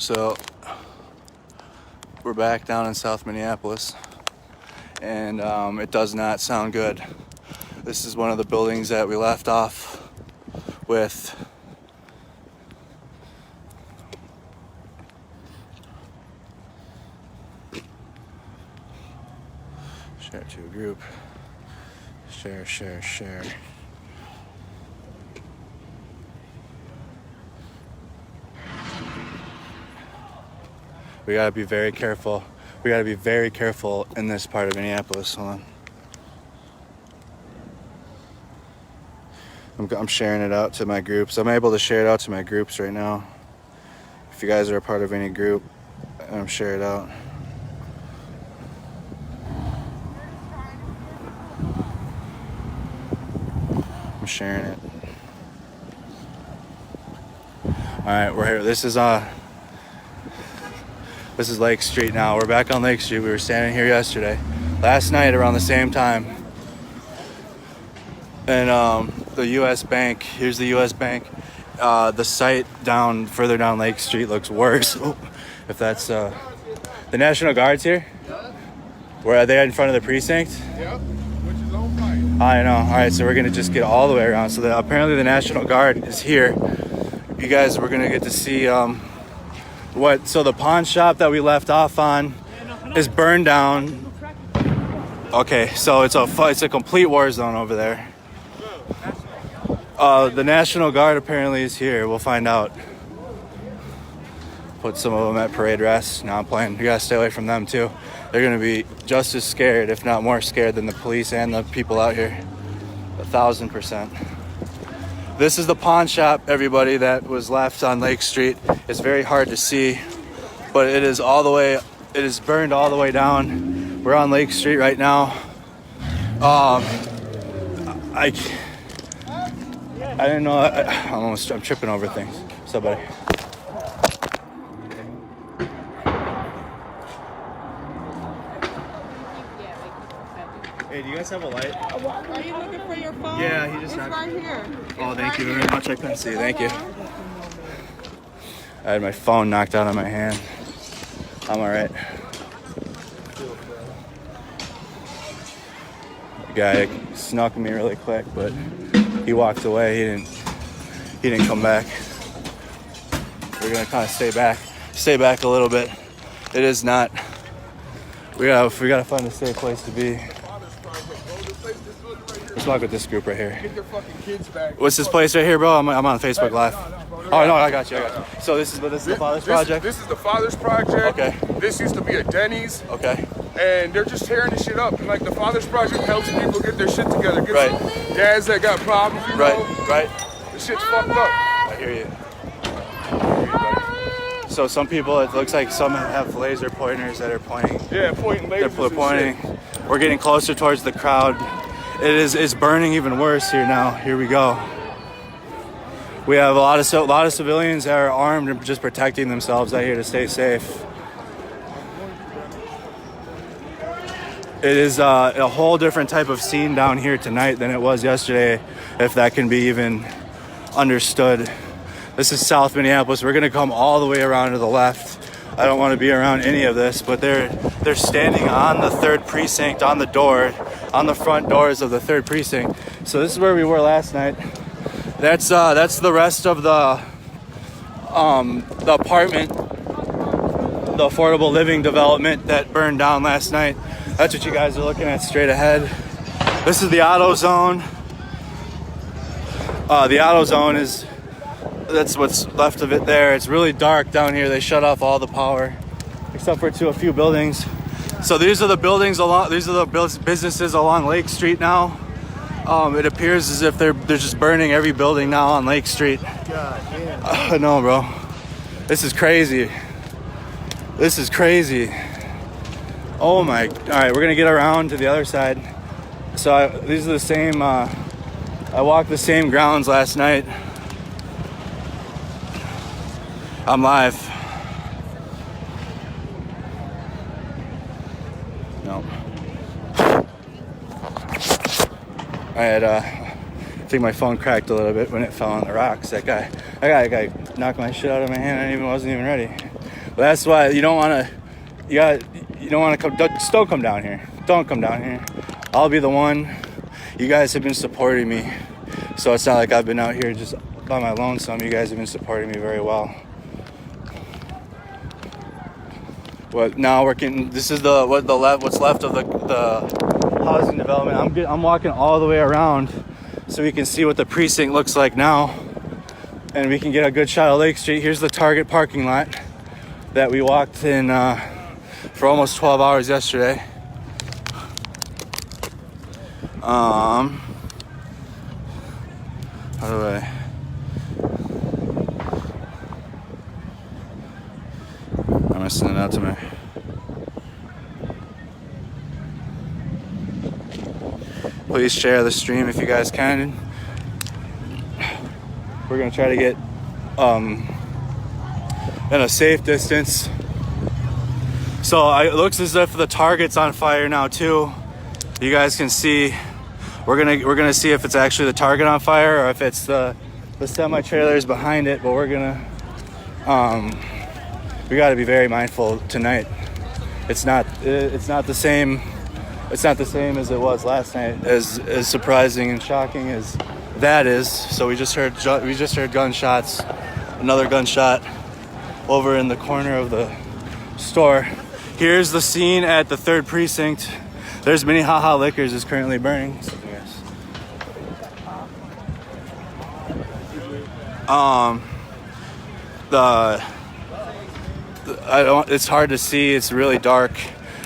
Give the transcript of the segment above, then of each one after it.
So we're back down in South Minneapolis, and it does not sound good. This is one of the buildings that we left off with. Share to a group. Share. We gotta be very careful. We gotta be very careful in this part of Minneapolis. Hold on. I'm sharing it out to my groups. I'm able to share it out to my groups right now. If you guys are a part of any group, I'm share it out. I'm sharing it. All right, we're here. This is Lake Street now. We're back on Lake Street. We were standing here last night around the same time. And the U.S. Bank, here's the U.S. Bank. The site further down Lake Street looks worse. If that's the National Guard's here? Where are they in front of the precinct? Yep, which is on fire. I know. All right, so we're going to just get all the way around. So apparently the National Guard is here. You guys, we're going to get to see so the pawn shop that we left off on is burned down. Okay, so it's a complete war zone over there. The National Guard apparently is here. We'll find out. Put some of them at parade rest. Now I'm playing. You gotta stay away from them too. They're gonna be just as scared, if not more scared, than the police and the people out here. 1,000%. This is the pawn shop, everybody, that was left on Lake Street. It's very hard to see, but it is burned all the way down. We're on Lake Street right now. I didn't know. I'm tripping over things. What's up, buddy? Hey, do you guys have a light? Are you looking for your phone? Yeah, he just it's right here. Oh, thank you very much. I couldn't see. Thank you. I had my phone knocked out of my hand. I'm all right. The guy snuck me really quick, but he walked away. He didn't come back. We're gonna kind of stay back a little bit. It is not. We gotta find a safe place to be. Let's walk with this group right here. Get your fucking kids back. What's this place right here, bro? I'm on Facebook Live. Oh no, I got you. So this is the Father's Project. This is the Father's Project. Okay. This used to be a Denny's. Okay. And they're just tearing this shit up. And like the Father's Project helps people get their shit together. Get Right. some dads that got problems. You know? Right. This shit's fucked up. I hear you. So some people, it looks like some have laser pointers that are pointing. Yeah, pointing lasers. They're pointing. We're getting closer towards the crowd. It's burning even worse here now. Here we go. We have a lot of civilians that are armed and just protecting themselves out here to stay safe. It is a whole different type of scene down here tonight than it was yesterday, if that can be even understood. This is South Minneapolis. We're gonna come all the way around to the left. I don't want to be around any of this, but they're standing on the 3rd precinct, on the front doors of the 3rd precinct. So this is where we were last night. That's the rest of the apartment, the affordable living development that burned down last night. That's what you guys are looking at straight ahead. This is the auto zone. The auto zone that's what's left of it there. It's really dark down here. They shut off all the power, except for to a few buildings. So these are the businesses along Lake Street now. It appears as if they're just burning every building now on Lake Street. God damn. No, bro. This is crazy. Oh my. All right, we're gonna get around to the other side. So these are the same. I walked the same grounds last night. I'm live. No. I think my phone cracked a little bit when it fell on the rocks. That guy knocked my shit out of my hand. I wasn't even ready. That's why you don't want to. You don't want to come. Don't come down here. Don't come down here. I'll be the one. You guys have been supporting me, so it's not like I've been out here just by my lonesome. You guys have been supporting me very well. But now this is what's left of the housing development. I'm walking all the way around so we can see what the precinct looks like now, and we can get a good shot of Lake Street. Here's the Target parking lot that we walked in for almost 12 hours yesterday. How do I? I'm gonna send it out to me. Please share the stream if you guys can. We're gonna try to get in a safe distance. So it looks as if the Target's on fire now too. You guys can see. We're gonna see if it's actually the Target on fire or if it's the semi trailers behind it. But we're gonna we got to be very mindful tonight. It's not the same. It's not the same as it was last night. As surprising and shocking as that is. So we just heard gunshots. Another gunshot over in the corner of the store. Here's the scene at the 3rd precinct. There's Minneapolis Liquors is currently burning. It's hard to see. It's really dark.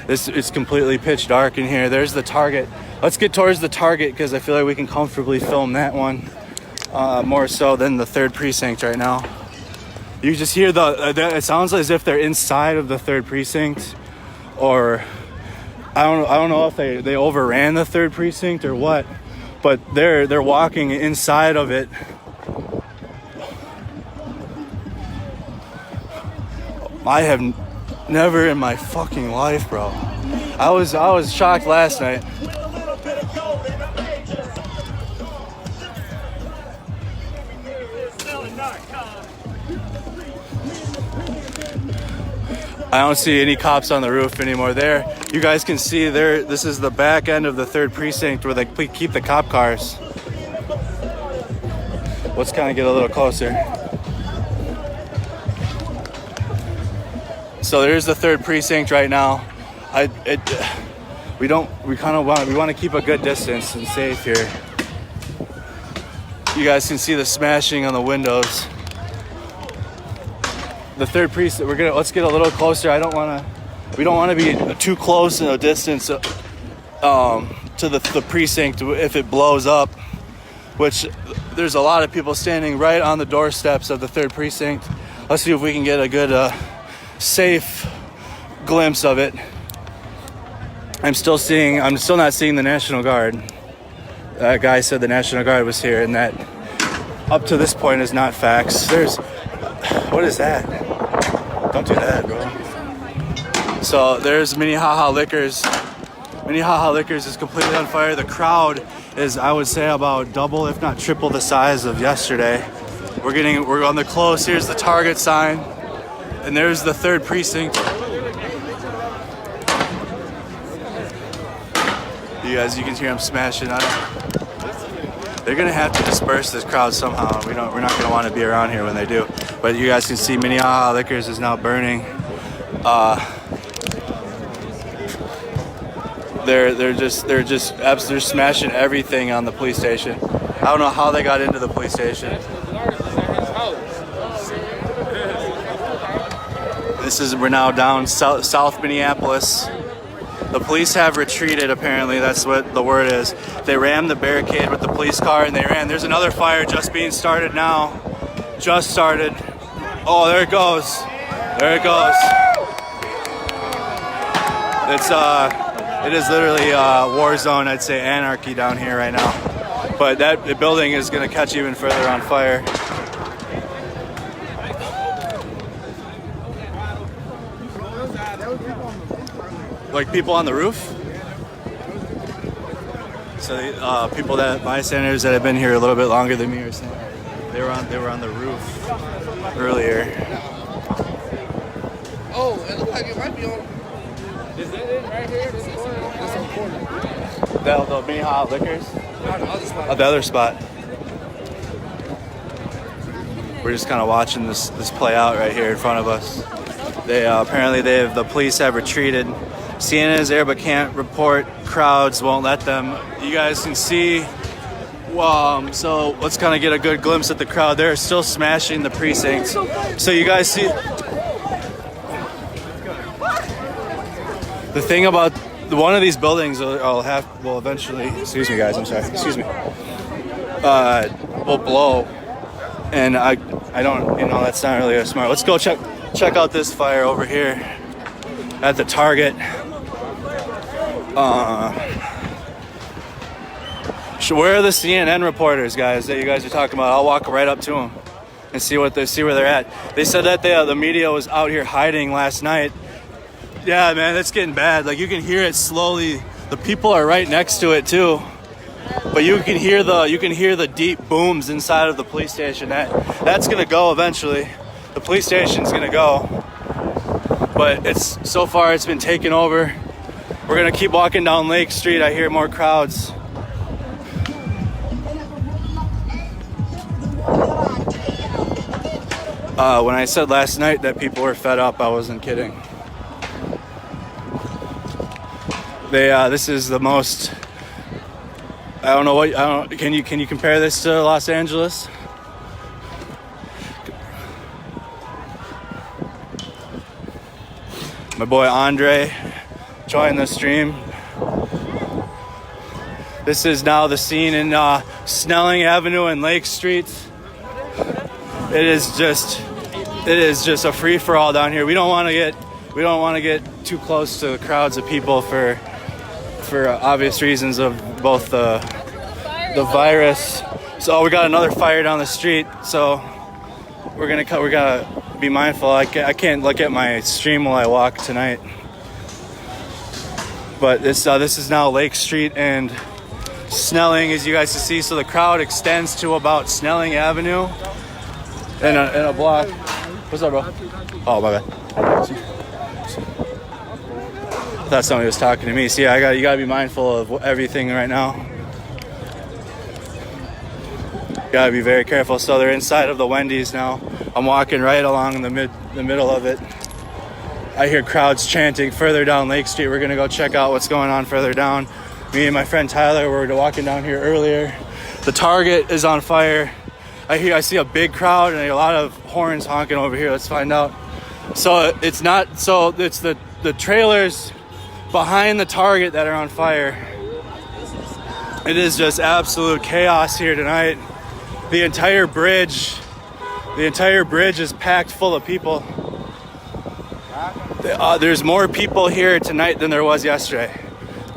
It's completely pitch dark in here. There's the Target. Let's get towards the Target because I feel like we can comfortably film that one more so than the 3rd precinct right now. You just hear it sounds as if they're inside of the 3rd precinct, or I don't know if they overran the 3rd precinct or what, but they're walking inside of it. I have never in my fucking life, bro. I was shocked last night. I don't see any cops on the roof anymore. There, you guys can see there. This is the back end of the 3rd precinct where they keep the cop cars. Let's kind of get a little closer. So there's the 3rd precinct right now. We want to keep a good distance and safe here. You guys can see the smashing on the windows. The 3rd precinct. Let's get a little closer. We don't want to be too close in a distance to the precinct if it blows up. Which there's a lot of people standing right on the doorsteps of the 3rd precinct. Let's see if we can get a good safe glimpse of it. I'm still not seeing the National Guard. That guy said the National Guard was here, and that up to this point is not facts. What is that? Don't do that, bro. So there's Minneapolis Liquors. Minneapolis Liquors is completely on fire. The crowd is, I would say, about double, if not triple the size of yesterday. We're on the close. Here's the Target sign. And there's the 3rd precinct. You can hear them smashing on it. They're gonna have to disperse this crowd somehow. We're not gonna want to be around here when they do. But you guys can see Minneapolis Liquors is now burning. They're smashing everything on the police station. I don't know how they got into the police station. We're now down South Minneapolis. The police have retreated, apparently. That's what the word is. They rammed the barricade with the police car and they ran. There's another fire just being started now. Just started. Oh, there it goes. There it goes. It is literally a war zone, I'd say anarchy down here right now. But the building is gonna catch even further on fire. Like people on the roof. So bystanders that have been here a little bit longer than me are saying they were on the roof earlier. Oh, it looks like it might be on. Is that it right here? This corner? That's on corner. The Minneapolis Liquors? No, the other spot. Oh, the other spot. We're just kind of watching this play out right here in front of us. They apparently the police have retreated. CNN is there but can't report. Crowds won't let them. You guys can see. So let's kind of get a good glimpse at the crowd. They're still smashing the precinct. So you guys see. The thing about one of these buildings will eventually. Excuse me, guys. I'm sorry. Excuse me. Will blow, and I don't. That's not really smart. Let's go check out this fire over here at the Target. Where are the CNN reporters, guys, that you guys are talking about? I'll walk right up to them and see where they're at. They said that the media was out here hiding last night. Yeah, man, that's getting bad. Like, you can hear it slowly. The people are right next to it too, but you can hear the deep booms inside of the police station. That's gonna go eventually. The police station's gonna go, but so far it's been taken over. We're gonna keep walking down Lake Street. I hear more crowds. When I said last night that people were fed up, I wasn't kidding. This is the most. I don't know. Can you compare this to Los Angeles? My boy Andre joined the stream. This is now the scene in Snelling Avenue and Lake Street. It is just a free for all down here. We don't want to get too close to the crowds of people for obvious reasons of both the virus. So we got another fire down the street. So we gotta be mindful. I can't look at my stream while I walk tonight. But this is now Lake Street and Snelling, as you guys can see. So the crowd extends to about Snelling Avenue in a block. What's up, bro? Oh, my bad. I thought somebody was talking to me. See, you gotta be mindful of everything right now. You gotta be very careful. So they're inside of the Wendy's now. I'm walking right along the middle of it. I hear crowds chanting further down Lake Street. We're gonna go check out what's going on further down. Me and my friend Tyler were walking down here earlier. The Target is on fire. I see a big crowd and a lot of horns honking over here. Let's find out. So it's the trailers behind the Target that are on fire. It is just absolute chaos here tonight. The entire bridge is packed full of people. There's more people here tonight than there was yesterday.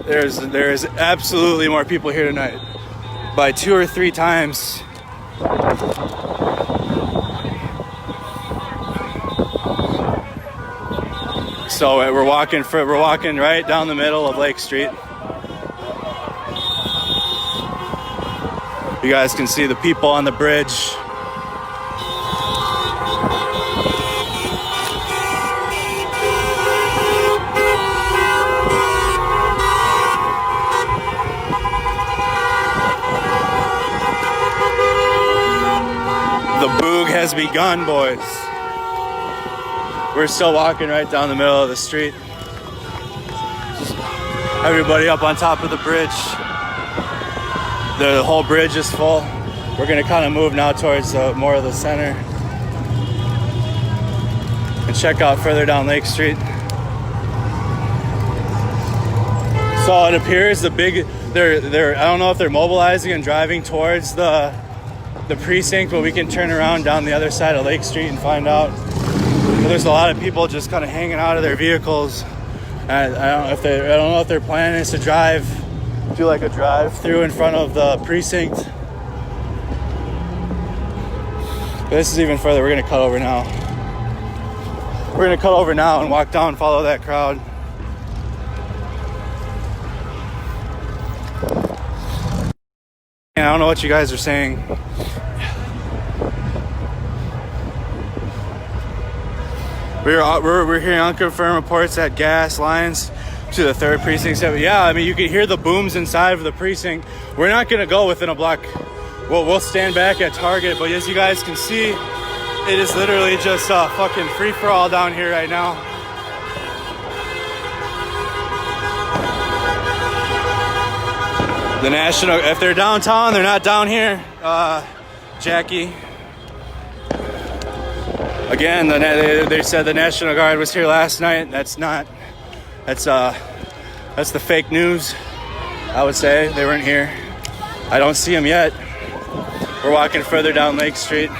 There's absolutely more people here tonight by 2 or 3 times. So we're walking right down the middle of Lake Street. You guys can see the people on the bridge. The boog has begun, boys. We're still walking right down the middle of the street. Just everybody up on top of the bridge. The whole bridge is full. We're gonna kind of move now towards more of the center and check out further down Lake Street. So it appears they're I don't know if they're mobilizing and driving towards the precinct, but we can turn around down the other side of Lake Street and find out. But there's a lot of people just kind of hanging out of their vehicles. And I don't know if their plan is to do like a drive through in front of the precinct. But this is even further. We're gonna cut over now. We're gonna cut over now and walk down, follow that crowd. And I don't know what you guys are saying. We're hearing unconfirmed reports that gas lines to the 3rd precinct. Yeah, I mean, you can hear the booms inside of the precinct. We're not gonna go within a block. We'll stand back at Target, but as you guys can see, it is literally just a fucking free-for-all down here right now. The National, if they're downtown, they're not down here. Jackie. Again, they said the National Guard was here last night. That's the fake news. I would say they weren't here. I don't see them yet. We're walking further down Lake Street.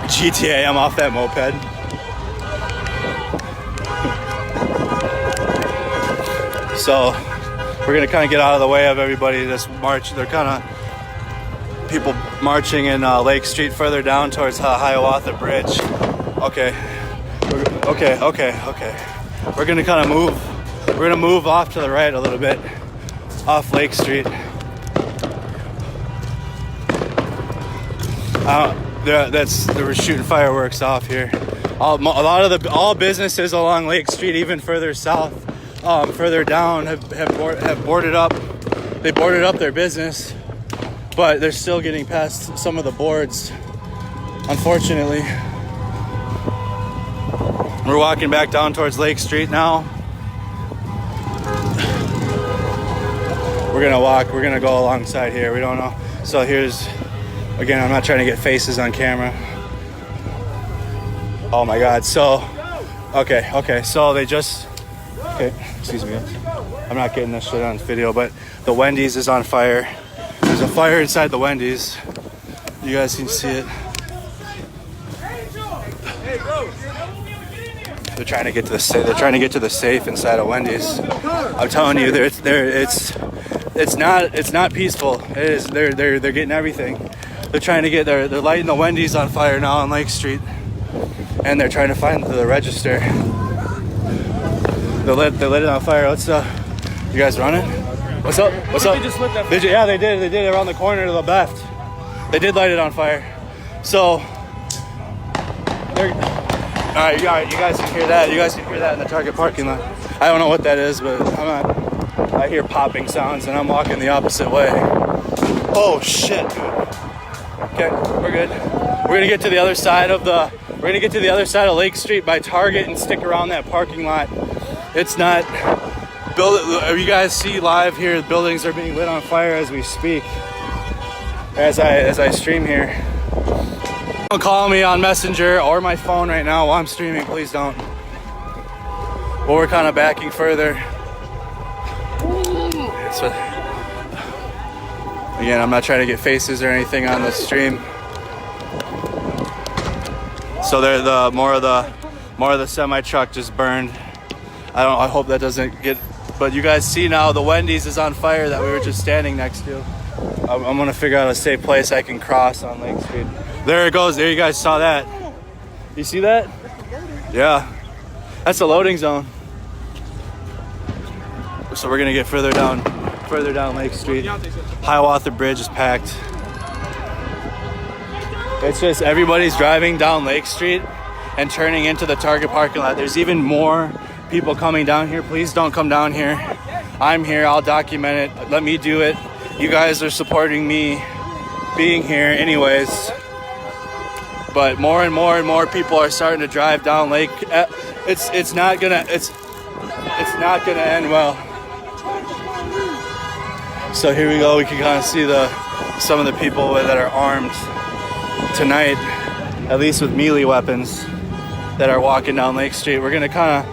GTA, I'm off that moped. So we're gonna kind of get out of the way of everybody this march. They're kind of people marching in Lake Street further down towards Hiawatha Bridge. Okay. We're gonna kind of move. We're gonna move off to the right a little bit, off Lake Street. They were shooting fireworks off here. All businesses along Lake Street, even further south, further down, have boarded up. They boarded up their business, but they're still getting past some of the boards, unfortunately. We're walking back down towards Lake Street now. We're gonna go alongside here. We don't know. So here's, again, I'm not trying to get faces on camera. Oh my God. So, okay. So they just, excuse me. I'm not getting this shit on video, but the Wendy's is on fire. There's a fire inside the Wendy's. You guys can see it. They're trying to get to the safe. They're trying to get to the safe inside of Wendy's. I'm telling you, it's not peaceful. It is. They're getting everything. They're trying to get they're lighting the Wendy's on fire now on Lake Street, and they're trying to find the register. They lit it on fire. You guys running? What's up? They just lit that. Yeah, they did. They did around the corner to the left. They did light it on fire. So they're. All right, you guys can hear that. You guys can hear that in the Target parking lot. I don't know what that is, but I hear popping sounds, and I'm walking the opposite way. Oh shit, dude. Okay, we're good. We're gonna get to the other side of Lake Street by Target and stick around that parking lot. It's not. You guys see live here, the buildings are being lit on fire as we speak. As I stream here. Don't call me on Messenger or my phone right now while I'm streaming, please don't. Well, we're kind of backing further. So, again, I'm not trying to get faces or anything on the stream. So there, more of the semi truck just burned. I hope that doesn't get. But you guys see now the Wendy's is on fire that we were just standing next to. I'm gonna figure out a safe place I can cross on Lake Street. There it goes. There, you guys saw that. You see that? Yeah. That's the loading zone. So we're gonna get further down Lake Street. Hiawatha Bridge is packed. It's just everybody's driving down Lake Street and turning into the Target parking lot. There's even more people coming down here. Please don't come down here. I'm here. I'll document it. Let me do it. You guys are supporting me being here anyways. But more and more people are starting to drive down Lake. It's not gonna end well. So here we go. We can kind of see some of the people that are armed tonight, at least with melee weapons, that are walking down Lake Street. We're gonna kind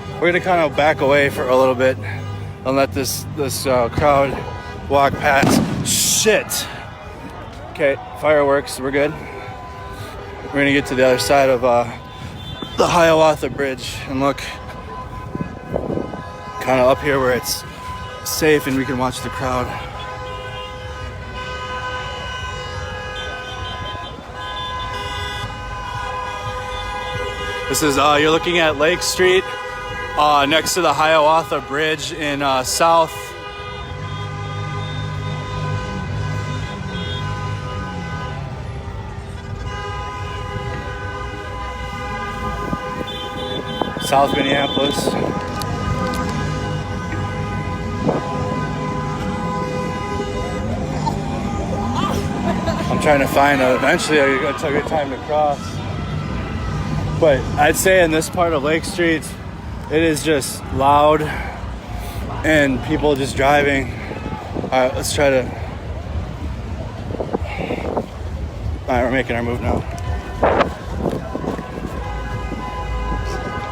of back away for a little bit and let this crowd walk past. Shit. Okay, fireworks. We're good. We're gonna get to the other side of the Hiawatha Bridge and look kind of up here where it's safe and we can watch the crowd. This is you're looking at Lake Street next to the Hiawatha Bridge in south South Minneapolis. I'm trying to find eventually it's a good time to cross. But I'd say in this part of Lake Street, it is just loud and people just driving. All right, let's try to. All right, we're making our move now.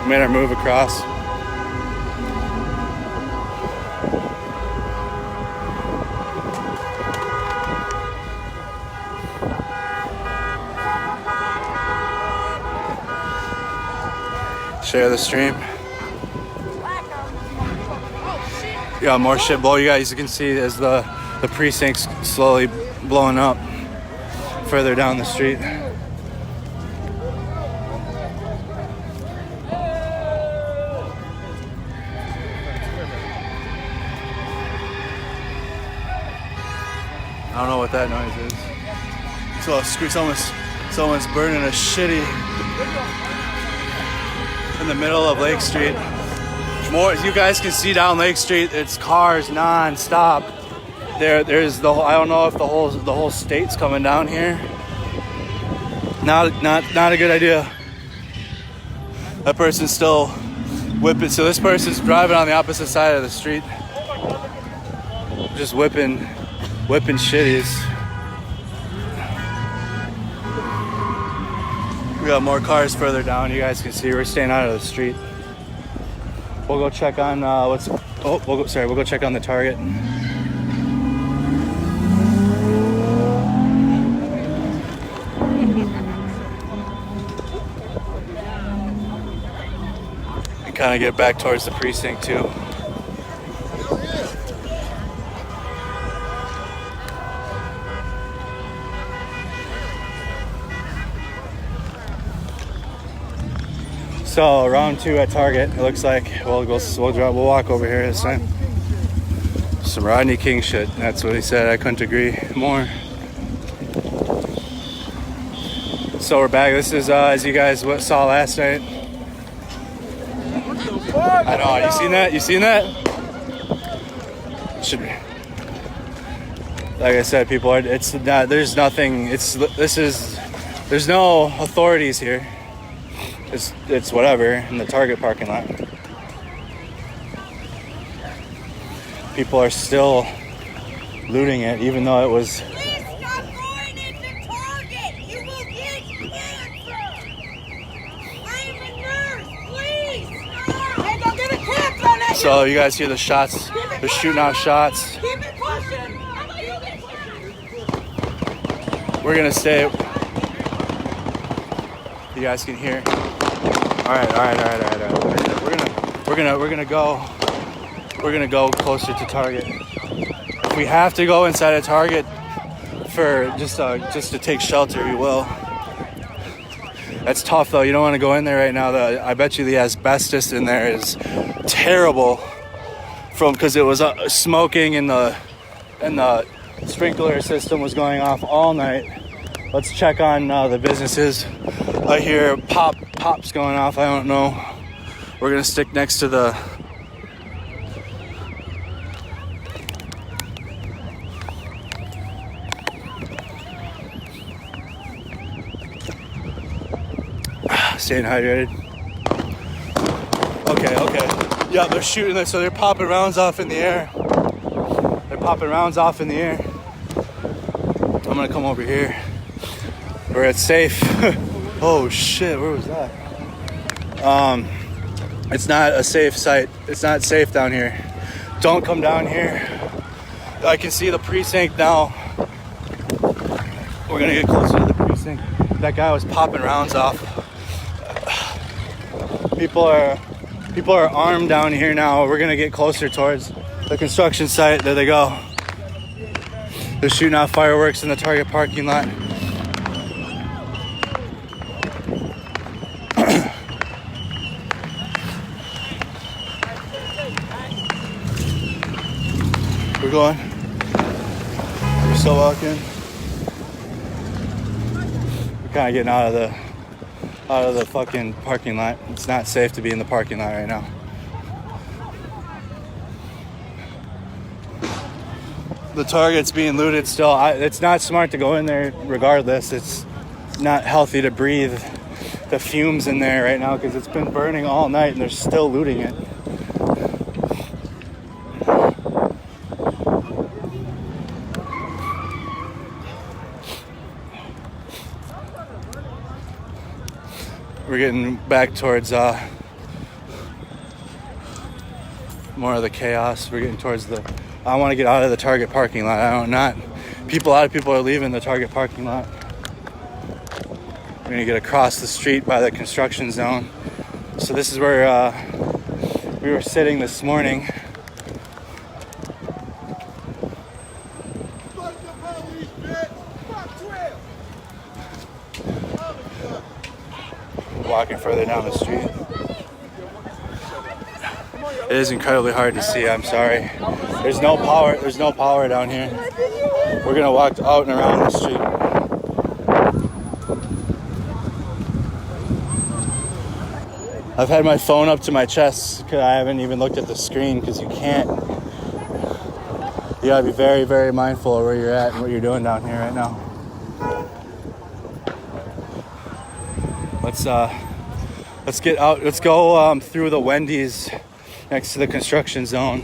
We made our move across. Share the stream. Yeah, more shit below you guys. You can see as the precinct's slowly blowing up further down the street. I don't know what that noise is. So someone's burning a shitty in the middle of Lake Street. More, you guys can see down Lake Street. It's cars non-stop. There's the whole, I don't know if the whole state's coming down here. Not a good idea. That person's still whipping. So this person's driving on the opposite side of the street, just whipping shitties. We got more cars further down. You guys can see we're staying out of the street. We'll go check on we'll go check on the Target. And kind of get back towards the precinct too. So round 2 at Target. It looks like we'll walk over here this time. Some Rodney King shit. That's what he said. I couldn't agree more. So we're back. This is as you guys saw last night. I know. You seen that? You seen that? Should be. Like I said, people are. It's not. There's nothing. There's no authorities here. It's whatever in the Target parking lot. People are still looting it, even though it was. Please stop going into Target. You will get cancer. I'm a nurse. Please stop. Hey, go get a cancer on that. So you guys hear the shots? They're shooting out shots. Keep it pushing. We're gonna stay. You guys can hear. All right. We're gonna go closer to Target. If we have to go inside a Target for just to take shelter, we will. That's tough though. You don't want to go in there right now. I bet you the asbestos in there is terrible, because it was smoking and the sprinkler system was going off all night. Let's check on the businesses. I hear pops going off. I don't know. We're gonna stick next to the. Staying hydrated. Okay. Yeah, they're shooting this, so they're popping rounds off in the air. I'm gonna come over here where it's safe. Oh shit, where was that? It's not a safe site. It's not safe down here. Don't come down here. I can see the precinct now. We're gonna get closer to the precinct. That guy was popping rounds off. People are armed down here now. We're gonna get closer towards the construction site. There they go. They're shooting out fireworks in the Target parking lot. We're going. We're still walking. We're kind of getting out of out of the fucking parking lot. It's not safe to be in the parking lot right now. The Target's being looted still. It's not smart to go in there regardless. It's not healthy to breathe the fumes in there right now because it's been burning all night and they're still looting it. We're getting back towards more of the chaos. We're getting towards the... I want to get out of the Target parking lot. A lot of people are leaving the Target parking lot. We're going to get across the street by the construction zone. So this is where we were sitting this morning. Walking further down the street. It is incredibly hard to see, I'm sorry. There's no power down here. We're gonna walk out and around the street. I've had my phone up to my chest because I haven't even looked at the screen because you gotta be very, very mindful of where you're at and what you're doing down here right now. Let's get out. Let's go through the Wendy's next to the construction zone.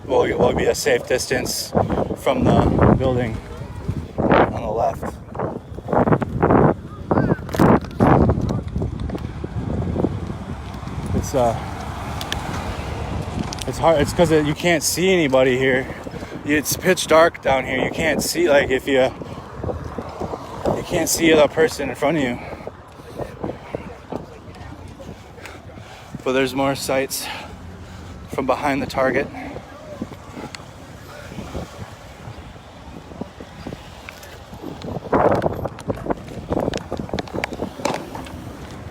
We'll be a safe distance from the building on the left. It's hard. It's because you can't see anybody here. It's pitch dark down here. You can't see, like, if you can't see the person in front of you. But there's more sights from behind the Target.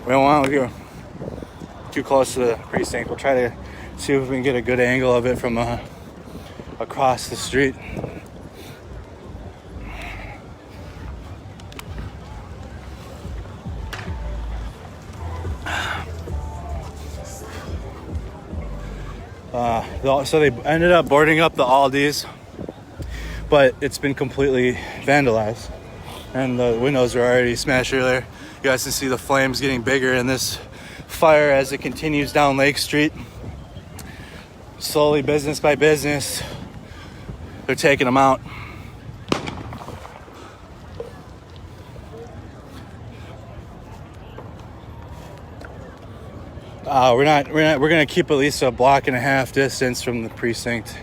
We don't want to go too close to the precinct. We'll try to see if we can get a good angle of it from across the street. So they ended up boarding up the Aldi's, but it's been completely vandalized, and the windows are already smashed earlier. You guys can see the flames getting bigger in this fire as it continues down Lake Street. Slowly, business by business, they're taking them out. We're gonna keep at least a block and a half distance from the precinct.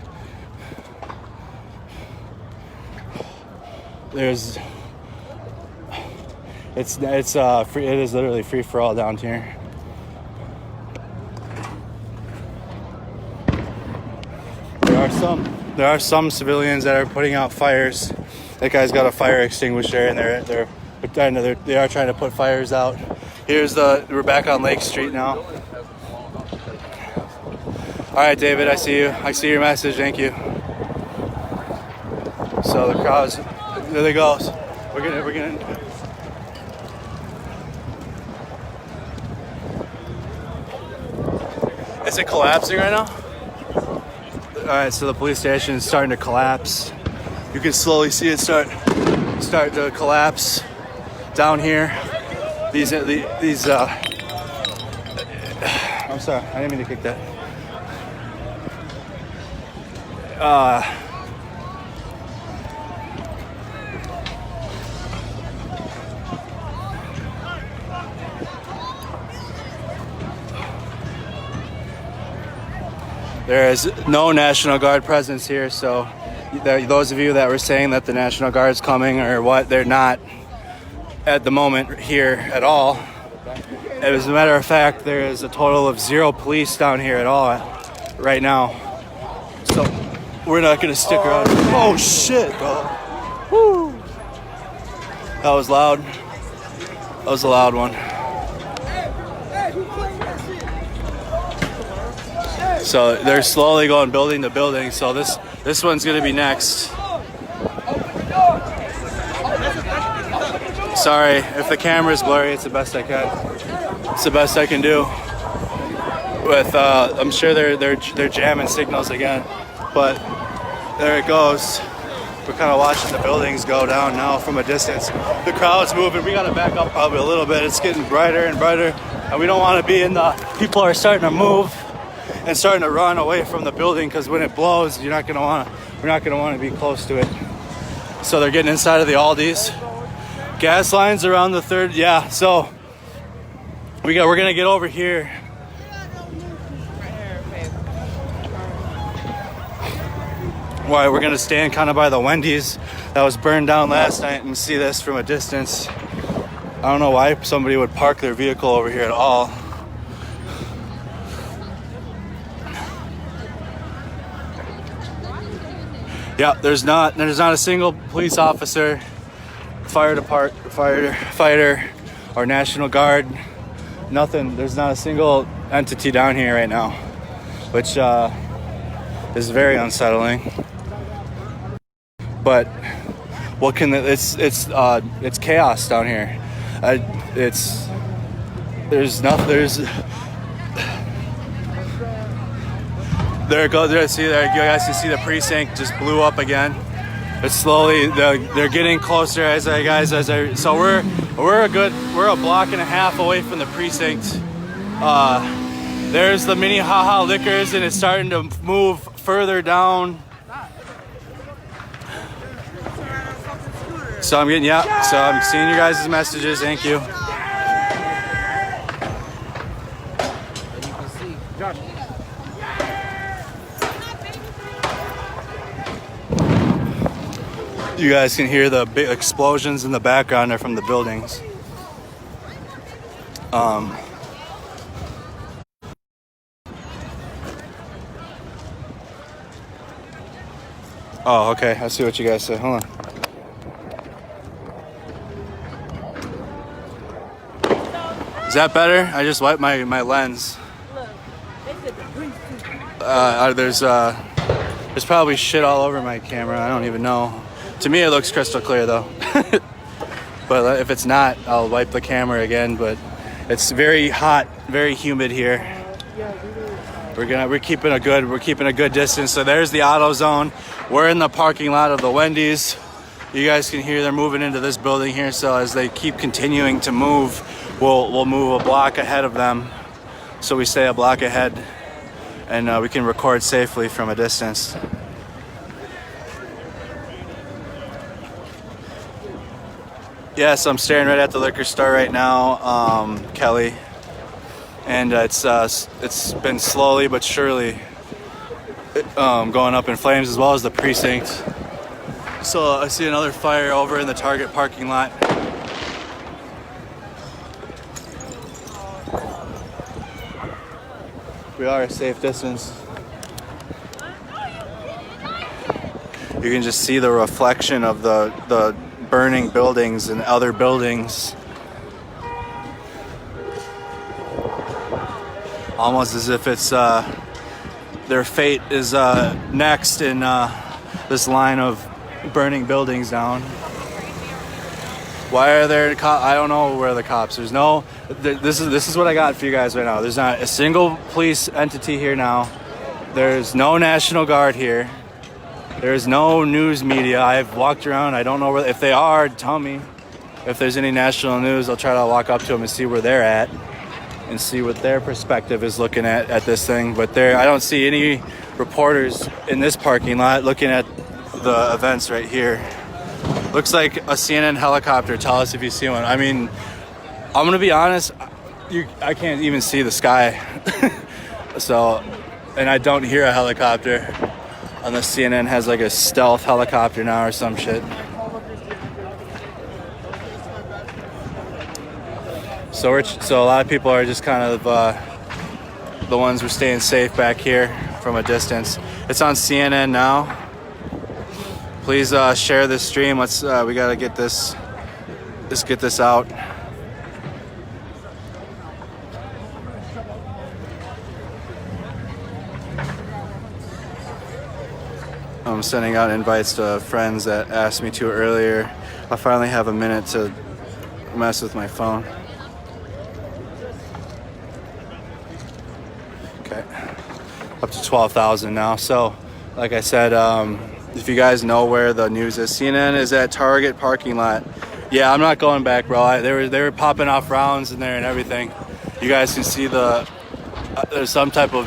It is literally free for all down here. There are some civilians that are putting out fires. That guy's got a fire extinguisher, and they are trying to put fires out. We're back on Lake Street now. All right, David, I see you. I see your message. Thank you. So the crowds, there they go. We're gonna. Is it collapsing right now? All right, so the police station is starting to collapse. You can slowly see it start to collapse down here. I'm sorry, I didn't mean to kick that. There is no National Guard presence here, so those of you that were saying that the National Guard's coming or what, they're not at the moment here at all. As a matter of fact, there is a total of 0 police down here at all right now. So we're not gonna stick around. Oh shit, bro. Woo. That was loud. That was a loud one. So they're slowly going building to building. So this one's gonna be next. Sorry if the camera's blurry. It's the best I can. It's the best I can do. With I'm sure they're jamming signals again, but there it goes. We're kind of watching the buildings go down now from a distance. The crowd's moving. We gotta back up probably a little bit. It's getting brighter and brighter, and we don't want to be in the. People are starting to move and starting to run away from the building because when it blows, we're not gonna want to be close to it. So they're getting inside of the Aldi's. Gas lines around the third. Yeah. So we're gonna get over here. Why we're gonna stand kind of by the Wendy's that was burned down last night and see this from a distance. I don't know why somebody would park their vehicle over here at all. Yeah, there's not a single police officer, firefighter, or National Guard. Nothing. There's not a single entity down here right now, which is very unsettling. But what can it's chaos down here. There it goes. There, see there. You guys can see the precinct just blew up again. It's slowly they're getting closer so we're a block and a half away from the precinct. There's the Minnehaha Liquors, and it's starting to move further down. So I'm seeing you guys' messages. Thank you. You guys can hear the big explosions in the background. They're from the buildings. Oh, okay. I see what you guys said. Hold on. Is that better? I just wiped my lens. There's probably shit all over my camera. I don't even know. To me, it looks crystal clear though. But if it's not, I'll wipe the camera again. But it's very hot, very humid here. We're keeping a good distance. So there's the auto zone. We're in the parking lot of the Wendy's. You guys can hear they're moving into this building here. So as they keep continuing to move, we'll move a block ahead of them. So we stay a block ahead, and we can record safely from a distance. Yes, I'm staring right at the liquor store right now, Kelly, and it's been slowly but surely going up in flames, as well as the precinct. So I see another fire over in the Target parking lot. We are a safe distance. You can just see the reflection of the burning buildings and other buildings. Almost as if it's their fate is next in this line of burning buildings down. Why are there cops? I don't know where the cops. There's no. This is what I got for you guys right now. There's not a single police entity here now. There's no National Guard here. There's no news media. I've walked around. I don't know where. If they are, tell me. If there's any national news, I'll try to walk up to them and see where they're at and see what their perspective is looking at this thing. But I don't see any reporters in this parking lot looking at the events right here. Looks like a CNN helicopter. Tell us if you see one. I mean, I'm gonna be honest. I can't even see the sky. So, and I don't hear a helicopter. Unless CNN has like a stealth helicopter now or some shit. So a lot of people are just kind of the ones who are staying safe back here from a distance. It's on CNN now. Please share this stream. Let's we gotta get this. Let's get this out. I'm sending out invites to friends that asked me to earlier. I finally have a minute to mess with my phone. Okay, up to 12,000 now. So, like I said, if you guys know where the news is, CNN is at Target parking lot. Yeah, I'm not going back, bro. They were popping off rounds in there and everything. You guys can see there's some type of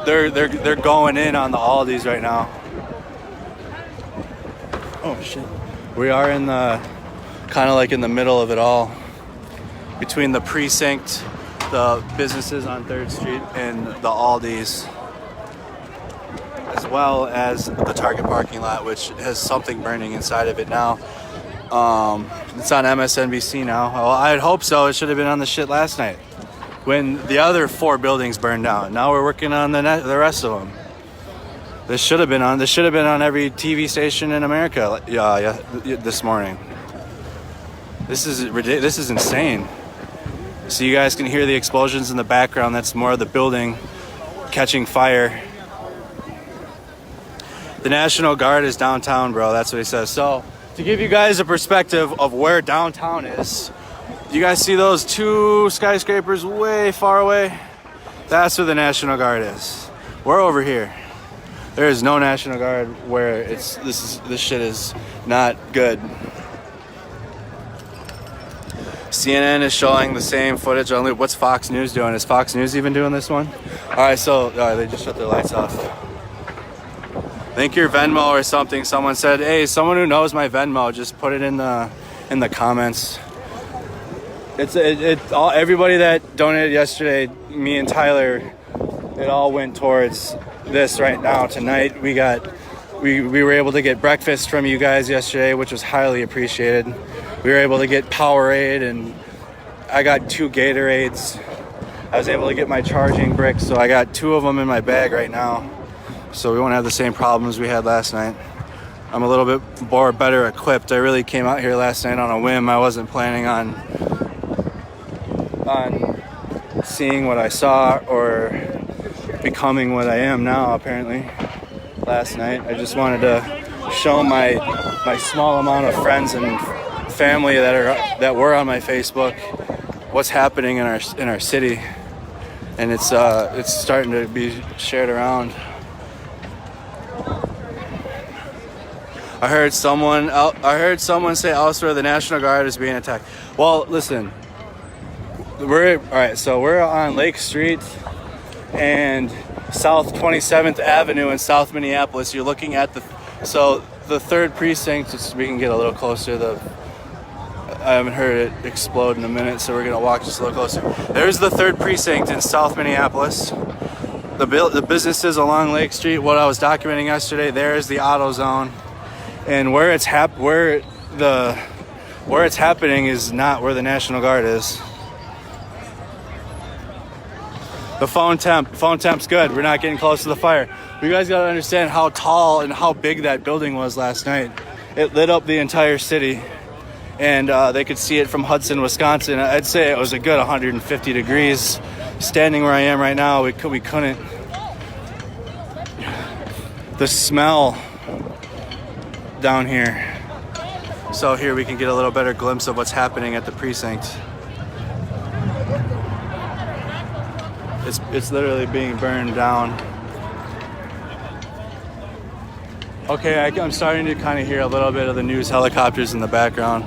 they're going in on the Aldis right now. Oh shit. We are in the kind of like in the middle of it all, between the precinct, the businesses on 3rd Street, and the Aldis, as well as the Target parking lot, which has something burning inside of it now. It's on MSNBC now. Well, I'd hope so. It should have been on the shit last night when the other 4 buildings burned down. Now we're working on the rest of them. This should have been on every TV station in America. Yeah, this morning. This is ridiculous. This is insane. So you guys can hear the explosions in the background. That's more of the building catching fire. The National Guard is downtown, bro. That's what he says. So to give you guys a perspective of where downtown is, you guys see those 2 skyscrapers way far away? That's where the National Guard is. We're over here. There is no National Guard where this shit is not good. CNN is showing the same footage. Only what's Fox News doing? Is Fox News even doing this one? All right, so they just shut their lights off. Think your Venmo or something. Someone said, "Hey, someone who knows my Venmo, just put it in the comments." It's all everybody that donated yesterday. Me and Tyler, it all went towards this right now. Tonight we were able to get breakfast from you guys yesterday, which was highly appreciated. We were able to get Powerade, and I got 2 Gatorades. I was able to get my charging bricks, so I got 2 of them in my bag right now, so we won't have the same problems we had last night. I'm a little bit better equipped. I really came out here last night on a whim. I wasn't planning on seeing what I saw or becoming what I am now, apparently. Last night I just wanted to show my small amount of friends and family that were on my Facebook what's happening in our city, and it's starting to be shared around. I heard someone say elsewhere the National Guard is being attacked. Well, listen, we're on Lake Street and South 27th Avenue in South Minneapolis. You're looking at the 3rd precinct. Just we can get a little closer. I haven't heard it explode in a minute, so we're gonna walk just a little closer. There's the 3rd precinct in South Minneapolis. The businesses along Lake Street. What I was documenting yesterday. There is the auto zone, and where it's happening is not where the National Guard is. The phone temp's good. We're not getting close to the fire. You guys gotta understand how tall and how big that building was last night. It lit up the entire city, and they could see it from Hudson, Wisconsin. I'd say it was a good 150 degrees. Standing where I am right now, we couldn't. The smell down here. So here we can get a little better glimpse of what's happening at the precinct. It's literally being burned down. Okay, I'm starting to kind of hear a little bit of the news helicopters in the background.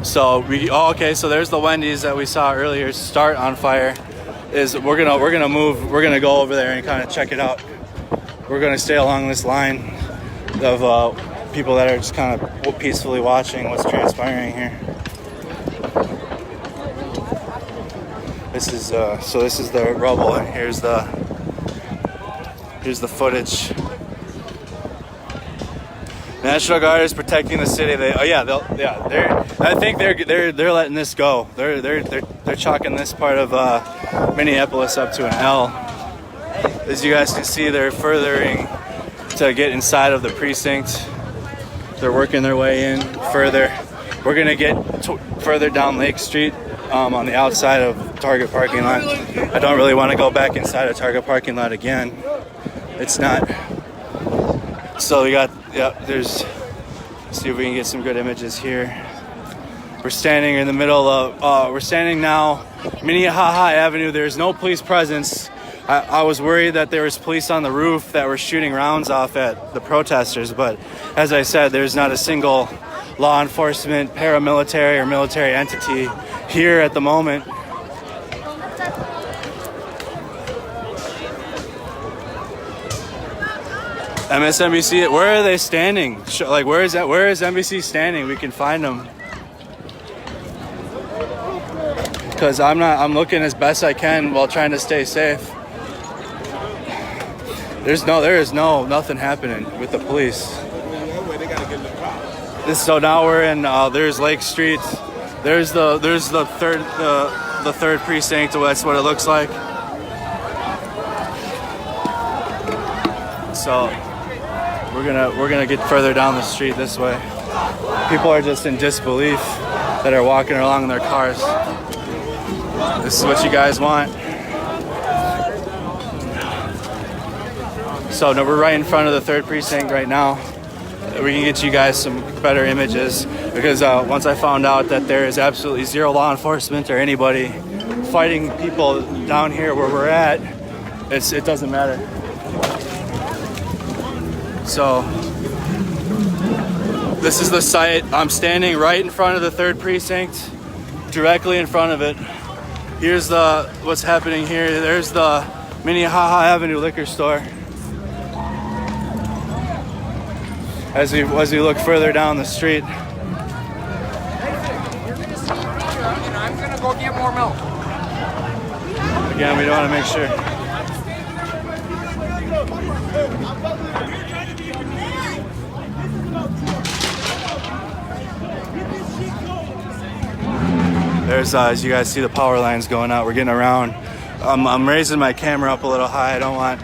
So so there's the Wendy's that we saw earlier start on fire. We're gonna go over there and kind of check it out. We're gonna stay along this line of people that are just kind of peacefully watching what's transpiring here. This is the rubble, and here's the footage. National Guard is protecting the city. I think they're letting this go. They're chalking this part of Minneapolis up to an L. As you guys can see, they're furthering to get inside of the precinct. They're working their way in further. We're gonna get further down Lake Street. on the outside of Target parking lot. I don't really want to go back inside a Target parking lot again. It's not. So we got, there's, let's see if we can get some good images here. We're standing in the middle of, we're standing now, Minneapolis Avenue. There's no police presence. I was worried that there was police on the roof that were shooting rounds off at the protesters, but as I said, there's not a single law enforcement, paramilitary, or military entity here at the moment. MSNBC, where are they standing? Like, where is that? Where is NBC standing? We can find them. Because I'm looking as best I can while trying to stay safe. There is nothing happening with the police. So now we're in, there's Lake Street. There's the third precinct. That's what it looks like. So we're gonna get further down the street this way. People are just in disbelief that are walking along in their cars. This is what you guys want. So no, we're right in front of the third precinct right now. We can get you guys some better images because once I found out that there is absolutely zero law enforcement or anybody fighting people down here where we're at, it doesn't matter. So this is the site. I'm standing right in front of the third precinct, directly in front of it. Here's what's happening here. There's the Minneapolis Avenue liquor store. As we look further down the street. I'm gonna go get more milk. Again, we don't want to make sure. There's, as you guys see, the power lines going out. We're getting around. I'm raising my camera up a little high. I don't want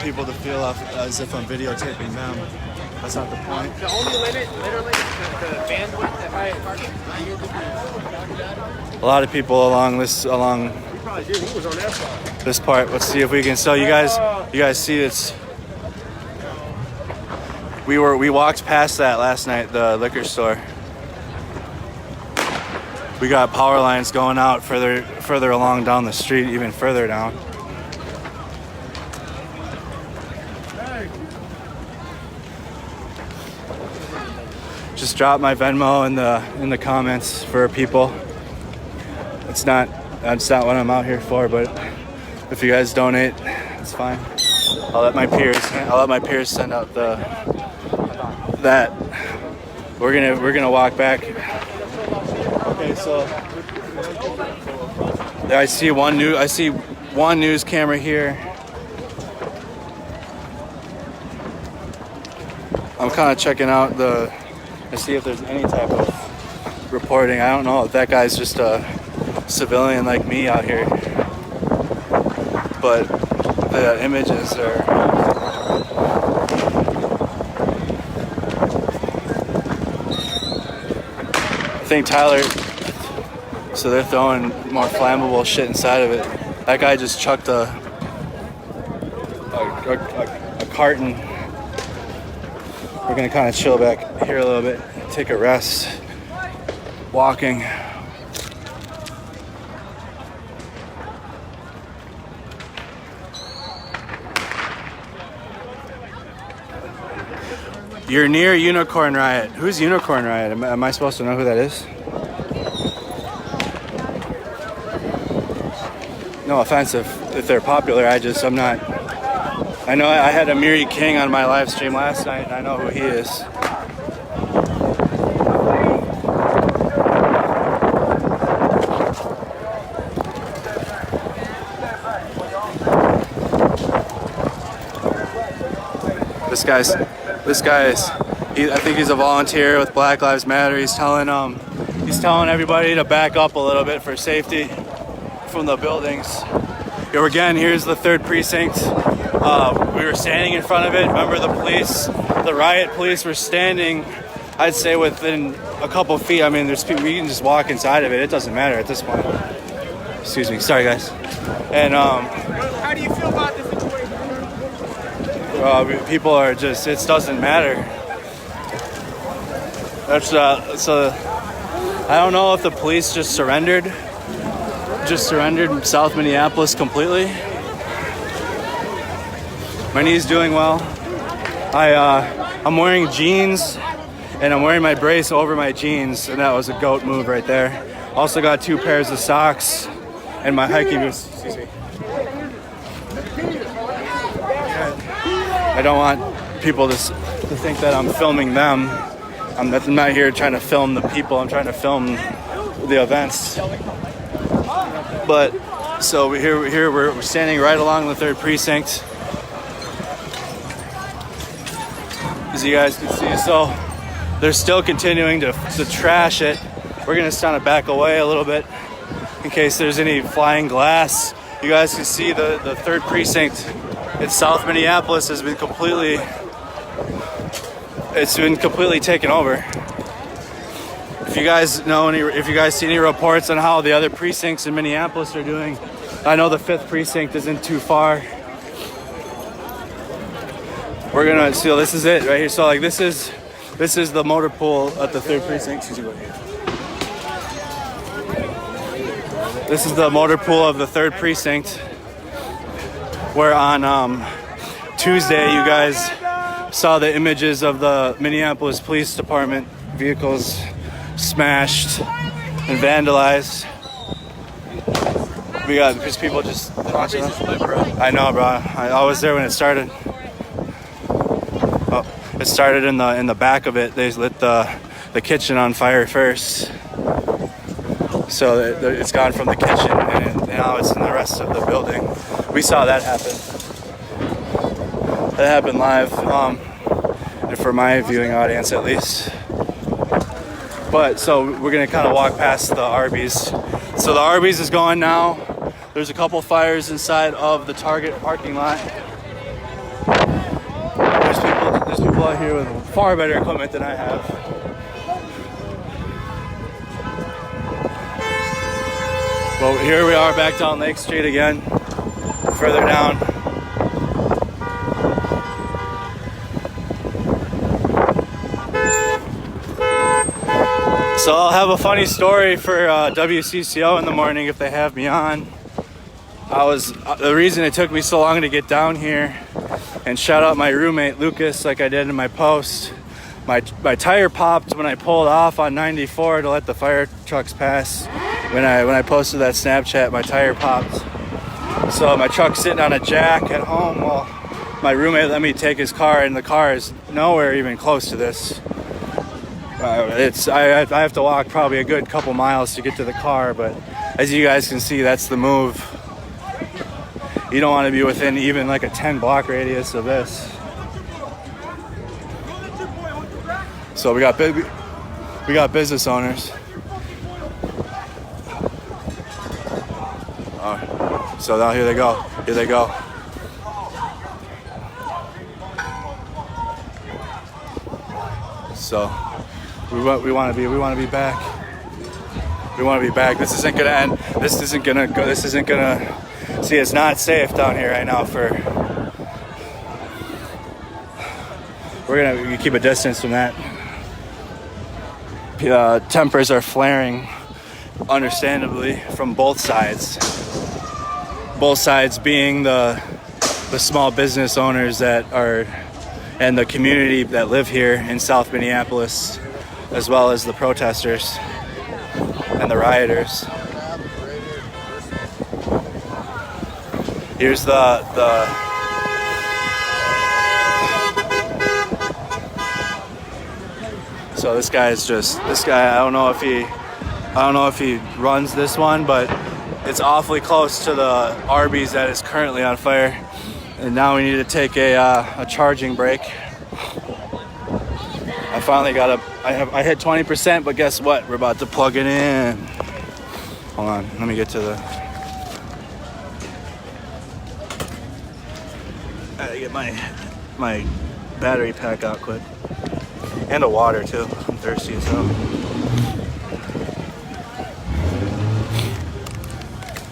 people to feel as if I'm videotaping them. That's not the point. The only limit, literally, the bandwidth that A lot of people along this part. Let's see if we can. So you guys see it's. We walked past that last night, the liquor store. We got power lines going out further along down the street, even further down. Just drop my Venmo in the comments for people. That's not what I'm out here for, but if you guys donate, it's fine. I'll let my peers send out that. We're gonna walk back. Okay, so I see one news camera here. I'm kind of checking out to see if there's any type of reporting. I don't know if that guy's just a civilian like me out here, but the images are. I think Tyler. So they're throwing more flammable shit inside of it. That guy just chucked a carton. We're gonna kind of chill back here a little bit, take a rest, walking. You're near Unicorn Riot. Who's Unicorn Riot? Am I supposed to know who that is? No offense if they're popular, I'm not. I know I had Amiri King on my live stream last night, and I know who he is. This guy's. I think he's a volunteer with Black Lives Matter. He's telling everybody to back up a little bit for safety from the buildings. Here again, here's the third precinct. We were standing in front of it. Remember the riot police were standing I'd say within a couple feet. I mean, there's people, we can just walk inside of it. It doesn't matter at this point. Excuse me. Sorry, guys. And How do you feel about this situation? people are just, it doesn't matter. That's so I don't know if the police just surrendered South Minneapolis completely. My knee's doing well. I'm wearing jeans and I'm wearing my brace over my jeans, and that was a goat move right there. Also got 2 pairs of socks and my hiking boots. Excuse me. I don't want people to think that I'm filming them. I'm not here trying to film the people. I'm trying to film the events. But so we're standing right along the 3rd precinct, as you guys can see. So they're still continuing to trash it. We're gonna kind of back away a little bit in case there's any flying glass. You guys can see the 3rd precinct in South Minneapolis has been completely taken over. If you guys see any reports on how the other precincts in Minneapolis are doing, I know the 5th precinct isn't too far. We're gonna see. This is it right here. So like this is the motor pool at the 3rd precinct. This is the motor pool of the 3rd precinct. Where on Tuesday you guys saw the images of the Minneapolis Police Department vehicles smashed and vandalized. We got just people just watching us. I know, bro. I was there when it started. Oh, it started in the back of it. They lit the kitchen on fire first, so it's gone from the kitchen and now it's in the rest of the building. We saw that happen. That happened live, and for my viewing audience at least. But so we're gonna kind of walk past the Arby's. So the Arby's is gone now. There's a couple fires inside of the Target parking lot. There's people out here with far better equipment than I have. But here we are back down Lake Street again, further down. So I'll have a funny story for WCCO in the morning if they have me on. The reason it took me so long to get down here, and shout out my roommate Lucas like I did in my post. My tire popped when I pulled off on 94 to let the fire trucks pass. When I posted that Snapchat, my tire popped. So my truck's sitting on a jack at home. Well, my roommate let me take his car, and the car is nowhere even close to this. I have to walk probably a good couple miles to get to the car, but as you guys can see, that's the move. You don't want to be within even like a 10-block radius of this. So we got business owners. So now here they go. Here they go. So we want to be back. We want to be back. This isn't gonna end. This isn't gonna. See, it's not safe down here right now. We're gonna keep a distance from that. Tempers are flaring, understandably, from both sides. Both sides being the small business owners that are, and the community that live here in South Minneapolis, as well as the protesters and the rioters. Here's so this guy. I don't know if he runs this one, but it's awfully close to the Arby's that is currently on fire, and now we need to take a charging break. I finally got I hit 20%, but guess what? We're about to plug it in. Hold on, let me get to the. I gotta get my battery pack out quick. And a water too. I'm thirsty as hell.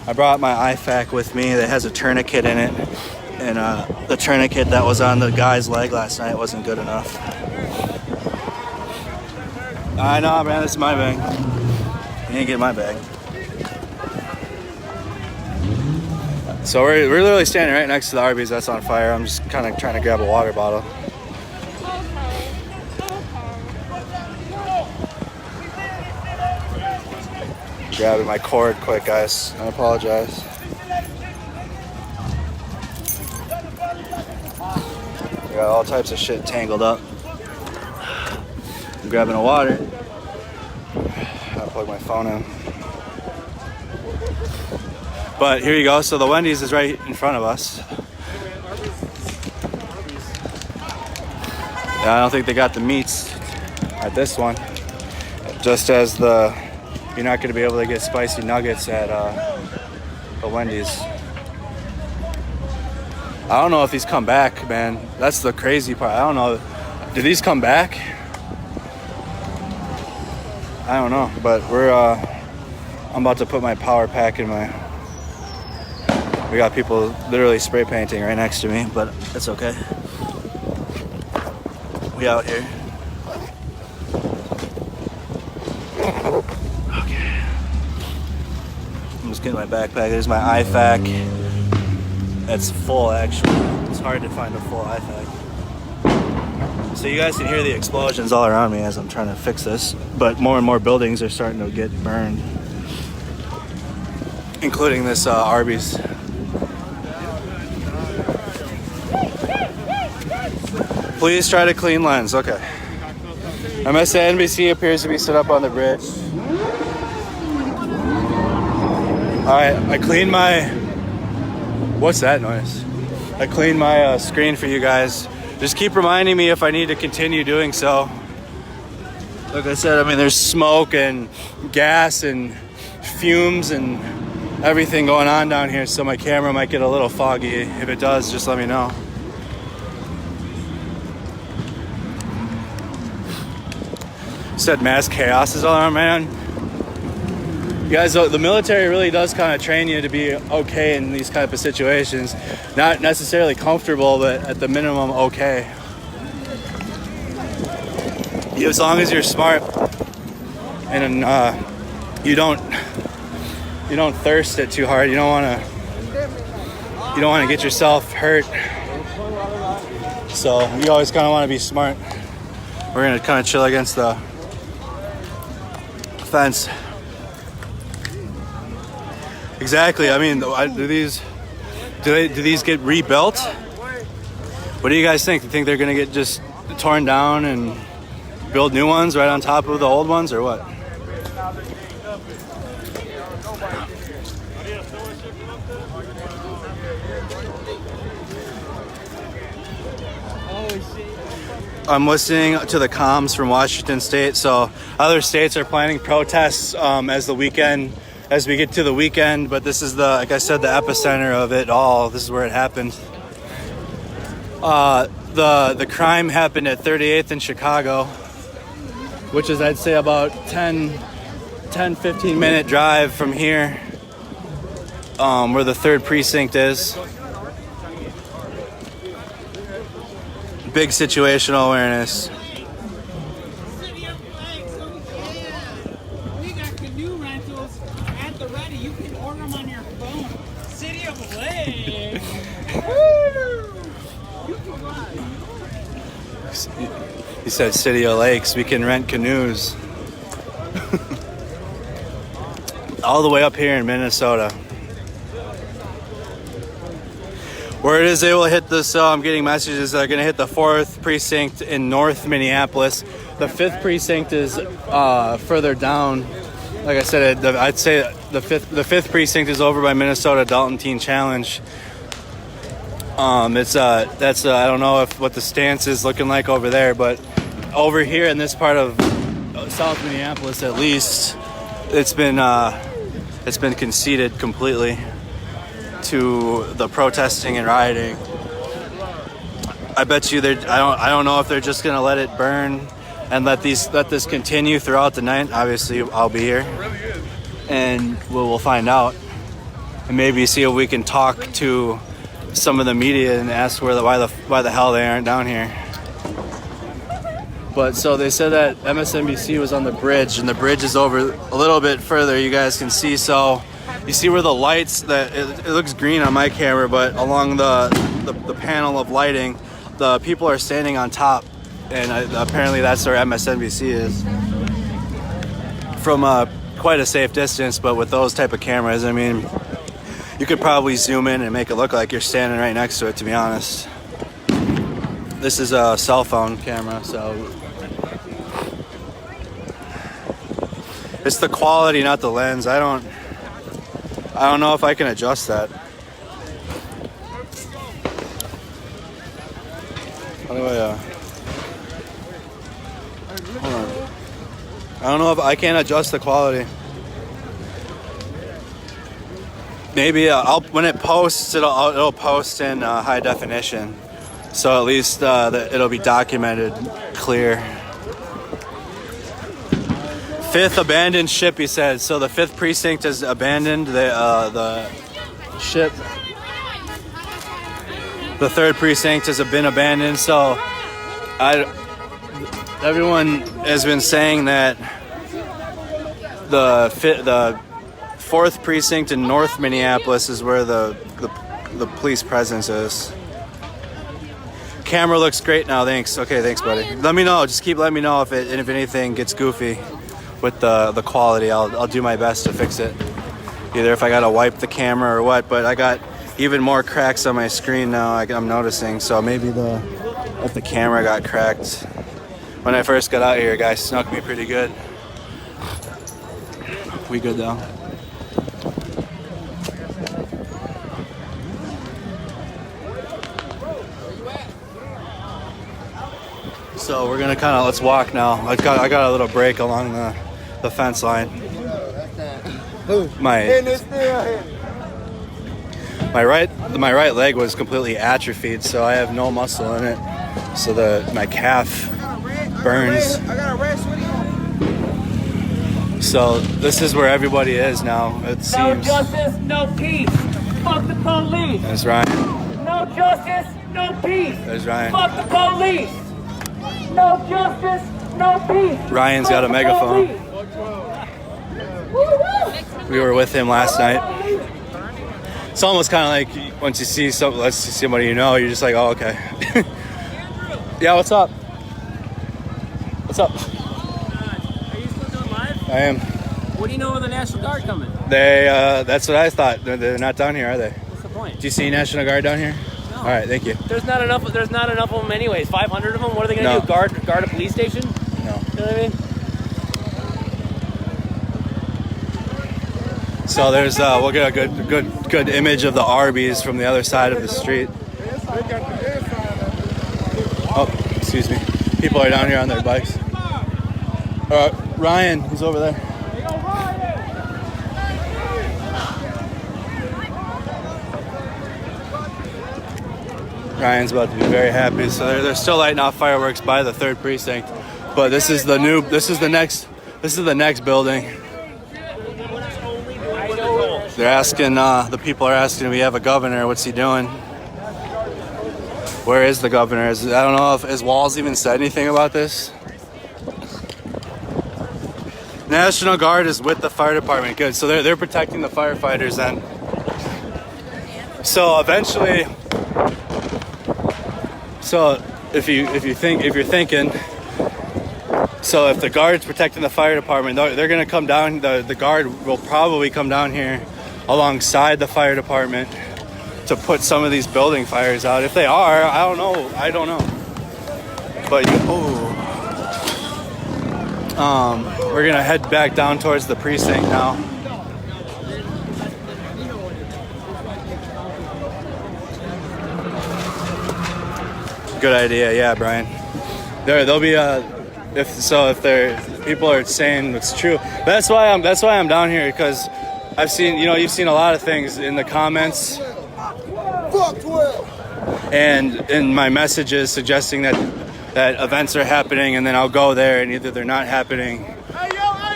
I brought my IFAK with me that has a tourniquet in it. And the tourniquet that was on the guy's leg last night wasn't good enough. I know, man, this is my bag. You ain't get my bag. So we're literally standing right next to the Arby's that's on fire. I'm just kind of trying to grab a water bottle. Grabbing my cord quick, guys. I apologize. We got all types of shit tangled up. I'm grabbing a water. I'll plug my phone in. But here you go. So the Wendy's is right in front of us. Yeah, I don't think they got the meats at this one. Just as you're not going to be able to get spicy nuggets at the Wendy's. I don't know if these come back, man. That's the crazy part. I don't know. Do these come back? I don't know. But I'm about to put my power pack in my... We got people literally spray painting right next to me, but it's okay. We out here. Okay. I'm just getting my backpack. There's my IFAK. It's full, actually. It's hard to find a full IFAK. So you guys can hear the explosions all around me as I'm trying to fix this. But more and more buildings are starting to get burned, including this Arby's. Please try to clean lens. Okay. MSNBC appears to be set up on the bridge. Alright, I cleaned my... What's that noise? I cleaned my screen for you guys. Just keep reminding me if I need to continue doing so. Like I said, I mean, there's smoke and gas and fumes and everything going on down here, so my camera might get a little foggy. If it does, just let me know. Said mass chaos is all around, man. You guys, the military really does kind of train you to be okay in these type of situations. Not necessarily comfortable, but at the minimum okay. As long as you're smart and you don't thirst it too hard. You don't want to get yourself hurt. So you always kind of want to be smart. We're gonna kind of chill against the fence. Exactly. I mean, do these get rebuilt? What do you guys think? Do you think they're gonna get just torn down and build new ones right on top of the old ones, or what? I'm listening to the comms from Washington State. So other states are planning protests as we get to the weekend. But this is like I said, the epicenter of it all. This is where it happened. The crime happened at 38th in Chicago, which is, I'd say, about 10-15 minute drive from here, where the 3rd precinct is. Big situational awareness. We got canoe rentals at the ready. You can order them on your phone. City of Lake. He said City of Lakes. We can rent canoes. All the way up here in Minnesota. Word is they will hit this, I'm getting messages they're going to hit the 4th precinct in North Minneapolis. The 5th precinct is further down. Like I said, I'd say the 5th precinct is over by Minnesota Dalton Teen Challenge. I don't know what the stance is looking like over there, but over here in this part of South Minneapolis, at least, it's been conceded completely to the protesting and rioting. I bet you I don't know if they're just gonna let it burn and let this continue throughout the night. Obviously, I'll be here, and we'll find out, and maybe see if we can talk to some of the media and ask why the hell they aren't down here. But so they said that MSNBC was on the bridge, and the bridge is over a little bit further. You guys can see. So you see where the lights that it looks green on my camera, but along the panel of lighting, the people are standing on top, and apparently that's where MSNBC is. From quite a safe distance, but with those type of cameras, I mean, you could probably zoom in and make it look like you're standing right next to it, to be honest. This is a cell phone camera, so it's the quality, not the lens. I don't know if I can adjust that. How do I, hold on. I don't know if I can adjust the quality. Maybe when it posts, it'll post in high definition, so at least it'll be documented clear. 5th abandoned ship, he said. So the 5th precinct has abandoned the ship. The 3rd precinct has been abandoned. So everyone has been saying that the 4th precinct in North Minneapolis is where the police presence is. Camera looks great now. Thanks. Okay, thanks, buddy. Let me know. Just keep letting me know if anything gets goofy with the quality. I'll do my best to fix it. Either if I gotta wipe the camera or what. But I got even more cracks on my screen now. I'm noticing. So maybe if the camera got cracked. When I first got out here, guys snuck me pretty good. We good though. So we're gonna let's walk now. I got a little break along the fence line. My right leg was completely atrophied, so I have no muscle in it. So my calf burns. So this is where everybody is now. It seems. No justice, no peace. Fuck the police. There's Ryan. No justice, no peace. There's Ryan. Fuck the police. No justice, no peace. Ryan's got a megaphone. We were with him last night. It's almost kind of like once you see somebody you know, you're just like, oh, okay. Yeah, what's up? What's up? Are you still doing live? I am. What do you know of the National Guard coming? That's what I thought. They're not down here, are they? What's the point? Do you see National Guard down here? No. All right, thank you. There's not enough of them anyways. 500 of them. What are they going to do? Guard a police station? No. You know what I mean? So there's we'll get a good image of the Arby's from the other side of the street. Oh, excuse me. People are down here on their bikes. Ryan, he's over there. Ryan's about to be very happy. So they're still lighting off fireworks by the 3rd precinct, but this is the next building. They're asking, the people are asking, we have a governor, what's he doing? Where is the governor? I don't know if his Walls even said anything about this. National Guard is with the fire department. Good, so they're protecting the firefighters then. So eventually, if you're thinking, so if the guard's protecting the fire department, they're gonna come down. The guard will probably come down here alongside the fire department to put some of these building fires out. If they are, I don't know. But we're gonna head back down towards the precinct now. Good idea, yeah, Brian. There'll be if people are saying it's true. That's why I'm down here, because I've seen, you've seen a lot of things in the comments. Fuck 12. And in my messages suggesting that that events are happening, and then I'll go there and either they're not happening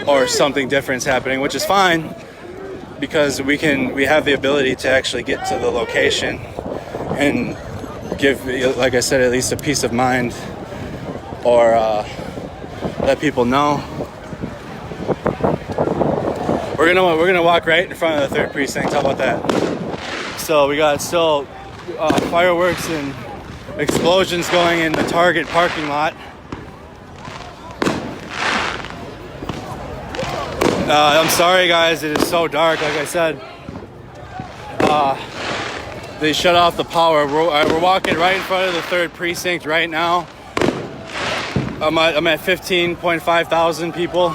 or something different's happening, which is fine because we have the ability to actually get to the location and give, like I said, at least a peace of mind, or let people know. We're gonna walk right in front of the 3rd precinct. How about that? So we got still fireworks and explosions going in the Target parking lot. I'm sorry guys, it is so dark. Like I said, they shut off the power. We're walking right in front of the 3rd precinct right now. I'm at 15.5 thousand people.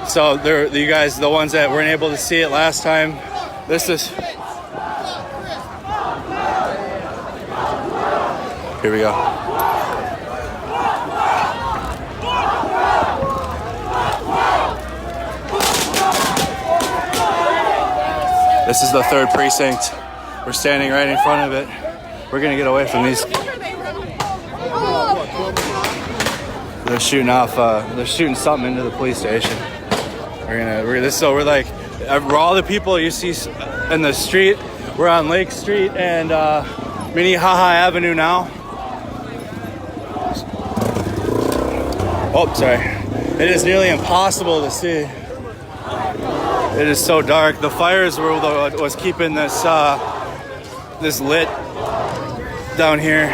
So you guys, the ones that weren't able to see it last time, this is. Here we go. This is the 3rd precinct. We're standing right in front of it. We're gonna get away from these. They're shooting off. They're shooting something into the police station. We're like, all the people you see in the street. We're on Lake Street and Minnehaha Avenue now. Oh, sorry. It is nearly impossible to see. It is so dark. The fires was keeping this this lit down here.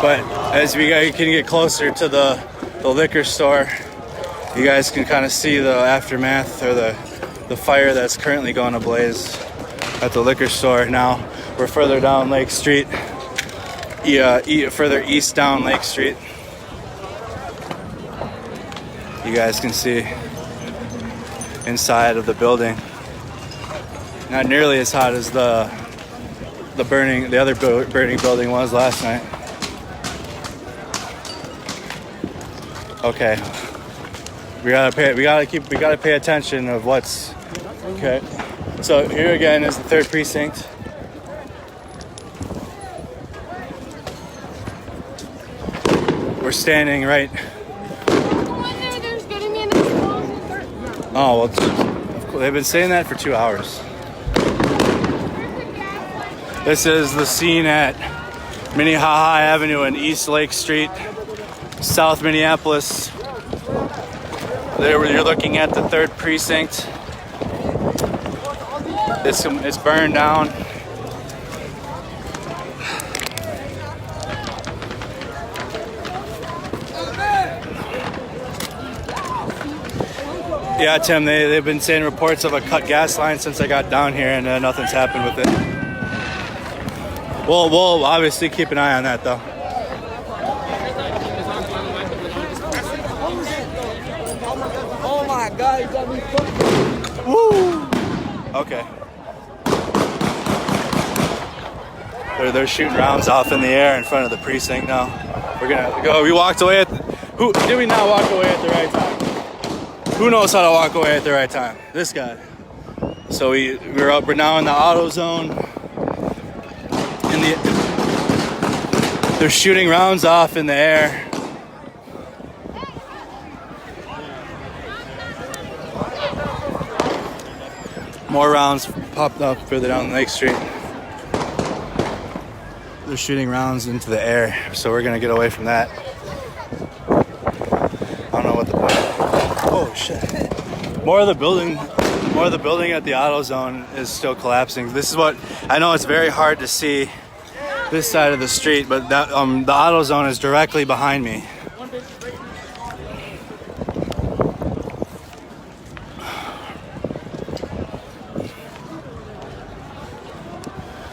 But as we can get closer to the liquor store, you guys can kind of see the aftermath, or the fire that's currently going ablaze at the liquor store. Now we're further down Lake Street, further east down Lake Street. You guys can see inside of the building. Not nearly as hot as the other burning building was last night. Okay, we gotta pay attention of what's okay. So here again is the 3rd precinct. We're standing right. Oh, well, they've been saying that for 2 hours. This is the scene at Minnehaha Avenue and East Lake Street, South Minneapolis. There, you're looking at the 3rd precinct. It's burned down. Yeah, Tim, they've been saying reports of a cut gas line since I got down here, and nothing's happened with it. We'll obviously keep an eye on that, though. Oh my God, you got me fucked. Woo! Okay. They're shooting rounds off in the air in front of the precinct now. We're gonna go. We walked away at. Who did we not walk away at the right time? Who knows how to walk away at the right time? This guy. So we're now in the auto zone. They're shooting rounds off in the air. More rounds popped up further down Lake Street. They're shooting rounds into the air, so we're gonna get away from that. I don't know what the point is. Oh shit. More of the building at the auto zone is still collapsing. This is what I know. It's very hard to see this side of the street, but that the auto zone is directly behind me.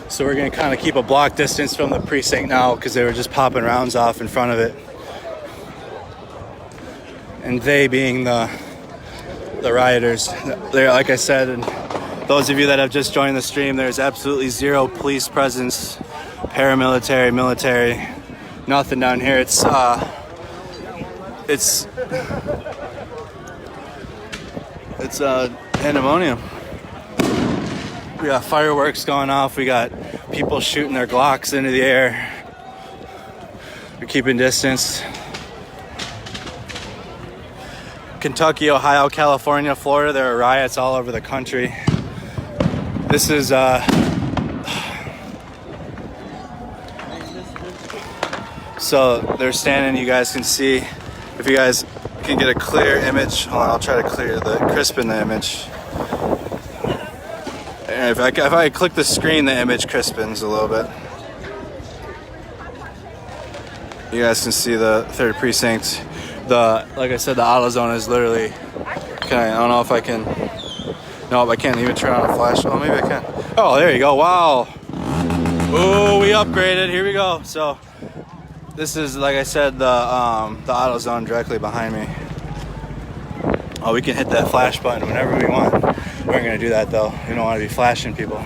So we're gonna kind of keep a block distance from the precinct now because they were just popping rounds off in front of it. And they being the rioters. They're, like I said, and those of you that have just joined the stream, there's absolutely zero police presence, paramilitary, military, nothing down here. It's pandemonium. We got fireworks going off. We got people shooting their Glocks into the air. We're keeping distance. Kentucky, Ohio, California, Florida, there are riots all over the country. This is so they're standing, you guys can see, if you guys can get a clear image. Hold on, I'll try to crispen the image. And if I click the screen, the image crispens a little bit. You guys can see the 3rd precinct. Like I said, the auto zone is literally, I don't know if I can, nope, I can't even turn on a flash. Oh, maybe I can. Oh, there you go, wow. Oh, we upgraded, here we go. So this is, like I said, the auto zone directly behind me. Oh, we can hit that flash button whenever we want. We aren't gonna do that though. We don't want to be flashing people.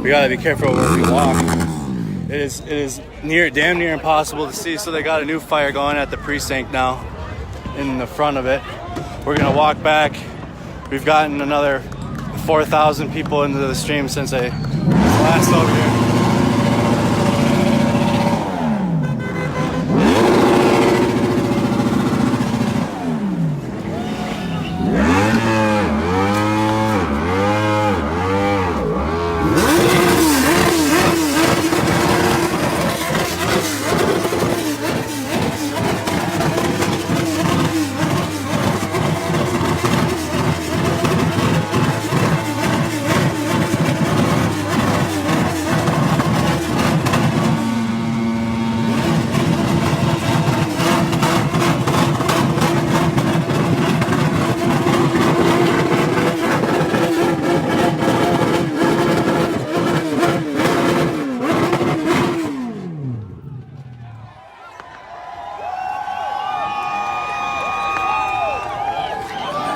We gotta be careful where we walk. It is damn near impossible to see. So they got a new fire going at the precinct now, in the front of it. We're gonna walk back. We've gotten another 4,000 people into the stream since I was last over here.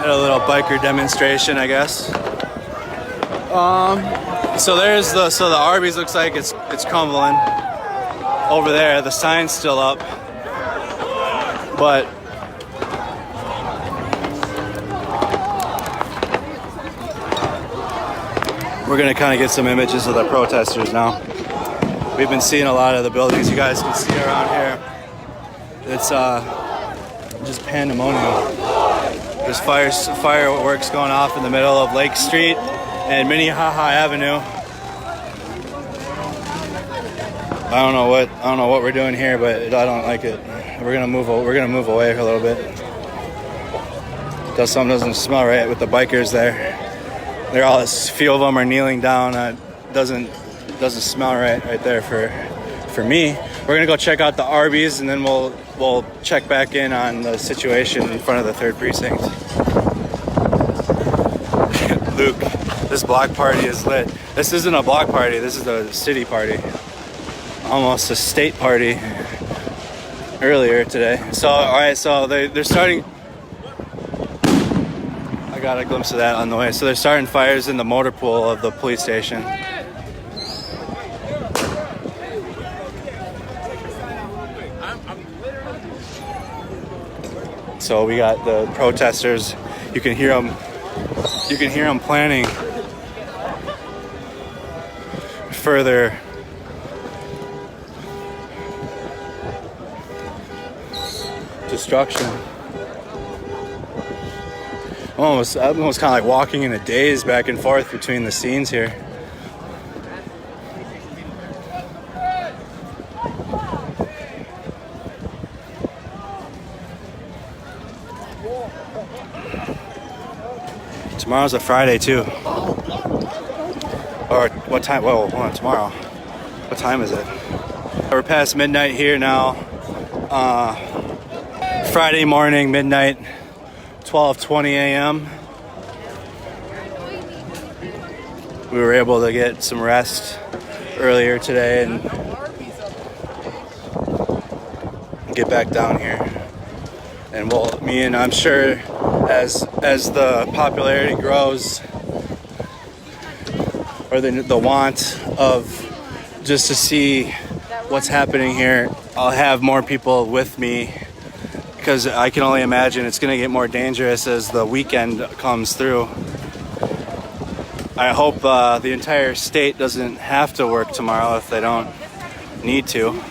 A little biker demonstration, I guess. So there's the Arby's looks like it's crumbling over there. The sign's still up, but we're gonna kind of get some images of the protesters now. We've been seeing a lot of the buildings you guys can see around here. It's just pandemonium. There's fireworks going off in the middle of Lake Street and Minnehaha Avenue. I don't know what we're doing here, but I don't like it. We're gonna move away a little bit. Something doesn't smell right with the bikers there. They're all, a few of them are kneeling down. Doesn't smell right there for me. We're gonna go check out the Arby's and then we'll check back in on the situation in front of the 3rd precinct. Luke, this block party is lit. This isn't a block party, this is a city party. Almost a state party earlier today. So, alright, so they're starting. I got a glimpse of that on the way. So they're starting fires in the motor pool of the police station. So we got the protesters. You can hear them planning further destruction. I'm almost kind of like walking in a daze back and forth between the scenes here. Tomorrow's a Friday too. Or what time? Whoa, hold on, tomorrow. What time is it? We're past midnight here now. Friday morning, midnight, 12:20 a.m. We were able to get some rest earlier today and get back down here. And I'm sure as the popularity grows, or the want of just to see what's happening here, I'll have more people with me, because I can only imagine it's going to get more dangerous as the weekend comes through. I hope the entire state doesn't have to work tomorrow if they don't need to.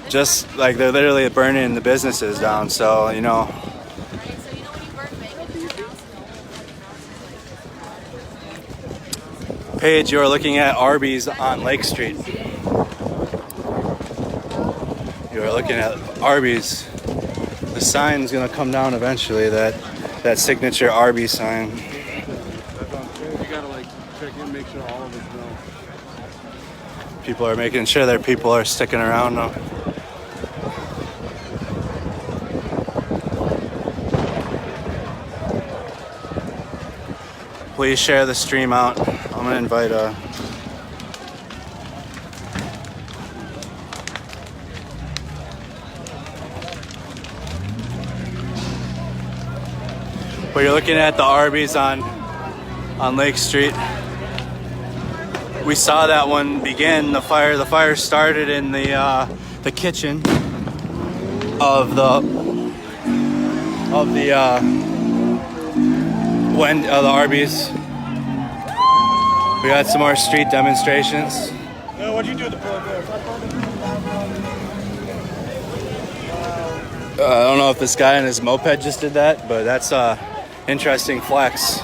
Just like they're literally burning the businesses down, so you know. Paige, you are looking at Arby's on Lake Street. You are looking at Arby's. The sign's gonna come down eventually, that signature Arby's sign. You gotta like check in, make sure all of us know. People are making sure their people are sticking around now. Please share the stream out. I'm gonna invite but you're looking at the Arby's on Lake Street. We saw that one begin. The fire started in the kitchen of the Arby's. We got some more street demonstrations. What'd you do with the polar bear? I don't know if this guy on his moped just did that, but that's a interesting flex.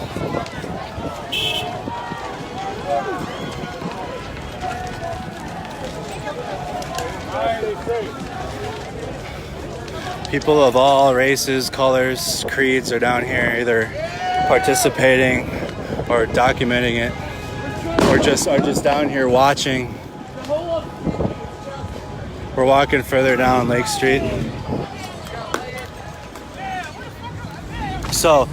People of all races, colors, creeds are down here either participating or documenting it, or are just down here watching. We're walking further down Lake Street. So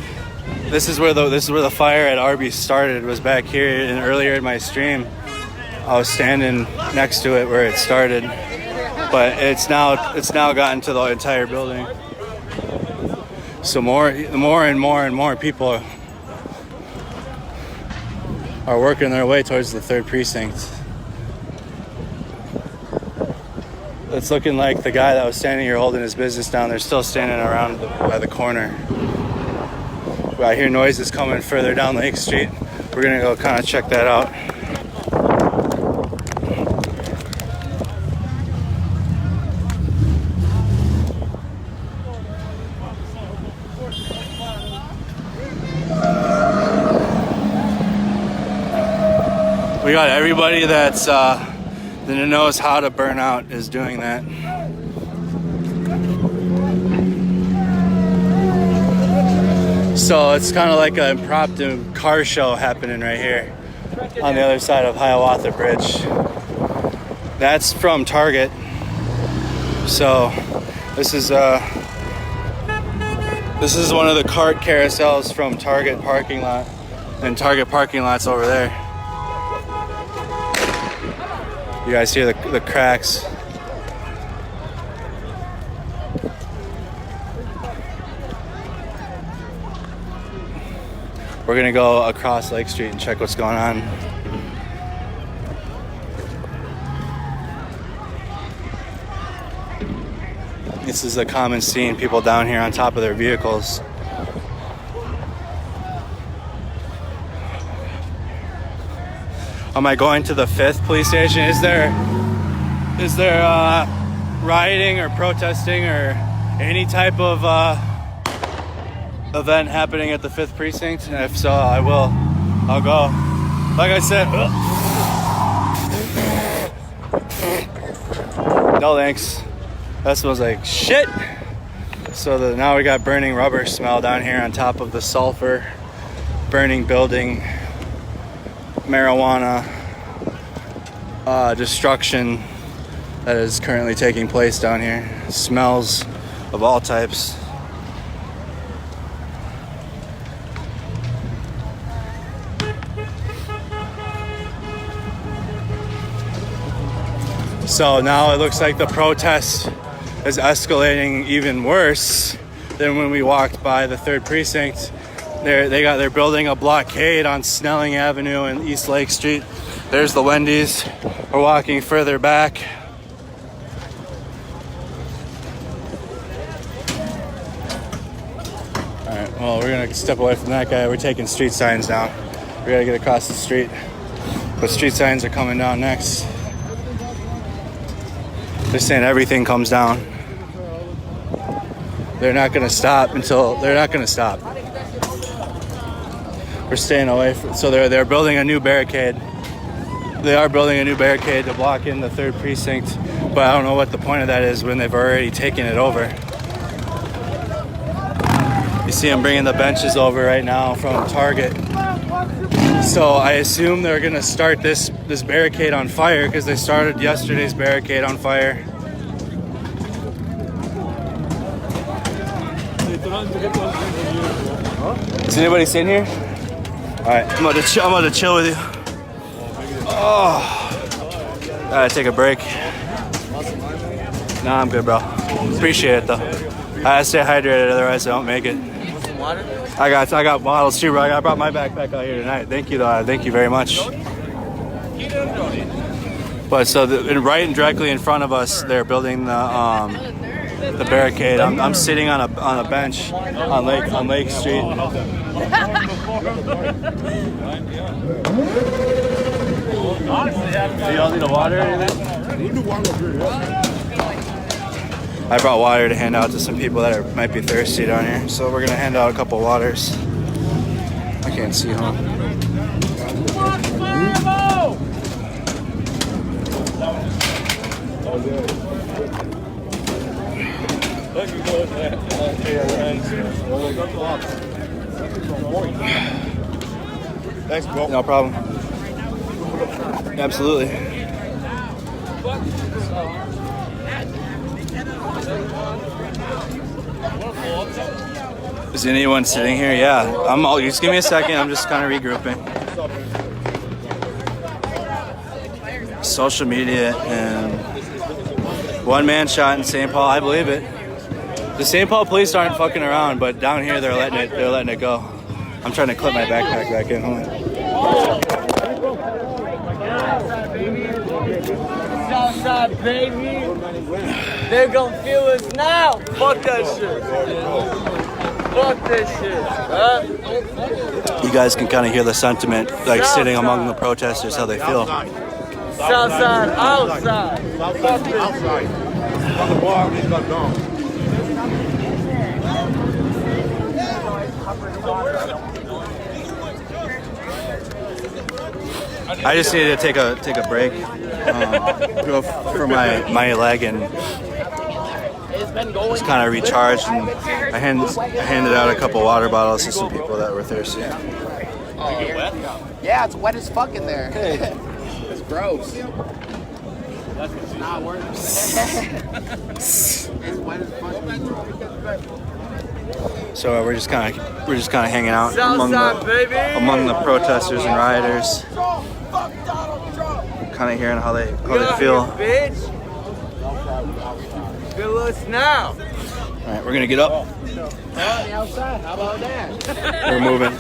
this is where the fire at Arby's started, was back here, and earlier in my stream I was standing next to it where it started. But it's now gotten to the entire building. So more and more people are working their way towards the 3rd precinct. It's looking like the guy that was standing here holding his business down, they're still standing around by the corner. But I hear noises coming further down Lake Street. We're gonna go kind of check that out. We got everybody that knows how to burn out is doing that. So it's kind of like an impromptu car show happening right here on the other side of Hiawatha Bridge. That's from Target. So this is one of the cart carousels from Target parking lot, and Target parking lot's over there. You guys hear the cracks. We're gonna go across Lake Street and check what's going on. This is a common scene, people down here on top of their vehicles. Am I going to the 5th police station? Is there rioting or protesting or any type of event happening at the 5th precinct? And if so, I'll go. Like I said, no thanks. That smells like shit. So now we got burning rubber smell down here on top of the sulfur, burning building, marijuana destruction that is currently taking place down here. Smells of all types. So now it looks like the protest is escalating even worse than when we walked by the 3rd precinct. They're building a blockade on Snelling Avenue and East Lake Street. There's the Wendy's. We're walking further back. All right, Well, we're gonna step away from that guy. We're taking street signs down. We gotta get across the street. But street signs are coming down next. They're saying everything comes down. They're not gonna stop until they're not gonna stop. We're staying away from, so they're building a new barricade. They are building a new barricade to block in the 3rd precinct, but I don't know what the point of that is when they've already taken it over. You see them bringing the benches over right now from Target. So I assume they're gonna start this barricade on fire because they started yesterday's barricade on fire. Is anybody sitting here? All right, I'm about to chill with you. Oh, gotta take a break. Nah, I'm good, bro. Appreciate it though. I gotta stay hydrated, otherwise I don't make it. I got bottles too, bro. I brought my backpack out here tonight. Thank you, though. Thank you very much. But so right and directly in front of us, they're building the barricade. I'm sitting on a bench on Lake Street. Do y'all need a water or anything? I brought water to hand out to some people that might be thirsty down here. So we're gonna hand out a couple waters. I can't see, huh? Thanks, bro. No problem. Absolutely. Is anyone sitting here? Yeah. Just give me a second. I'm just kind of regrouping. Social media and one man shot in St. Paul. I believe it. The St. Paul police aren't fucking around, but down here they're letting it go. I'm trying to clip my backpack back in. Hold on. Southside, baby. They're gonna feel us now. Fuck that shit. Fuck that shit. Huh? You guys can kind of hear the sentiment, like sitting among the protesters, how they feel. Southside, outside. Fuck this Outside. On the bar, he's got gone. I just needed to take a break, go for my leg and just kind of recharge. And I handed out a couple water bottles to some people that were thirsty. Yeah, it's wet as fuck in there. It's gross. It's not worth it. It's wet as fuck. So we're just kind of hanging out among the protesters and rioters, kind of hearing how they feel. Feel us now. All right, we're gonna get up. On the outside, how about that? We're moving.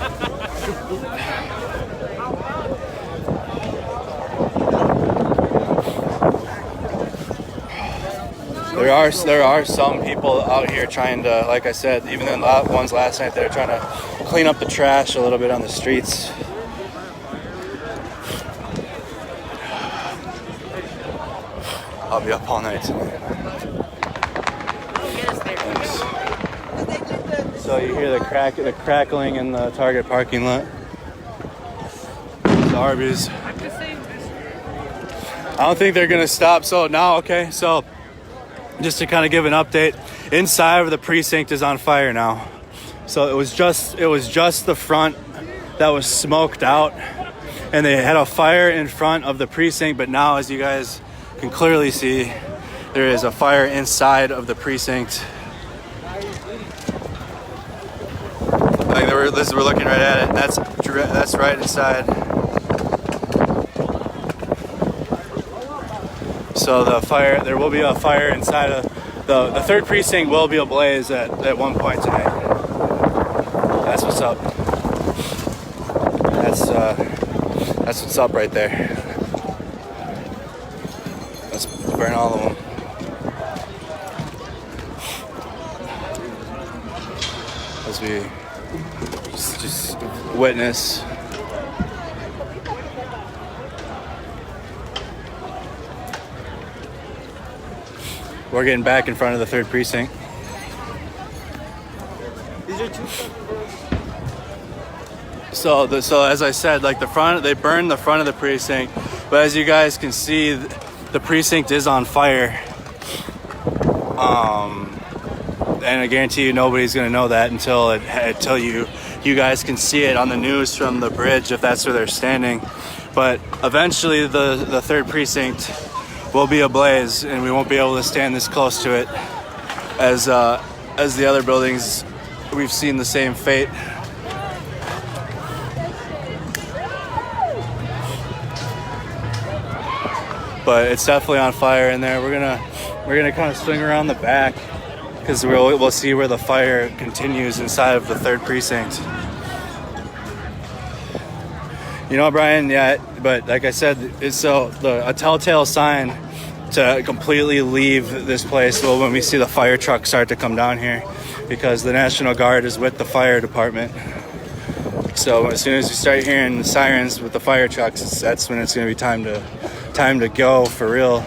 There are some people out here trying to, like I said, even the ones last night, they're trying to clean up the trash a little bit on the streets. I'll be up all night tonight. Thanks. So you hear the crackling in the Target parking lot. The Arby's. I don't think they're gonna stop. So now, okay, so just to kind of give an update, inside of the precinct is on fire now. So it was just the front that was smoked out, and they had a fire in front of the precinct. But now, as you guys can clearly see, there is a fire inside of the precinct. Like we're looking right at it. That's right inside. So there will be a fire inside of the third precinct. Will be ablaze at one point tonight. That's what's up. That's what's up right there. Let's burn all of them. As we just witness. We're getting back in front of the 3rd precinct. So as I said, like they burned the front of the precinct, but as you guys can see, the precinct is on fire. And I guarantee you nobody's gonna know that until you guys can see it on the news from the bridge, if that's where they're standing. But eventually the 3rd precinct will be ablaze, and we won't be able to stand this close to it as the other buildings. We've seen the same fate. But it's definitely on fire in there. We're gonna kind of swing around the back because we'll see where the fire continues inside of the 3rd precinct. You know, Brian, yeah, but like I said, it's a telltale sign to completely leave this place when we see the fire truck start to come down here, because the National Guard is with the fire department. So as soon as we start hearing the sirens with the fire trucks, that's when it's going to be time to go for real.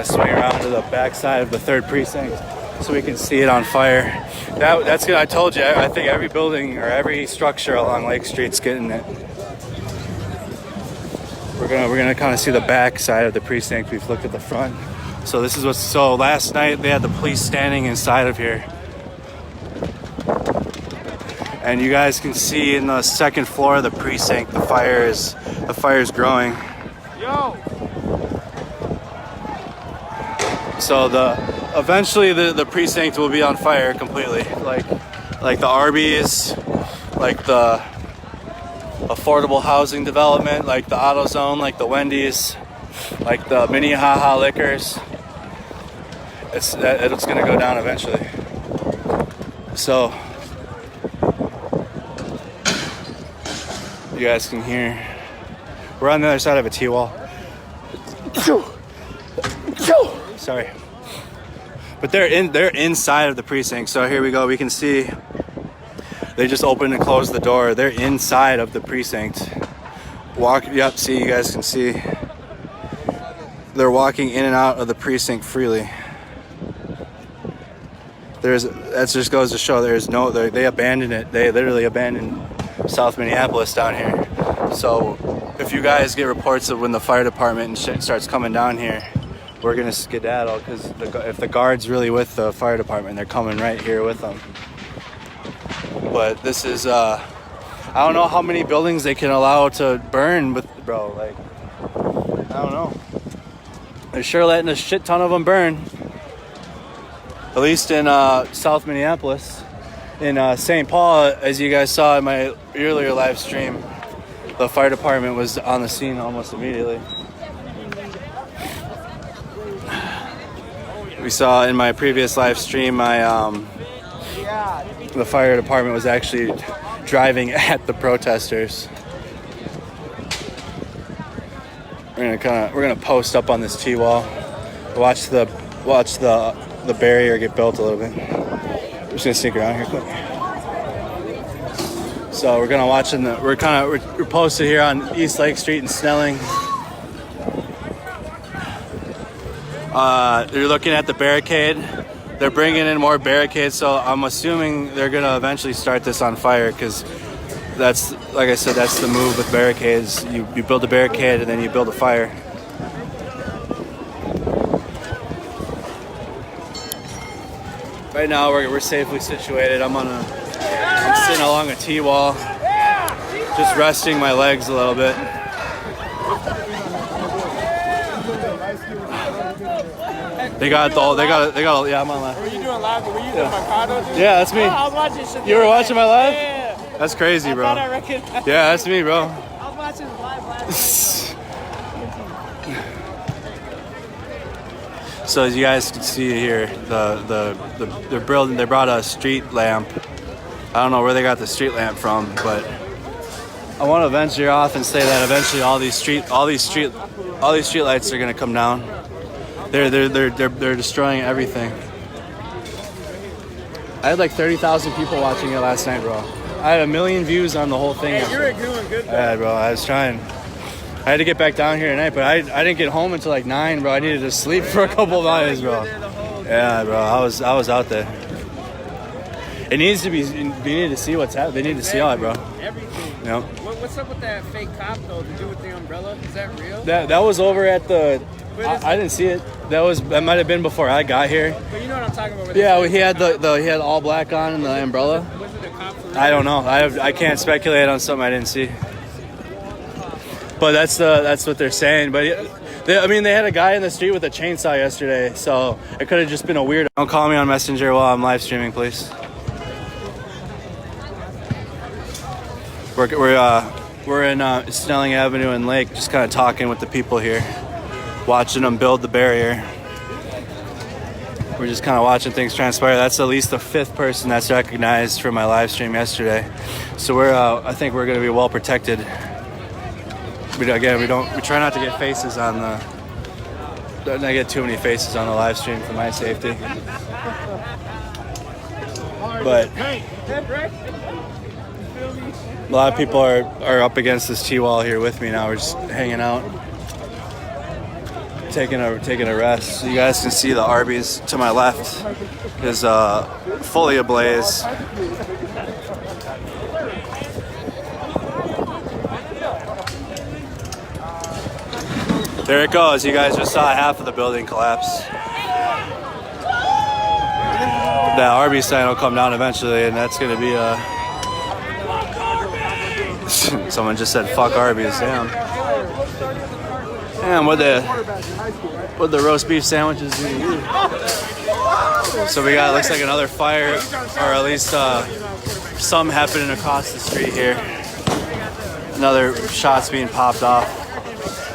Swing around to the backside of the 3rd precinct so we can see it on fire. That's good. I told you, I think every building or every structure along Lake Street's getting it. We're gonna kind of see the back side of the precinct. We've looked at the front. So this is so last night they had the police standing inside of here. And you guys can see in the 2nd floor of the precinct, the fire is growing. Yo! So eventually the precinct will be on fire completely, like the Arby's, like the affordable housing development, like the AutoZone, like the Wendy's, like the Minneapolis liquors. It's gonna go down eventually. So you guys can hear. We're on the other side of a T-wall. Sorry, but they're inside of the precinct. So here we go. We can see they just opened and closed the door. They're inside of the precinct. Yep. See, you guys can see they're walking in and out of the precinct freely. That just goes to show they abandoned it. They literally abandoned South Minneapolis down here. So if you guys get reports of when the fire department and shit starts coming down here, we're gonna skedaddle, because if the guard's really with the fire department, they're coming right here with them. But this is I don't know how many buildings they can allow to burn, but bro, like, I don't know. They're sure letting a shit ton of them burn. At least in South Minneapolis. In St. Paul, as you guys saw in my earlier live stream, the fire department was on the scene almost immediately. We saw in my previous live stream, the fire department was actually driving at the protesters. We're gonna post up on this T-wall, watch the barrier get built a little bit. We're just gonna sneak around here quick. So we're gonna watch we're posted here on East Lake Street in Snelling. They're looking at the barricade. They're bringing in more barricades, so I'm assuming they're gonna eventually start this on fire, because that's, like I said, that's the move with barricades. You build a barricade and then you build a fire. Right now we're safely situated. I'm sitting along a T-wall, just resting my legs a little bit. They got yeah, I'm on live. Were you doing live? Were you doing Mercado? Yeah, that's me. Oh, I was watching shit. You were watching my live? Yeah. That's crazy, bro. I thought I recognized. Yeah, that's me, bro. I was watching live last night. So as you guys can see here, they're building. They brought a street lamp. I don't know where they got the street lamp from, but I want to venture off and say that eventually all these street lights are gonna come down. They're destroying everything. I had like 30,000 people watching it last night, bro. I had 1 million views on the whole thing. Hey, you're doing good. Yeah, bro. I was trying. I had to get back down here tonight, but I didn't get home until like 9, bro. I needed to sleep for a couple of hours, bro. Yeah, bro. I was out there. It needs to be. They need to see what's happening. They need to see all it, bro. Everything. Yep. What's up with that fake cop though? To do with the umbrella? Is that real? That was over at the. I didn't see it. That might have been before I got here. But you know what I'm talking about. Yeah, he had he had all black on and the umbrella. Was it a cop for real? I don't know. I can't speculate on something I didn't see. But that's what they're saying. But they had a guy in the street with a chainsaw yesterday, so it could have just been a weirdo. Don't call me on Messenger while I'm live streaming, please. We're in Snelling Avenue and Lake, just kind of talking with the people here, watching them build the barrier. We're just kind of watching things transpire. That's at least the 5th person that's recognized from my live stream yesterday. So I think we're going to be well protected. We try not to get faces on don't get too many faces on the live stream for my safety. But a lot of people are up against this T-wall here with me now. We're just hanging out, taking a rest. So you guys can see the Arby's to my left is fully ablaze. There it goes. You guys just saw half of the building collapse. That Arby's sign will come down eventually, and that's going to be someone just said fuck Arby's. Damn. Damn, what the roast beef sandwiches do to you? So we got, looks like another fire, or at least some happening across the street here. Another shot's being popped off.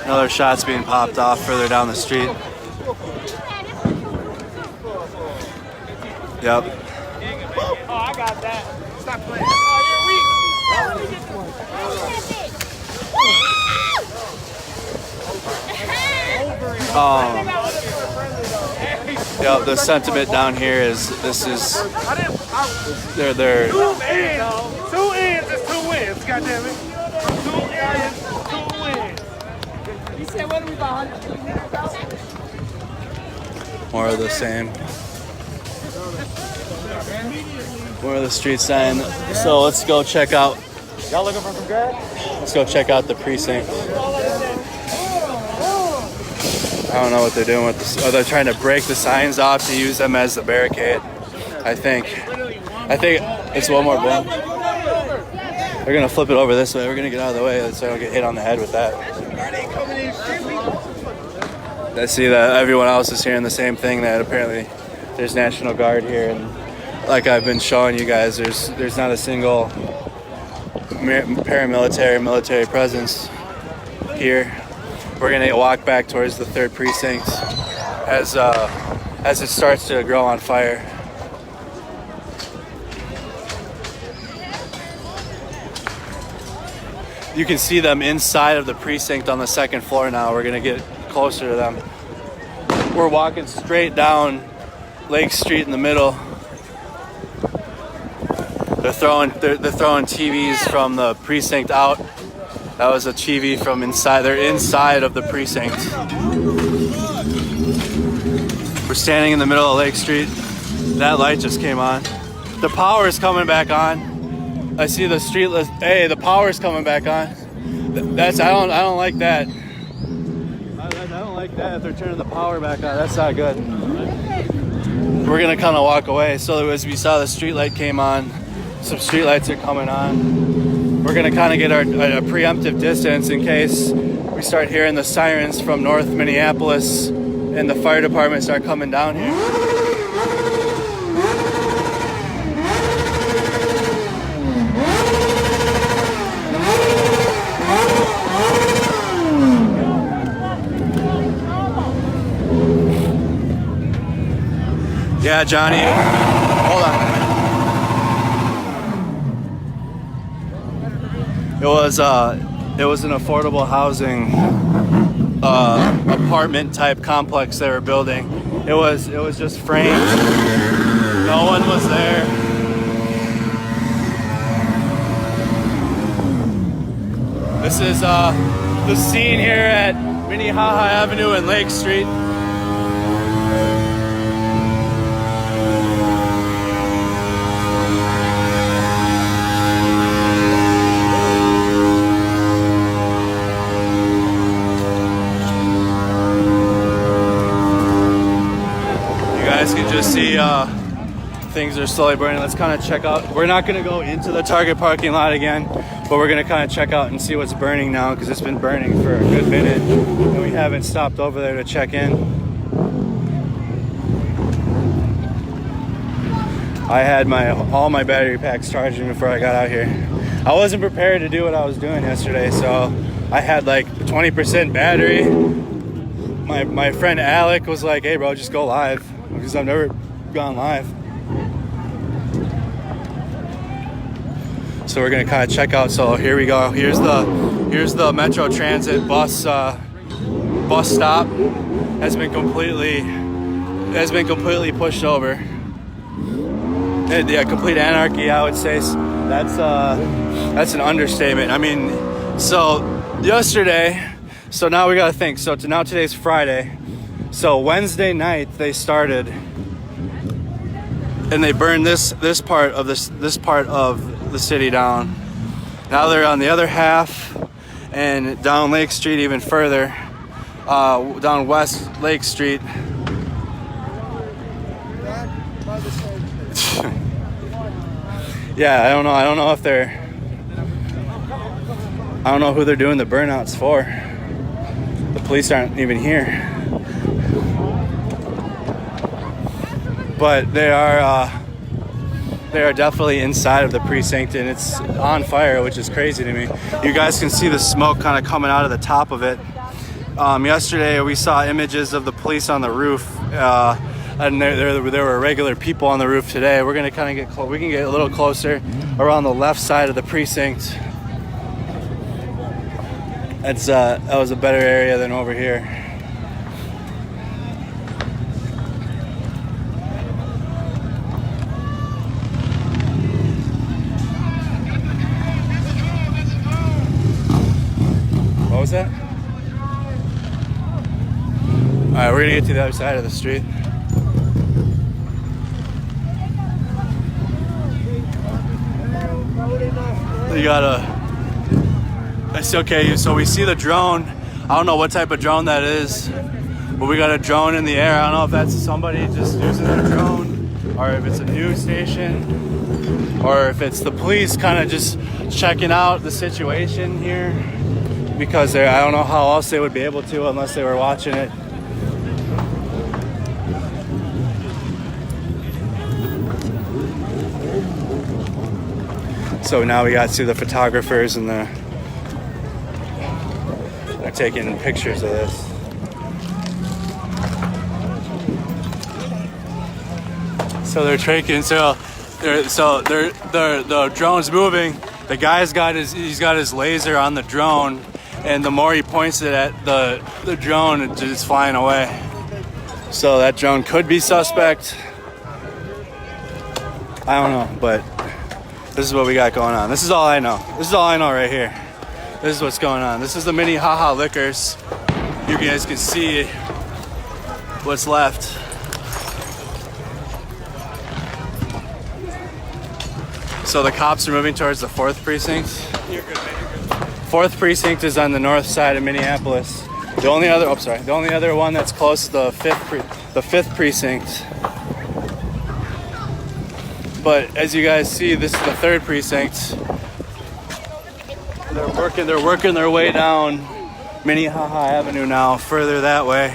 Another shot's being popped off further down the street. Yep. Oh, I got that. Stop playing. Yep, the sentiment down here is they're 2 ends is 2 wins, goddammit. 2 ends, 2 wins. You said what are we about? more of the same. More of the street sign. So let's go check out. Y'all looking for some gas? Let's go check out the precinct. I don't know what they're doing with this. Oh, they're trying to break the signs off to use them as the barricade. I think it's one more block. We're gonna flip it over this way. We're gonna get out of the way so I don't get hit on the head with that. I see that everyone else is hearing the same thing, that apparently there's National Guard here, and like I've been showing you guys, there's not a single military presence here. We're gonna walk back towards the 3rd precinct as it starts to grow on fire. You can see them inside of the precinct on the 2nd floor now. We're gonna get closer to them. We're walking straight down Lake Street in the middle. They're throwing TVs from the precinct out. That was a TV from inside. They're inside of the precinct. We're standing in the middle of Lake Street. That light just came on. The power is coming back on. I see the street list. Hey, the power's coming back on. I don't like that. I don't like that if they're turning the power back on. That's not good. We're gonna kind of walk away. So as we saw, the street light came on. Some street lights are coming on. We're gonna kind of get a preemptive distance in case we start hearing the sirens from North Minneapolis and the fire department start coming down here. Yeah, Johnny. Hold on. It was an affordable housing apartment type complex they were building. It was just framed. No one was there. This is the scene here at Minnehaha Avenue and Lake Street. You guys can just see things are slowly burning. Let's kind of check out. We're not going to go into the Target parking lot again, but we're going to kind of check out and see what's burning now, because it's been burning for a good minute and we haven't stopped over there to check in. I had all my battery packs charging before I got out here. I wasn't prepared to do what I was doing yesterday, so I had like 20% battery. My friend Alec was like, hey bro, just go live, because I've never gone live. So we're gonna kind of check out. So here we go. Here's the Metro Transit bus stop. Has been completely pushed over. Yeah, complete anarchy, I would say. That's an understatement. I mean, so yesterday. So now we gotta think. So now today's Friday. So Wednesday night they started, and they burned this part of the city down. Now they're on the other half, and down Lake Street even further, down West Lake Street. Yeah, I don't know if I don't know who they're doing the burnouts for. The police aren't even here, but they are definitely inside of the precinct, and it's on fire, which is crazy to me. You guys can see the smoke kind of coming out of the top of it. Yesterday we saw images of the police on the roof, and there were regular people on the roof today. We're gonna kind of we can get a little closer around the left side of the precinct. That was a better area than over here. What was that? All right, we're gonna get to the other side of the street. You gotta. It's okay. So we see the drone. I don't know what type of drone that is, but we got a drone in the air. I don't know if that's somebody just using a drone, or if it's a news station, or if it's the police kind of just checking out the situation here, because I don't know how else they would be able to unless they were watching it. So now we got to the photographers, and they're taking pictures of this. So they're taking, the drone's moving. The guy's got his laser on the drone, and the more he points it at the drone, it's just flying away. So that drone could be suspect. I don't know, but this is what we got going on. This is all I know. This is all I know right here. This is what's going on. This is the Minnehaha Liquors. You guys can see what's left. So the cops are moving towards the 4th precinct. You're good, man. You're good. 4th precinct is on the north side of Minneapolis. The only other one that's close to the 5th precinct. But as you guys see, this is the 3rd precinct. They're working their way down Minnehaha Avenue now, further that way.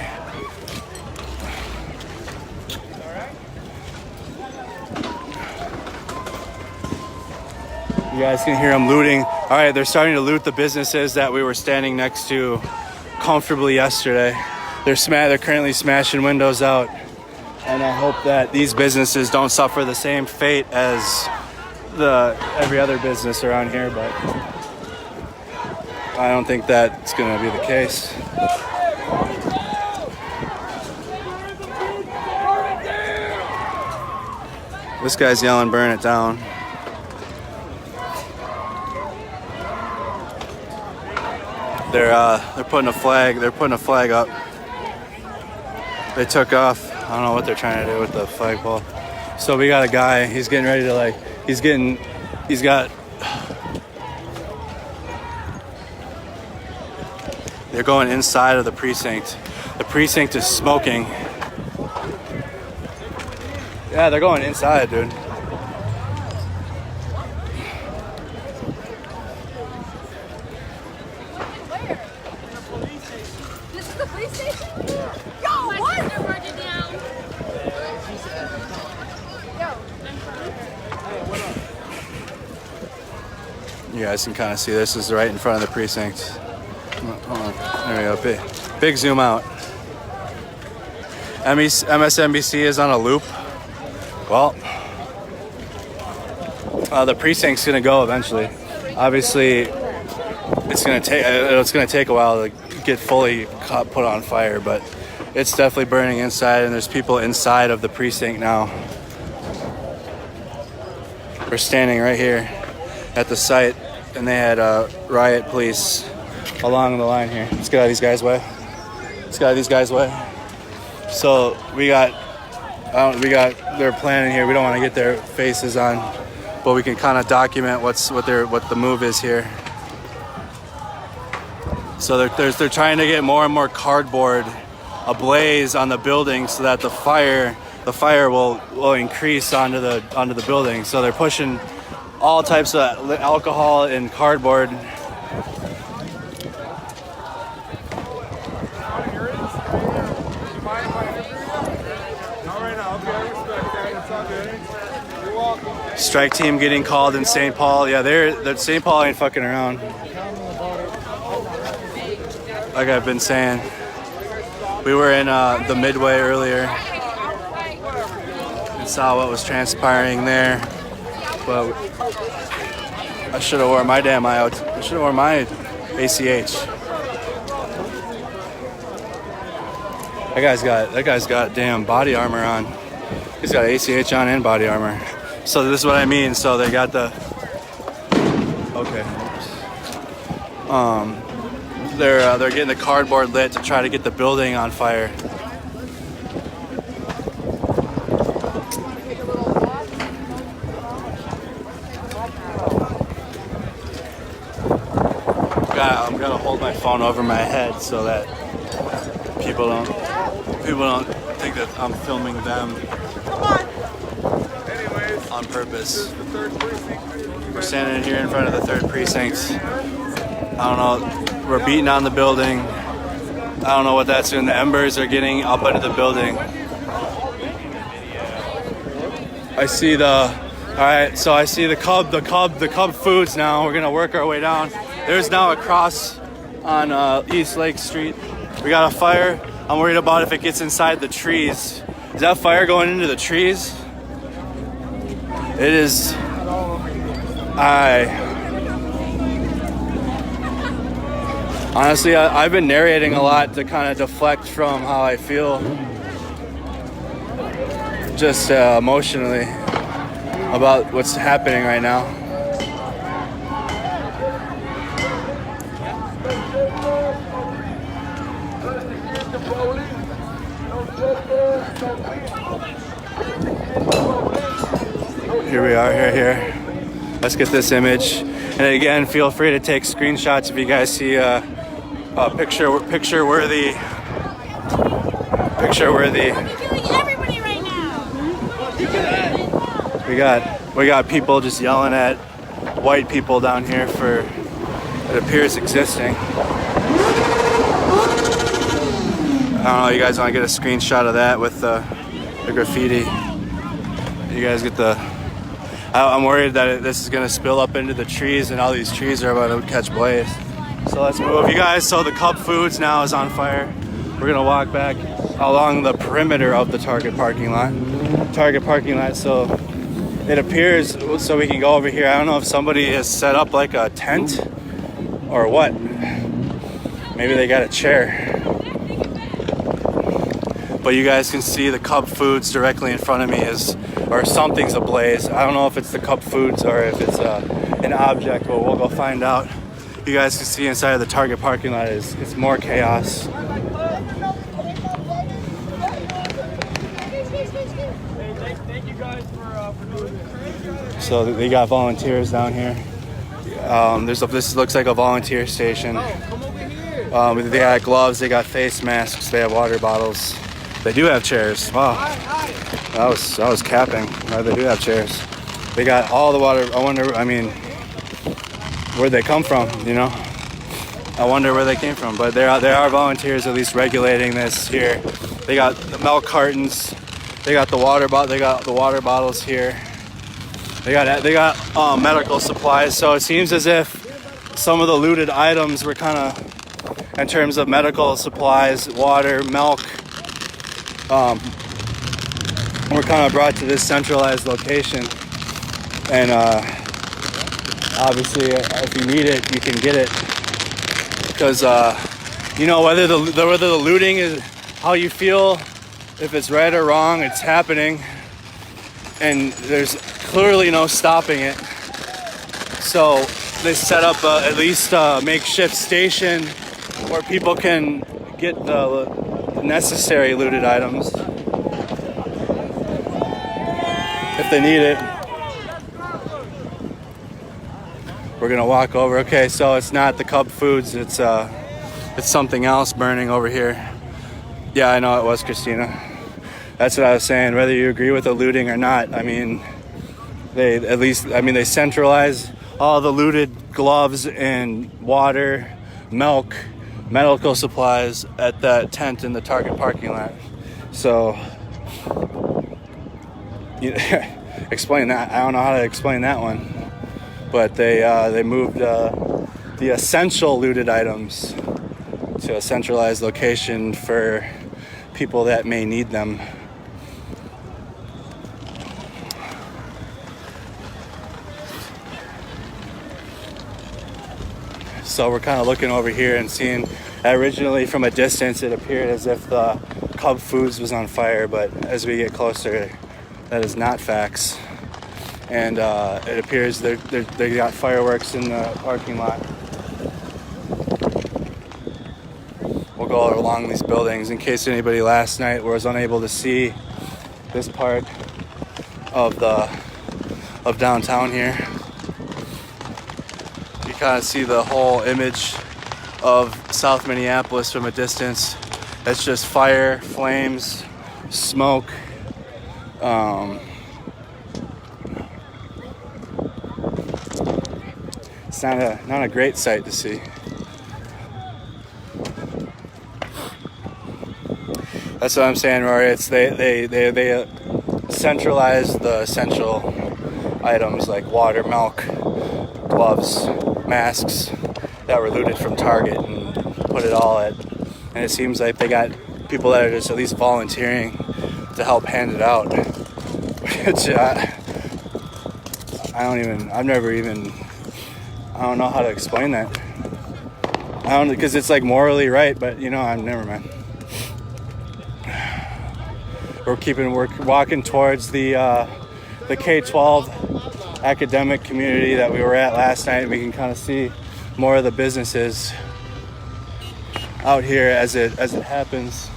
You guys can hear them looting. All right, they're starting to loot the businesses that we were standing next to comfortably yesterday. They're currently smashing windows out. And I hope that these businesses don't suffer the same fate as every other business around here, but I don't think that's going to be the case. This guy's yelling, "Burn it down." They're putting a flag. They're putting a flag up. They took off. I don't know what they're trying to do with the flagpole. So we got a guy. He's getting ready to He's got. They're going inside of the precinct. The precinct is smoking. Yeah, they're going inside, dude. This is the police station? Yo, what? You guys can kind of see this is right in front of the precinct. Hold on. There we go. Big zoom out. MSNBC is on a loop. Well, the precinct's gonna go eventually. Obviously, it's gonna take a while to get fully put on fire, but it's definitely burning inside, and there's people inside of the precinct now. We're standing right here at the site, and they had riot police along the line here. Let's get out of these guys' way. Let's get out of these guys' way. So we got their planning here. We don't want to get their faces on, but we can kind of document what the move is here. So they're trying to get more and more cardboard ablaze on the building so that the fire will increase onto the building. So they're pushing all types of alcohol and cardboard. Strike team getting called in St. Paul. Yeah, the St. Paul ain't fucking around. Like I've been saying, we were in the Midway earlier and saw what was transpiring there. But I should have worn my damn eye out. I should have worn my ACH. That guy's got damn body armor on. He's got ACH on and body armor. So this is what I mean. So they got the they're getting the cardboard lit to try to get the building on fire. I'm gonna hold my phone over my head so that people don't think that I'm filming them on purpose. We're standing here in front of the 3rd precinct. I don't know. We're beating on the building. I don't know what that's doing. The embers are getting up into the building. I see the Cub foods now. We're gonna work our way down. There's now a cross on East Lake Street. We got a fire. I'm worried about if it gets inside the trees. Is that fire going into the trees? It is. Honestly, I've been narrating a lot to kind of deflect from how I feel, just emotionally, about what's happening right now. Here we are, here. Let's get this image. And again, feel free to take screenshots if you guys see a picture worthy. You're killing everybody right now. We got people just yelling at white people down here for it appears existing. I don't know, you guys want to get a screenshot of that with the graffiti? You guys get the... I'm worried that this is going to spill up into the trees and all these trees are about to catch blaze. So let's move. You guys, so the Cub Foods now is on fire. We're gonna walk back along the perimeter of the Target parking lot. So it appears, so we can go over here. I don't know if somebody has set up like a tent or what. Maybe they got a chair. But you guys can see the Cub Foods directly in front of me or something's ablaze. I don't know if it's the Cub Foods or if it's an object, but we'll go find out. You guys can see inside of the Target parking lot it's more chaos. Thank you guys for doing this. So they got volunteers down here. This looks like a volunteer station. Come over here. They got gloves, they got face masks, they have water bottles. They do have chairs. Wow, that was capping. They do have chairs. They got all the water. I mean, where'd they come from? You know, I wonder where they came from. But there are volunteers at least regulating this here. They got the milk cartons. They got the water bottle. They got the water bottles here. They got medical supplies. So it seems as if some of the looted items were kind of, in terms of medical supplies, water, milk, were kind of brought to this centralized location. And obviously, if you need it, you can get it. Because you know, whether the looting is how you feel, if it's right or wrong, it's happening, and there's clearly no stopping it. So they set up at least a makeshift station where people can get the necessary looted items if they need it. We're gonna walk over. Okay, so it's not the Cub Foods. It's something else burning over here. Yeah, I know it was Christina. That's what I was saying. Whether you agree with the looting or not, I mean, they centralize all the looted gloves and water, milk, medical supplies at that tent in the Target parking lot. So, explain that. I don't know how to explain that one. But they moved the essential looted items to a centralized location for people that may need them. So we're kind of looking over here and seeing, originally from a distance it appeared as if the Cub Foods was on fire, but as we get closer, that is not facts. And it appears they got fireworks in the parking lot. We'll go along these buildings in case anybody last night was unable to see this part of downtown here. You kind of see the whole image of South Minneapolis from a distance. It's just fire, flames, smoke. It's not a great sight to see. That's what I'm saying, Rory. It's they centralize the essential items like water, milk, gloves, masks that were looted from Target and put it all at. And it seems like they got people that are just at least volunteering to help hand it out. Which I don't know how to explain that. Because it's like morally right, but I'm never mind. We're walking towards the K-12 academic community that we were at last night. We can kind of see more of the businesses out here as it happens.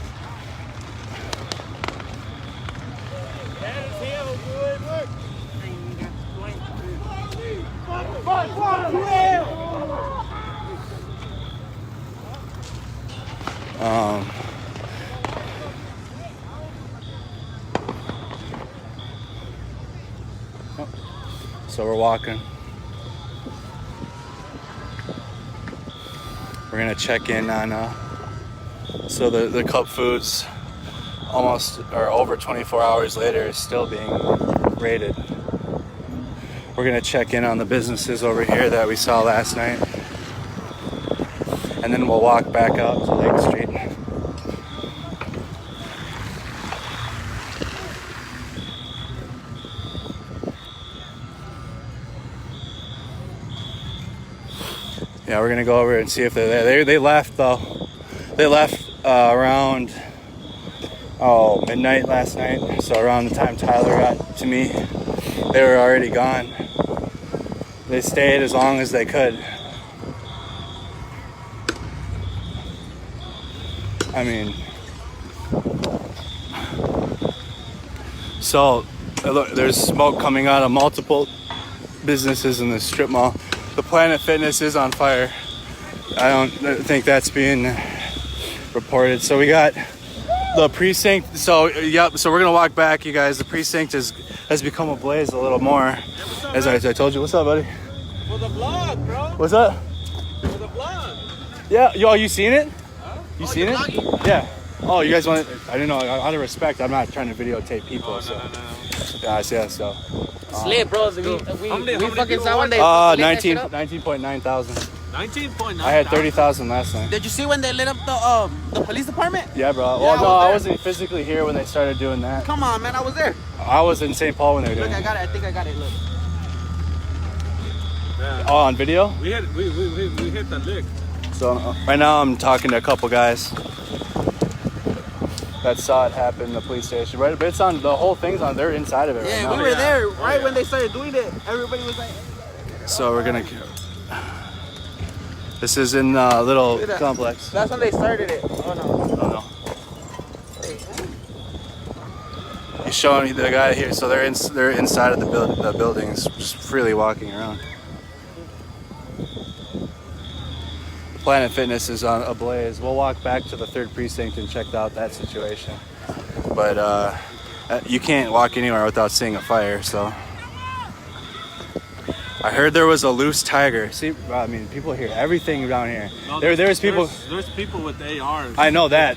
So we're walking. We're gonna check in on so the Cub Foods almost or over 24 hours later is still being raided. We're gonna check in on the businesses over here that we saw last night, and then we'll walk back out to Lake Street. Yeah, we're gonna go over and see if they're there. They left though. They left around midnight last night. So around the time Tyler got to me, they were already gone. They stayed as long as they could. I mean, so look, there's smoke coming out of multiple businesses in the strip mall. The Planet Fitness is on fire. I don't think that's being reported. So we got the precinct. So yep. So we're gonna walk back, you guys. The precinct has become ablaze a little more, as I told you. What's up, buddy? For the vlog, bro. What's up? For the vlog. Yeah. Yo, you seen it? You seen it? vlogging? Yeah. Oh, you guys want it? I didn't know. Out of respect, I'm not trying to videotape people. No. Yeah, so. Slip, bro. We fucking saw when they. 19.9 thousand. 19.9. I had 30,000 last night. Did you see when they lit up the police department? Yeah, bro. Yeah, Well, no, I I was wasn't physically here when they started doing that. Come on, man. I was there. I was in St. Paul when they were doing Look, I it. got it. I think I got it. Look. Yeah. Oh, on video? We hit the lick. So right now I'm talking to a couple guys that saw it happen in the police station. Right, but it's on, the whole thing's on. They're inside of it right Yeah, now. we were there right when they started doing it. Everybody was like, So we're gonna. This is in a little complex. that's when they started it. Oh no. Oh no. He's showing me the guy here. So they're inside of the buildings, just freely walking around. Planet Fitness is on ablaze. We'll walk back to the 3rd precinct and check out that situation. But you can't walk anywhere without seeing a fire. So I heard there was a loose tiger. See, I mean, people hear everything down here. No, There's people. There's people with ARs. I know that.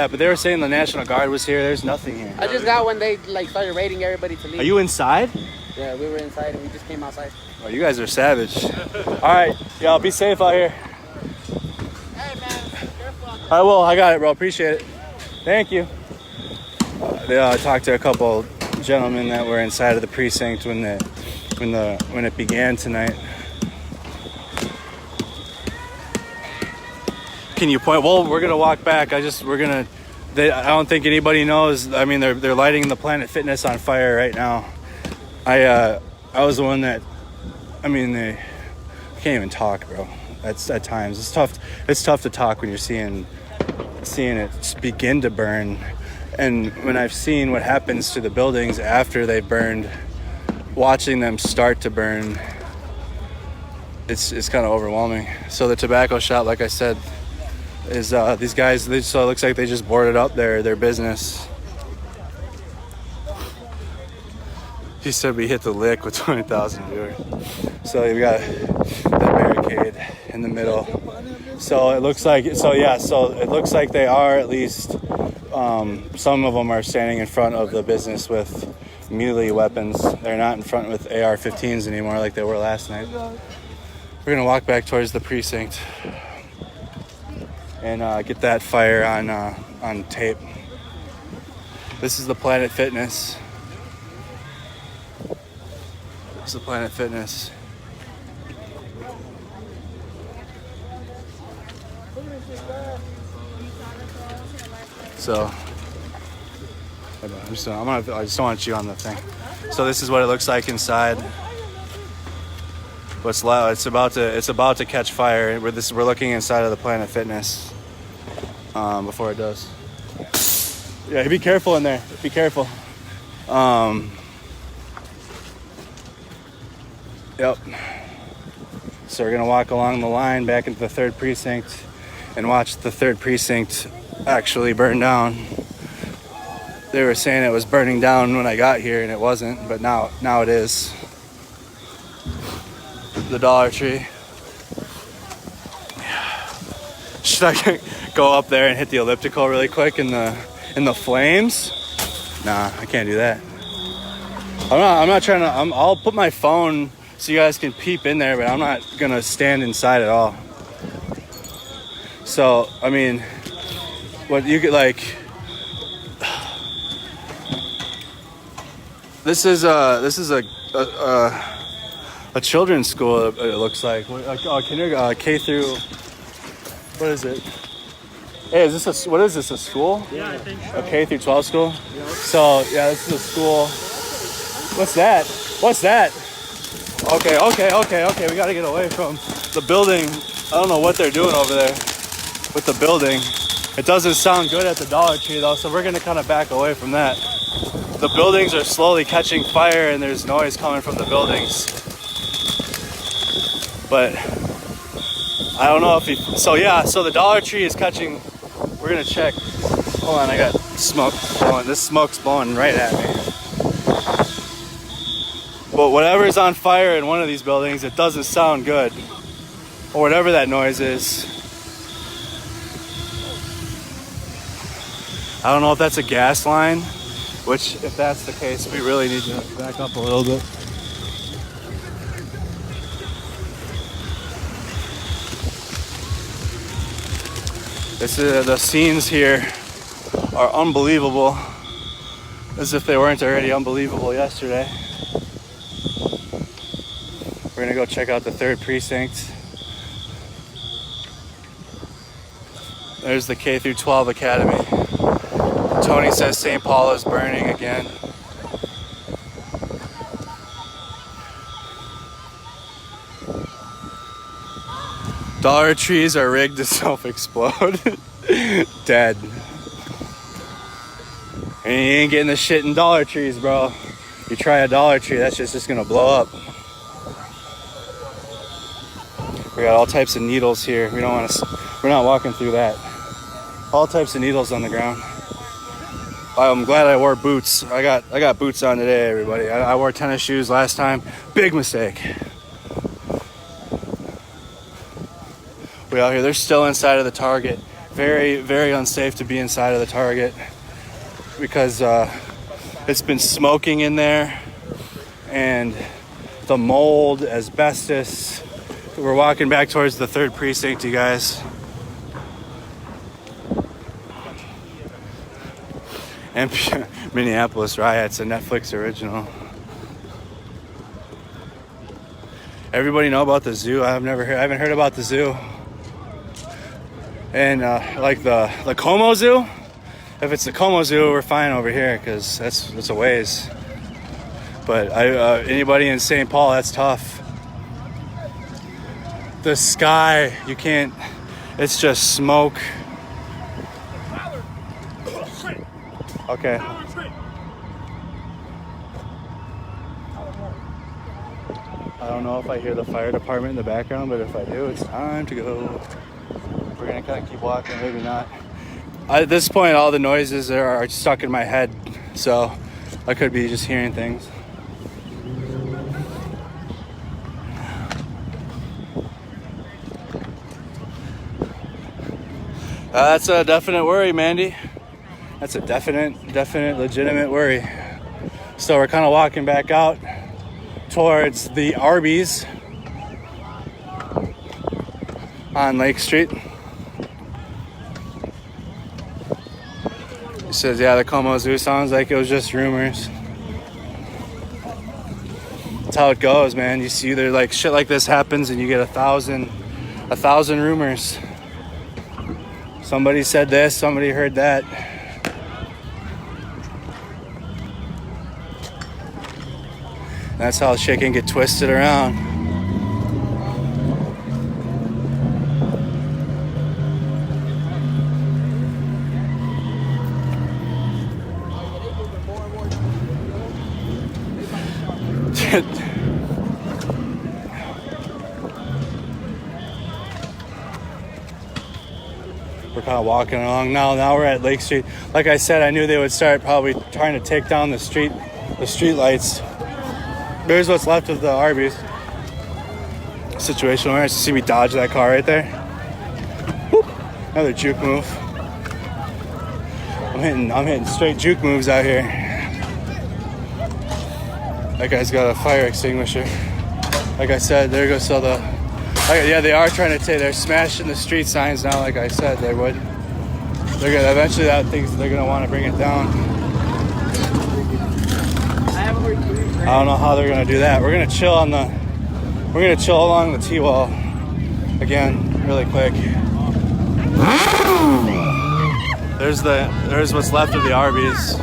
But they were saying the National Guard was here. There's nothing here. I just got when they like started raiding everybody to leave. Are you inside? Yeah, we were inside and we just came outside. Oh, you guys are savage. All right, y'all be safe out here. Hey man, careful. I will. I got it, bro. Appreciate it. Thank you. I talked to a couple gentlemen that were inside of the precinct when it began tonight. Can you point? Well, we're gonna walk back. I don't think anybody knows. I mean, they're lighting the Planet Fitness on fire right now. I was the one that. I mean, they can't even talk, bro. That's at times it's tough. It's tough to talk when you're seeing it begin to burn, and when I've seen what happens to the buildings after they've burned, watching them start to burn, it's kind of overwhelming. So the tobacco shop, like I said, is these guys. So it looks like they just boarded up their business. He said we hit the lick with 20,000 viewers. So we got the barricade in the middle. So it looks like they are at least. Some of them are standing in front of the business with melee weapons. They're not in front with AR-15s anymore like they were last night. We're gonna walk back towards the precinct and get that fire on tape. This is the Planet Fitness. This is the Planet Fitness. So I just don't want you on the thing. So this is what it looks like inside. What's loud? It's about to catch fire. We're looking inside of the Planet Fitness before it does. Yeah, be careful in there. Be careful. Yep. So we're gonna walk along the line back into the 3rd precinct and watch the 3rd precinct actually burn down. They were saying it was burning down when I got here, and it wasn't, but now it is. The Dollar Tree. Should I go up there and hit the elliptical really quick in the flames? Nah, I can't do that. I'm not trying to. I'll put my phone so you guys can peep in there, but I'm not gonna stand inside at all. So I mean, what you get like. This is a a children's school. It looks like K through. What is it? Hey, is this what is this? A school? Yeah, I think so. A K through 12 school. So yeah, this is a school. What's that? What's that? Okay. We gotta get away from the building. I don't know what they're doing over there with the building. It doesn't sound good at the Dollar Tree though, so we're gonna kind of back away from that. The buildings are slowly catching fire and there's noise coming from the buildings. But I don't know if so the Dollar Tree is catching. We're gonna check. Hold on, I got smoke blowing. This smoke's blowing right at me. But whatever's on fire in one of these buildings, it doesn't sound good. Or whatever that noise is. I don't know if that's a gas line, which if that's the case, we really need to back up a little bit. The scenes here are unbelievable, as if they weren't already unbelievable yesterday. We're gonna go check out the 3rd precinct. There's the K through 12 Academy. Tony says St. Paul is burning again. Dollar Trees are rigged to self-explode. Dead. And you ain't getting the shit in Dollar Trees, bro. You try a Dollar Tree, that's just gonna blow up. We got all types of needles here. We're not walking through that. All types of needles on the ground. I'm glad I wore boots. I got boots on today, everybody. I wore tennis shoes last time. Big mistake. We out here. They're still inside of the Target. Very, very unsafe to be inside of the Target because it's been smoking in there and the mold, asbestos. We're walking back towards the 3rd precinct, you guys. And Minneapolis riots, a Netflix original. Everybody know about the zoo? I haven't heard about the zoo. And like the Como Zoo. If it's the Como Zoo, we're fine over here because that's a ways. But anybody in St. Paul, that's tough. The sky, you can't. It's just smoke. Okay. I don't know if I hear the fire department in the background, but if I do, it's time to go. We're gonna kind of keep walking, maybe not. At this point, all the noises are stuck in my head, so I could be just hearing things. That's a definite worry, Mandy. That's a definite, legitimate worry. So we're kind of walking back out towards the Arby's on Lake Street. He says, yeah, the Como Zoo sounds like it was just rumors. That's how it goes, man. You see, there like shit like this happens and you get a thousand rumors. Somebody said this, somebody heard that. That's how shit can get twisted around. We're kind of walking along now we're at Lake Street. Like I said, I knew they would start probably trying to take down the street lights. There's what's left of the Arby's situation. Where I see me dodge that car right there. Whoop. Another juke move. I'm hitting straight juke moves out here. That guy's got a fire extinguisher. Like I said, there goes they are trying to they're smashing the street signs now. Like I said, they would. They're gonna eventually they're gonna want to bring it down. I don't know how they're gonna do that. We're gonna chill on the We're gonna chill along the T-wall again, really quick. There's what's left of the Arby's.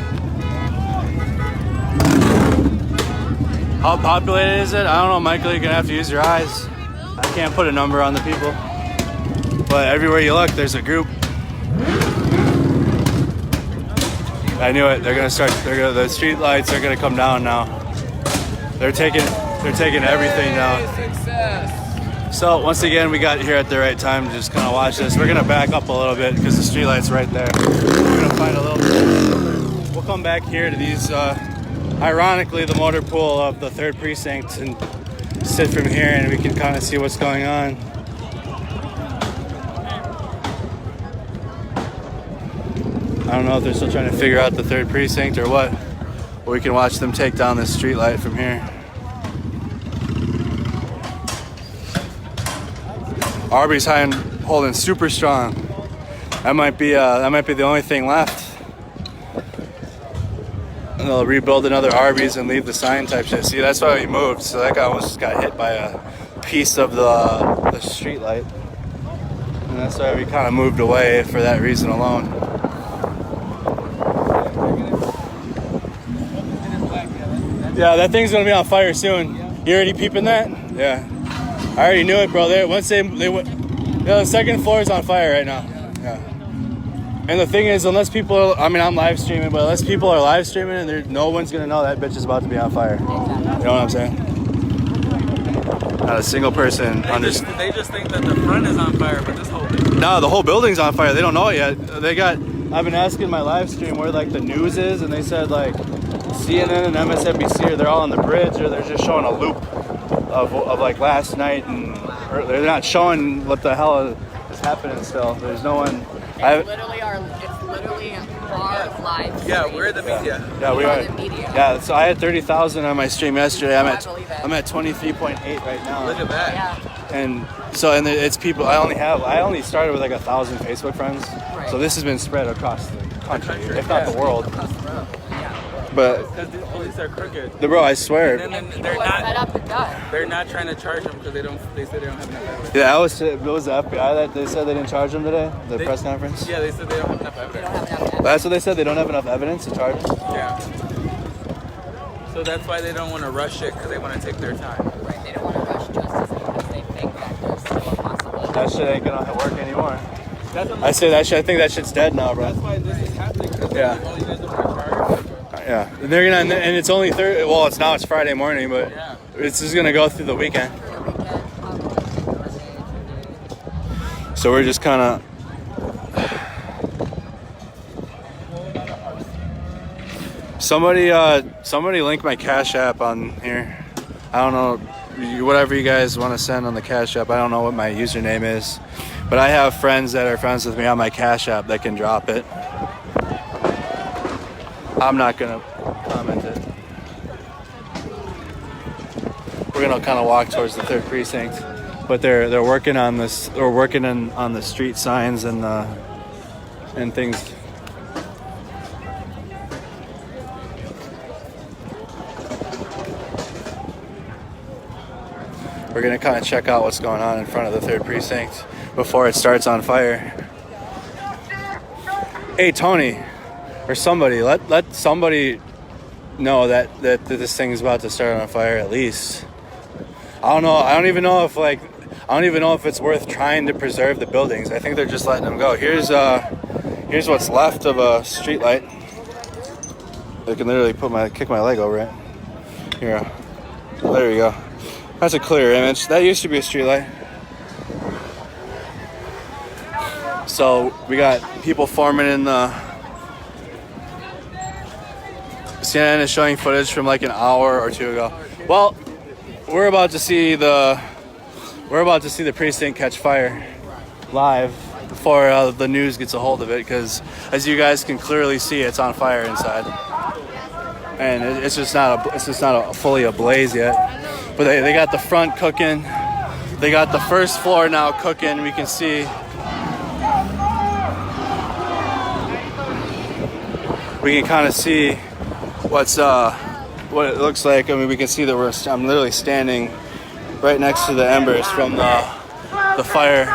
How populated is it? I don't know, Michael. You're gonna have to use your eyes. I can't put a number on the people, but everywhere you look, there's a group. I knew it. They're gonna start. The street lights are gonna come down now. They're taking everything down. So once again, we got here at the right time to just kind of watch this. We're gonna back up a little bit because the street light's right there. We're gonna find a little bit. We'll come back here to these. Ironically, the motor pool of the 3rd precinct, and sit from here, and we can kind of see what's going on. I don't know if they're still trying to figure out the 3rd precinct or what, but we can watch them take down this street light from here. Arby's holding super strong. That might be the only thing left. And they'll rebuild another Arby's and leave the sign type shit. See, that's why we moved. So that guy almost got hit by a piece of the street light. And that's why we kind of moved away for that reason alone. Yeah, that thing's gonna be on fire soon. You already peeping that? Yeah. I already knew it, bro. Once they went, the 2nd floor is on fire right now. Yeah. And the thing is, unless people I'm live streaming, but unless people are live streaming, and no one's gonna know that bitch is about to be on fire. You know what I'm saying? Not a single person understands. They just think that the front is on fire, but this whole thing. No, the whole building's on fire. They don't know it yet. I've been asking my live stream where like the news is, and they said like CNN and MSNBC, they're all on the bridge, or they're just showing a loop of like last night, and they're not showing what the hell is happening still. There's no one. It's literally our live stream. Yeah, we're the media. Yeah, we are. The media. Yeah, so I had 30,000 on my stream yesterday. I'm at 23.8 right now. Look at that. Yeah. And it's people. I only started with like 1,000 Facebook friends. Right. So this has been spread across the country, if not the world. But Because these police are crooked. bro, I swear. And then People are fed up and done. they're not trying to charge them because they said they don't have enough evidence. Yeah, it was the FBI that they said they didn't charge them today. The press conference. Yeah, they said they don't have enough They evidence. don't have enough evidence. That's what they said. They don't have enough evidence to charge them. Yeah. So that's why they don't want to rush it, because they want to take their time. Right, they don't want to rush justice because they think that there's still a possibility. That shit ain't gonna work anymore. That's what I say that shit. I think that shit's dead now, bro. That's why this is happening. Because Yeah. all you guys don't want to charge. Yeah, they're gonna, and it's only Thursday. Well, it's Friday morning, but Yeah. it's just gonna go through the weekend. So we're just kind of. Somebody link my Cash App on here. I don't know, whatever you guys want to send on the Cash App. I don't know what my username is, but I have friends that are friends with me on my Cash App that can drop it. I'm not gonna comment it. We're gonna kind of walk towards the 3rd precinct, but they're working on this. They're working on the street signs and things. We're gonna kind of check out what's going on in front of the 3rd precinct before it starts on fire. Hey Tony, or somebody, let somebody know that this thing is about to start on fire at least. I don't know. I don't even know if it's worth trying to preserve the buildings. I think they're just letting them go. Here's what's left of a street light. I can literally kick my leg over it. Here, there you go. That's a clear image. That used to be a street light. So we got people forming in the. CNN is showing footage from like an hour or two ago. Well, we're about to see the precinct catch fire live before the news gets a hold of it, because as you guys can clearly see, it's on fire inside, and it's just not fully ablaze yet. But they got the front cooking. They got the 1st floor now cooking. We can see. We can kind of see what it looks like. I mean, we can see that I'm literally standing right next to the embers from the fire.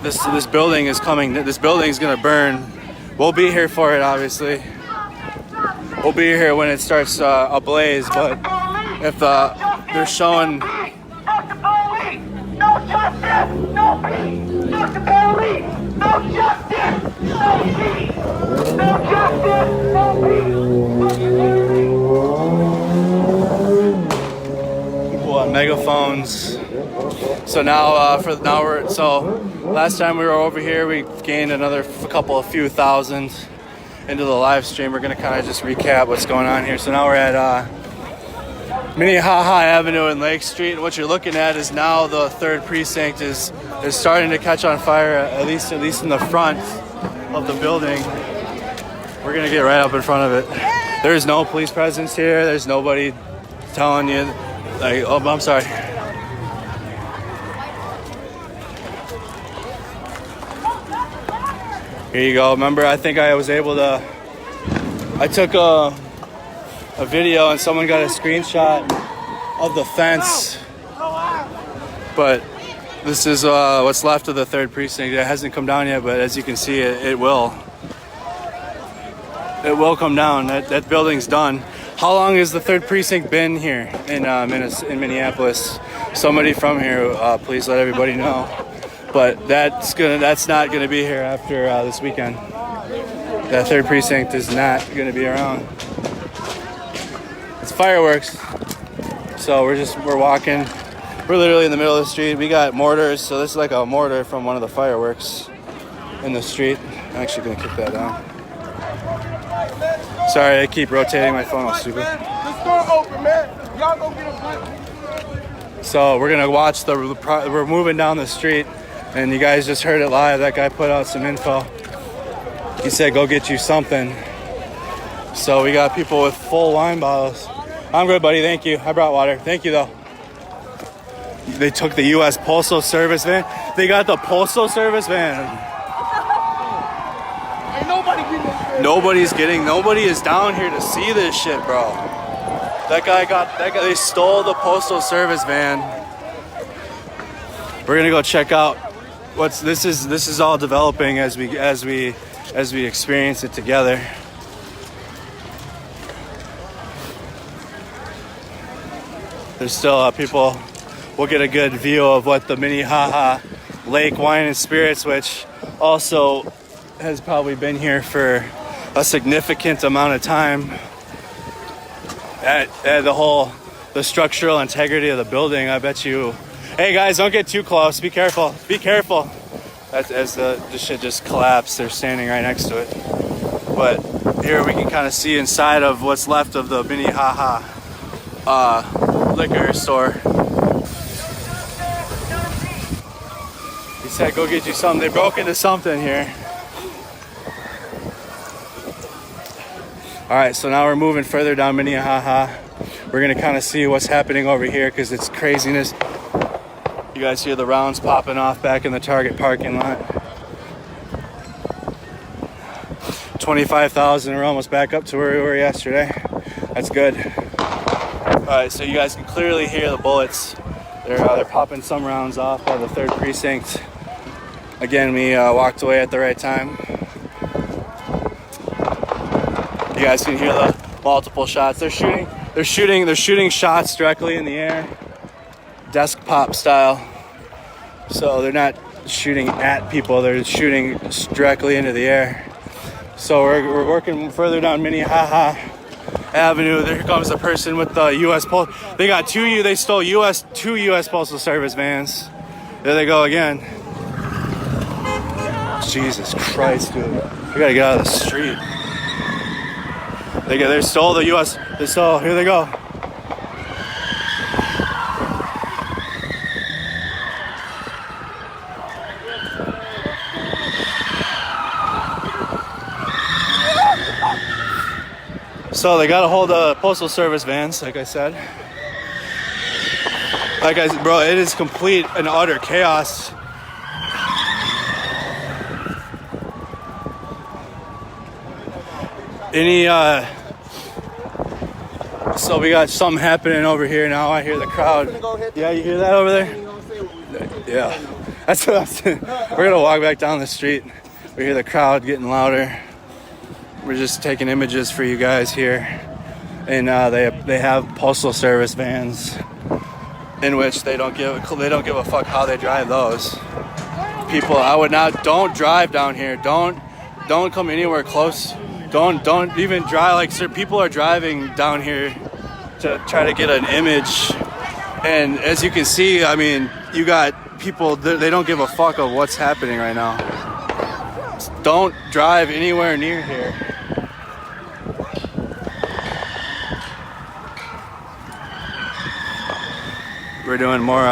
This building is coming. This building is gonna burn. We'll be here for it, obviously. We'll be here when it starts ablaze. But if they're showing. No justice, no peace. Fuck the police. No justice, no peace. No justice, no peace. People on megaphones. So now, last time we were over here, we gained another few thousand into the live stream. We're gonna kind of just recap what's going on here. So now we're at Minnehaha Avenue and Lake Street, and what you're looking at is now the 3rd precinct is starting to catch on fire, at least in the front of the building. We're gonna get right up in front of it. There's no police presence here. There's nobody telling you, like, oh, I'm sorry. Here you go. Remember, I think I was able to. I took a video and someone got a screenshot of the fence, but this is what's left of the 3rd precinct. It hasn't come down yet, but as you can see, it will come down. That building's done. How long has the 3rd precinct been here in Minneapolis? Somebody from here, please let everybody know. But that's not gonna be here after this weekend. That 3rd precinct is not gonna be around. It's fireworks. So we're walking. We're literally in the middle of the street. We got mortars, so this is like a mortar from one of the fireworks in the street. I'm actually gonna kick that down. Sorry, I keep rotating my phone. It's stupid. The store open, man. Y'all go get a bite. So we're gonna watch we're moving down the street, and you guys just heard it live. That guy put out some info. He said, go get you something. So we got people with full wine bottles. I'm good, buddy. Thank you. I brought water. Thank you, though. They took the U.S. Postal Service van. They got the Postal Service van. Ain't nobody getting this. Nobody is down here to see this shit, bro. They stole the Postal Service van. We're gonna go check out this is all developing as we experience it together. There's still people. We'll get a good view of what the Minnehaha Lake Wine and Spirits, which also has probably been here for a significant amount of time. At the structural integrity of the building, I bet you. Hey guys, don't get too close. Be careful. Be careful. As the shit just collapsed, they're standing right next to it. But here we can kind of see inside of what's left of the Minnehaha liquor store. He said, go get you something. They broke into something here. All right, so now we're moving further down Minnehaha. We're gonna kind of see what's happening over here because it's craziness. You guys hear the rounds popping off back in the Target parking lot. 25,000, we're almost back up to where we were yesterday. That's good. All right, so you guys can clearly hear the bullets. They're popping some rounds off by the 3rd precinct. Again, we walked away at the right time. You guys can hear the multiple shots. They're shooting shots directly in the air, desk pop style. So they're not shooting at people; they're shooting directly into the air. So we're working further down Minnehaha Avenue. There comes a person with the U.S. Postal. They stole two U.S. Postal Service vans. There they go again. Jesus Christ, dude! We gotta get out of the street. They stole the U.S. Here they go. So they got a hold of Postal Service vans, like I said. Bro, it is complete and utter chaos. So we got something happening over here now. I hear the crowd. Yeah, you hear that over there? Yeah. That's what I'm saying. We're gonna walk back down the street. We hear the crowd getting louder. We're just taking images for you guys here. And they have postal service vans in which they don't give a fuck how they drive those. People, don't drive down here. Don't come anywhere close. Don't even drive. Like, sir, people are driving down here to try to get an image. And as you can see, I mean, you got people, they don't give a fuck of what's happening right now. Don't drive anywhere near here. We're doing more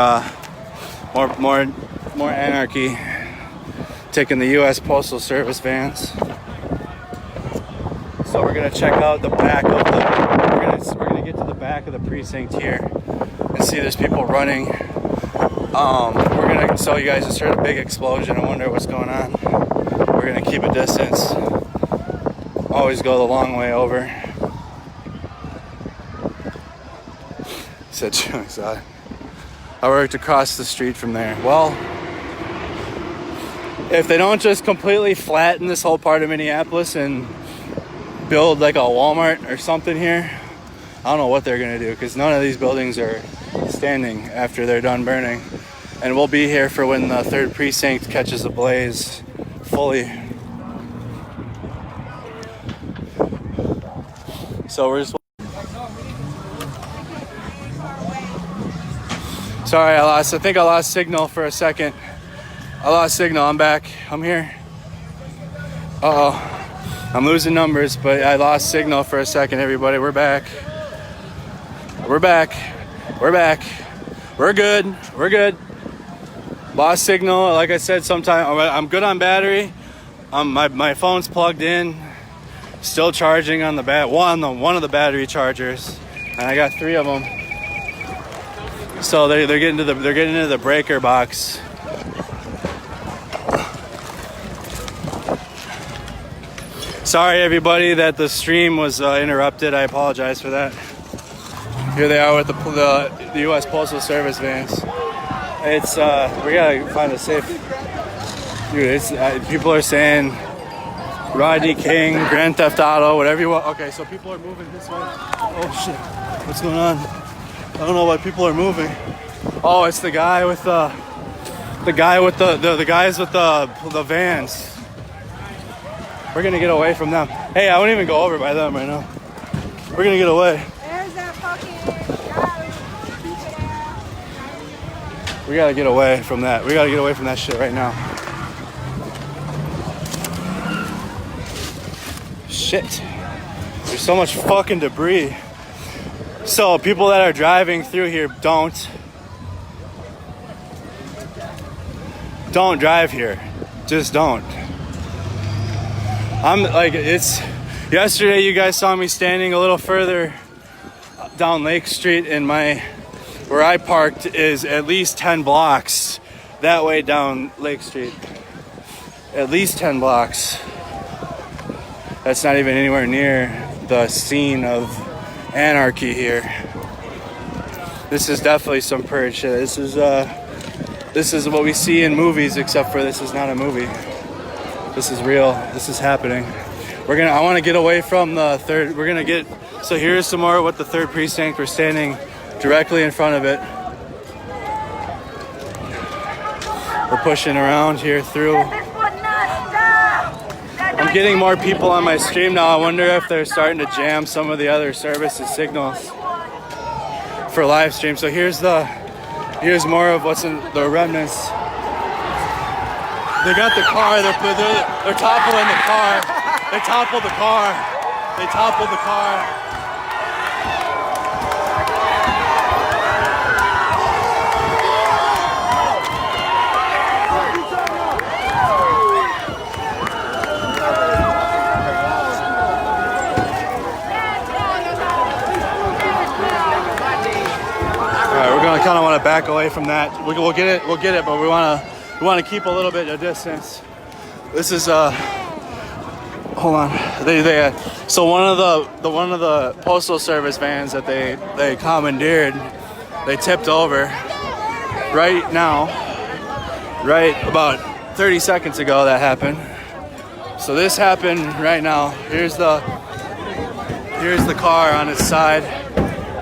anarchy, taking the U.S. Postal Service vans. So we're gonna check out the back of we're gonna get to the back of the precinct here and see there's people running. We're gonna, so you guys just heard a big explosion. I wonder what's going on. We're gonna keep a distance. Always go the long way over. Said Jim's I worked across the street from there. Well, if they don't just completely flatten this whole part of Minneapolis and build like a Walmart or something here, I don't know what they're gonna do, because none of these buildings are standing after they're done burning. And we'll be here for when the 3rd precinct catches a blaze fully. So we're just... Sorry, I think I lost signal for a second. I lost signal, I'm back, I'm here. Uh-oh. I'm losing numbers, but I lost signal for a second, everybody. We're back. We're back. We're back. We're good. We're good. Lost signal. Like I said, sometime I'm good on battery. My phone's plugged in. Still charging on the one of the battery chargers, and I got 3 of them. So they're getting into the breaker box. Sorry, everybody, that the stream was interrupted. I apologize for that. Here they are with the U.S. Postal Service vans. It's we gotta find a safe. Dude, it's people are saying Rodney King, Grand Theft Auto, whatever you want. Okay, so people are moving this way. Oh shit, what's going on? I don't know why people are moving. Oh, it's the guy with the guys with the vans. We're gonna get away from them. Hey, I won't even go over by them right now. We're gonna get away. There's that fucking guy. We gotta get away from that. We gotta get away from that shit right now. Shit. There's so much fucking debris. So people that are driving through here, don't drive here. Just don't. I'm like, it's yesterday you guys saw me standing a little further down Lake Street, and where I parked is at least 10 blocks that way down Lake Street. At least 10 blocks. That's not even anywhere near the scene of anarchy here. This is definitely some purge shit. This is what we see in movies, except for this is not a movie. This is real. This is happening. I want to get away from the 3rd. So here's some more what the 3rd precinct. We're standing directly in front of it. We're pushing around here through. I'm getting more people on my stream now. I wonder if they're starting to jam some of the other services signals for live stream. So here's more of what's in the remnants. They got the car. They're toppling the car. They toppled the car. They toppled the car. All right, we're gonna kind of want to back away from that. We'll get it, but we want to keep a little bit of distance. This is hold on. So one of the postal service vans that they commandeered, they tipped over right now, right about 30 seconds ago that happened. So this happened right now. Here's the car on its side.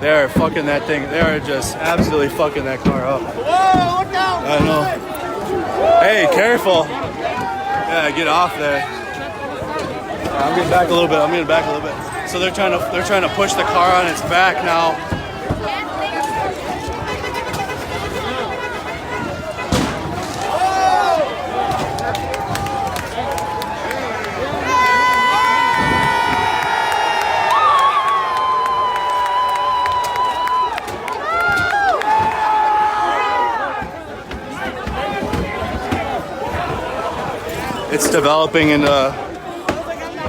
They are fucking that thing. They are just absolutely fucking that car up. Whoa, look out! I know. Hey, careful. Yeah, get off there. I'm getting back a little bit. So they're trying to push the car on its back now. It's developing into.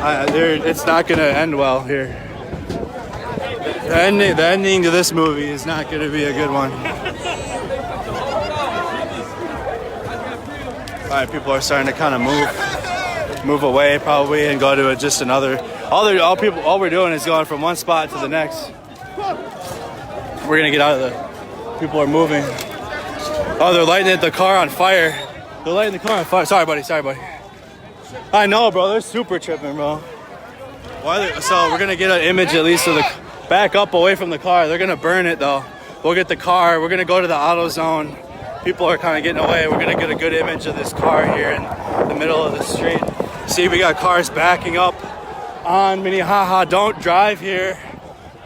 It's not going to end well here. The ending to this movie is not going to be a good one. All right, people are starting to kind of move away probably and go to just another. All we're doing is going from one spot to the next. We're gonna get out of the. People are moving. Oh, they're lighting the car on fire. They're lighting the car on fire. Sorry, buddy. I know, bro. They're super tripping, bro. So we're gonna get an image at least of the back up away from the car. They're gonna burn it though. We'll get the car. We're gonna go to the auto zone. People are kind of getting away. We're gonna get a good image of this car here in the middle of the street. See, we got cars backing up on Minnehaha. Don't drive here.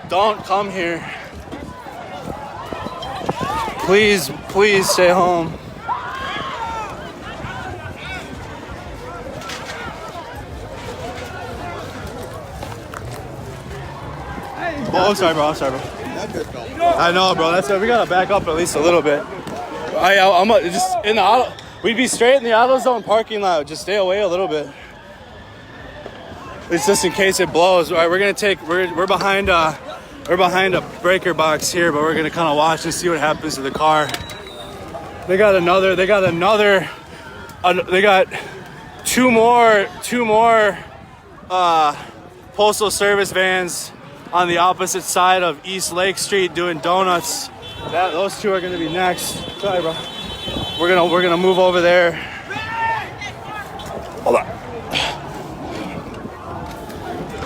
Don't come here. Please stay home. Oh, I'm sorry, bro. I know, bro. That's why we gotta back up at least a little bit. I'm just in the auto. We'd be straight in the AutoZone parking lot. Just stay away a little bit. It's just in case it blows. All right, we're behind a breaker box here, but we're gonna kind of watch and see what happens to the car. They got two more postal service vans on the opposite side of East Lake Street doing donuts. Those two are gonna be next. Sorry, bro. We're gonna move over there. Hold on.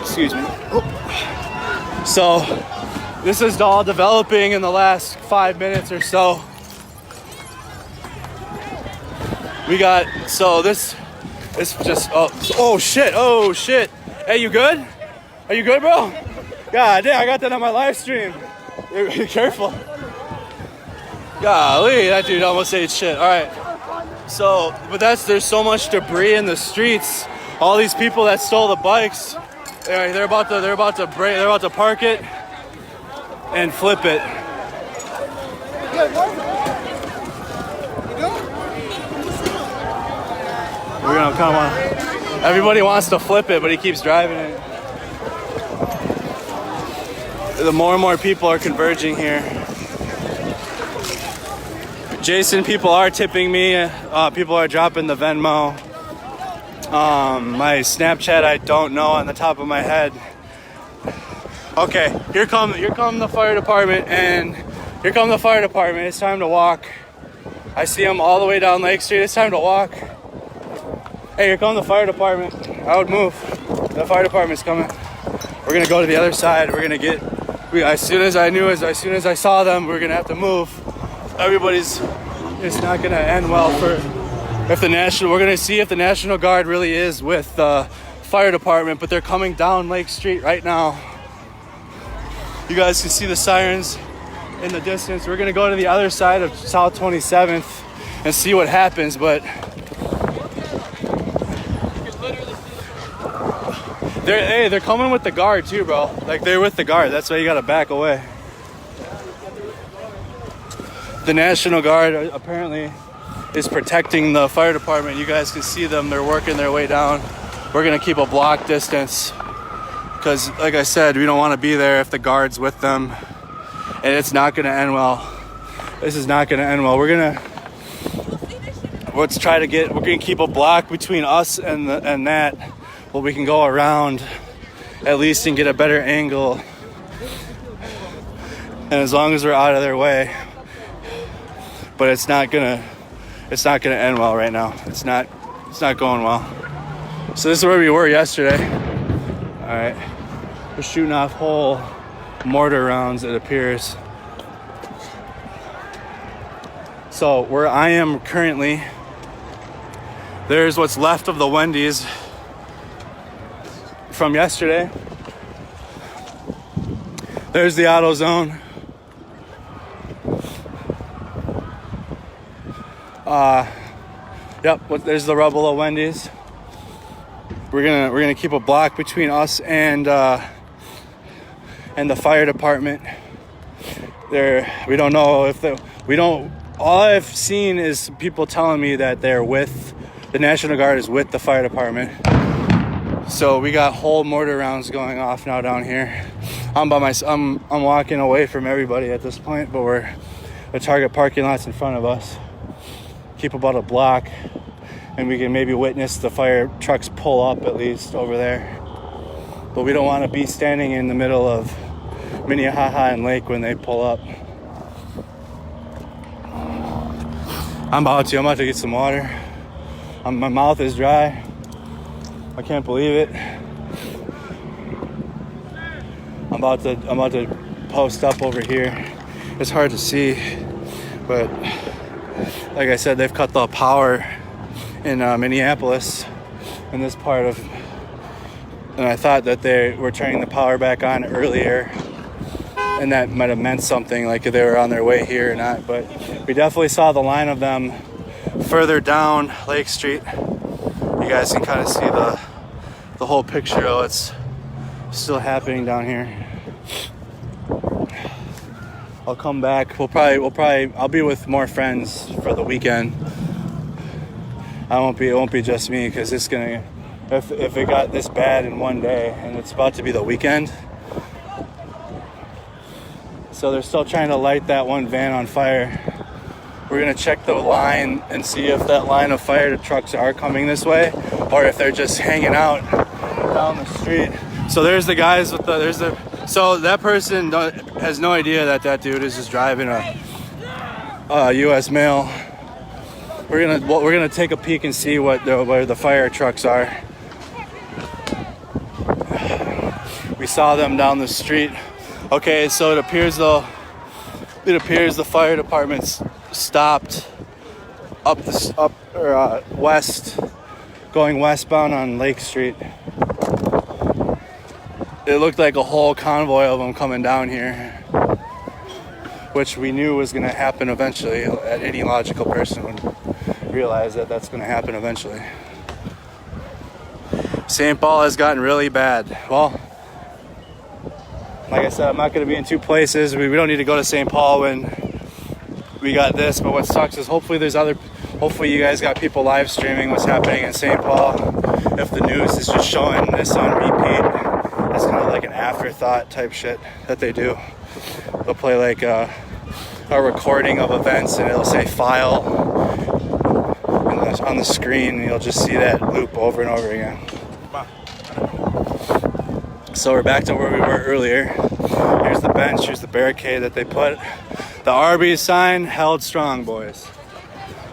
Excuse me. Oh. So this is all developing in the last 5 minutes or so. We got this just oh shit. Hey, you good? Are you good, bro? God damn, I got that on my live stream. Be careful. Golly, that dude almost ate shit. All right. So, but there's so much debris in the streets. All these people that stole the bikes, they're about to park it and flip it. We're gonna come on. Everybody wants to flip it, but he keeps driving it. The more and more people are converging here. Jason, people are tipping me. People are dropping the Venmo. My Snapchat, I don't know on the top of my head. Okay, here come the fire department, and here come the fire department. It's time to walk. I see them all the way down Lake Street. It's time to walk. Hey, here come the fire department. I would move. The fire department's coming. We're gonna go to the other side. We're gonna get. As soon as I saw them, we're gonna have to move. It's not gonna end well we're gonna see if the National Guard really is with the fire department, but they're coming down Lake Street right now. You guys can see the sirens in the distance. We're gonna go to the other side of South 27th and see what happens, but they're coming with the guard too, bro. Like, they're with the guard. That's why you gotta back away. The National Guard apparently is protecting the fire department. You guys can see them. They're working their way down. We're gonna keep a block distance because, like I said, we don't want to be there if the guard's with them, and it's not gonna end well. This is not gonna end well. We're gonna keep a block between us and that. but we can go around at least and get a better angle. And as long as we're out of their way, but it's not gonna end well right now. It's not going well. So this is where we were yesterday. All right, we're shooting off whole mortar rounds, it appears. So where I am currently, there's what's left of the Wendy's from yesterday. There's the auto zone. There's the rubble of Wendy's. We're gonna keep a block between us and the fire department. We don't know if all I've seen is people telling me that the National Guard is with the fire department. So we got whole mortar rounds going off now down here. I'm walking away from everybody at this point, but the Target parking lot's in front of us. Keep about a block, and we can maybe witness the fire trucks pull up at least over there. But we don't want to be standing in the middle of Minneapolis and Lake when they pull up. I'm about to get some water. My mouth is dry. I can't believe it. I'm about to post up over here. It's hard to see, but like I said, they've cut the power in Minneapolis in this part of, and I thought that they were turning the power back on earlier, and that might have meant something, like if they were on their way here or not. But we definitely saw the line of them further down Lake Street. You guys can kind of see the whole picture of what's still happening down here. I'll come back. I'll be with more friends for the weekend. It won't be just me, because it's gonna, if it got this bad in one day, and it's about to be the weekend. So they're still trying to light that one van on fire. We're gonna check the line and see if that line of fire trucks are coming this way, or if they're just hanging out down the street. So there's the guys with so that person has no idea that dude is just driving a U.S. mail. We're gonna take a peek and see where the fire trucks are. We saw them down the street. Okay, so it appears the fire department's stopped west, going westbound on Lake Street. It looked like a whole convoy of them coming down here, which we knew was going to happen eventually. Any logical person would realize that that's going to happen eventually. St. Paul has gotten really bad. Well, like I said, I'm not going to be in two places. We don't need to go to St. Paul when we got this, but what sucks is hopefully you guys got people live streaming what's happening in St. Paul. If the news is just showing this on repeat, it's kind of like an afterthought type shit that they do. They'll play like a recording of events, and it'll say file on the screen, and you'll just see that loop over and over again. So we're back to where we were earlier. Here's the bench, here's the barricade that they put. The Arby's sign held strong, boys.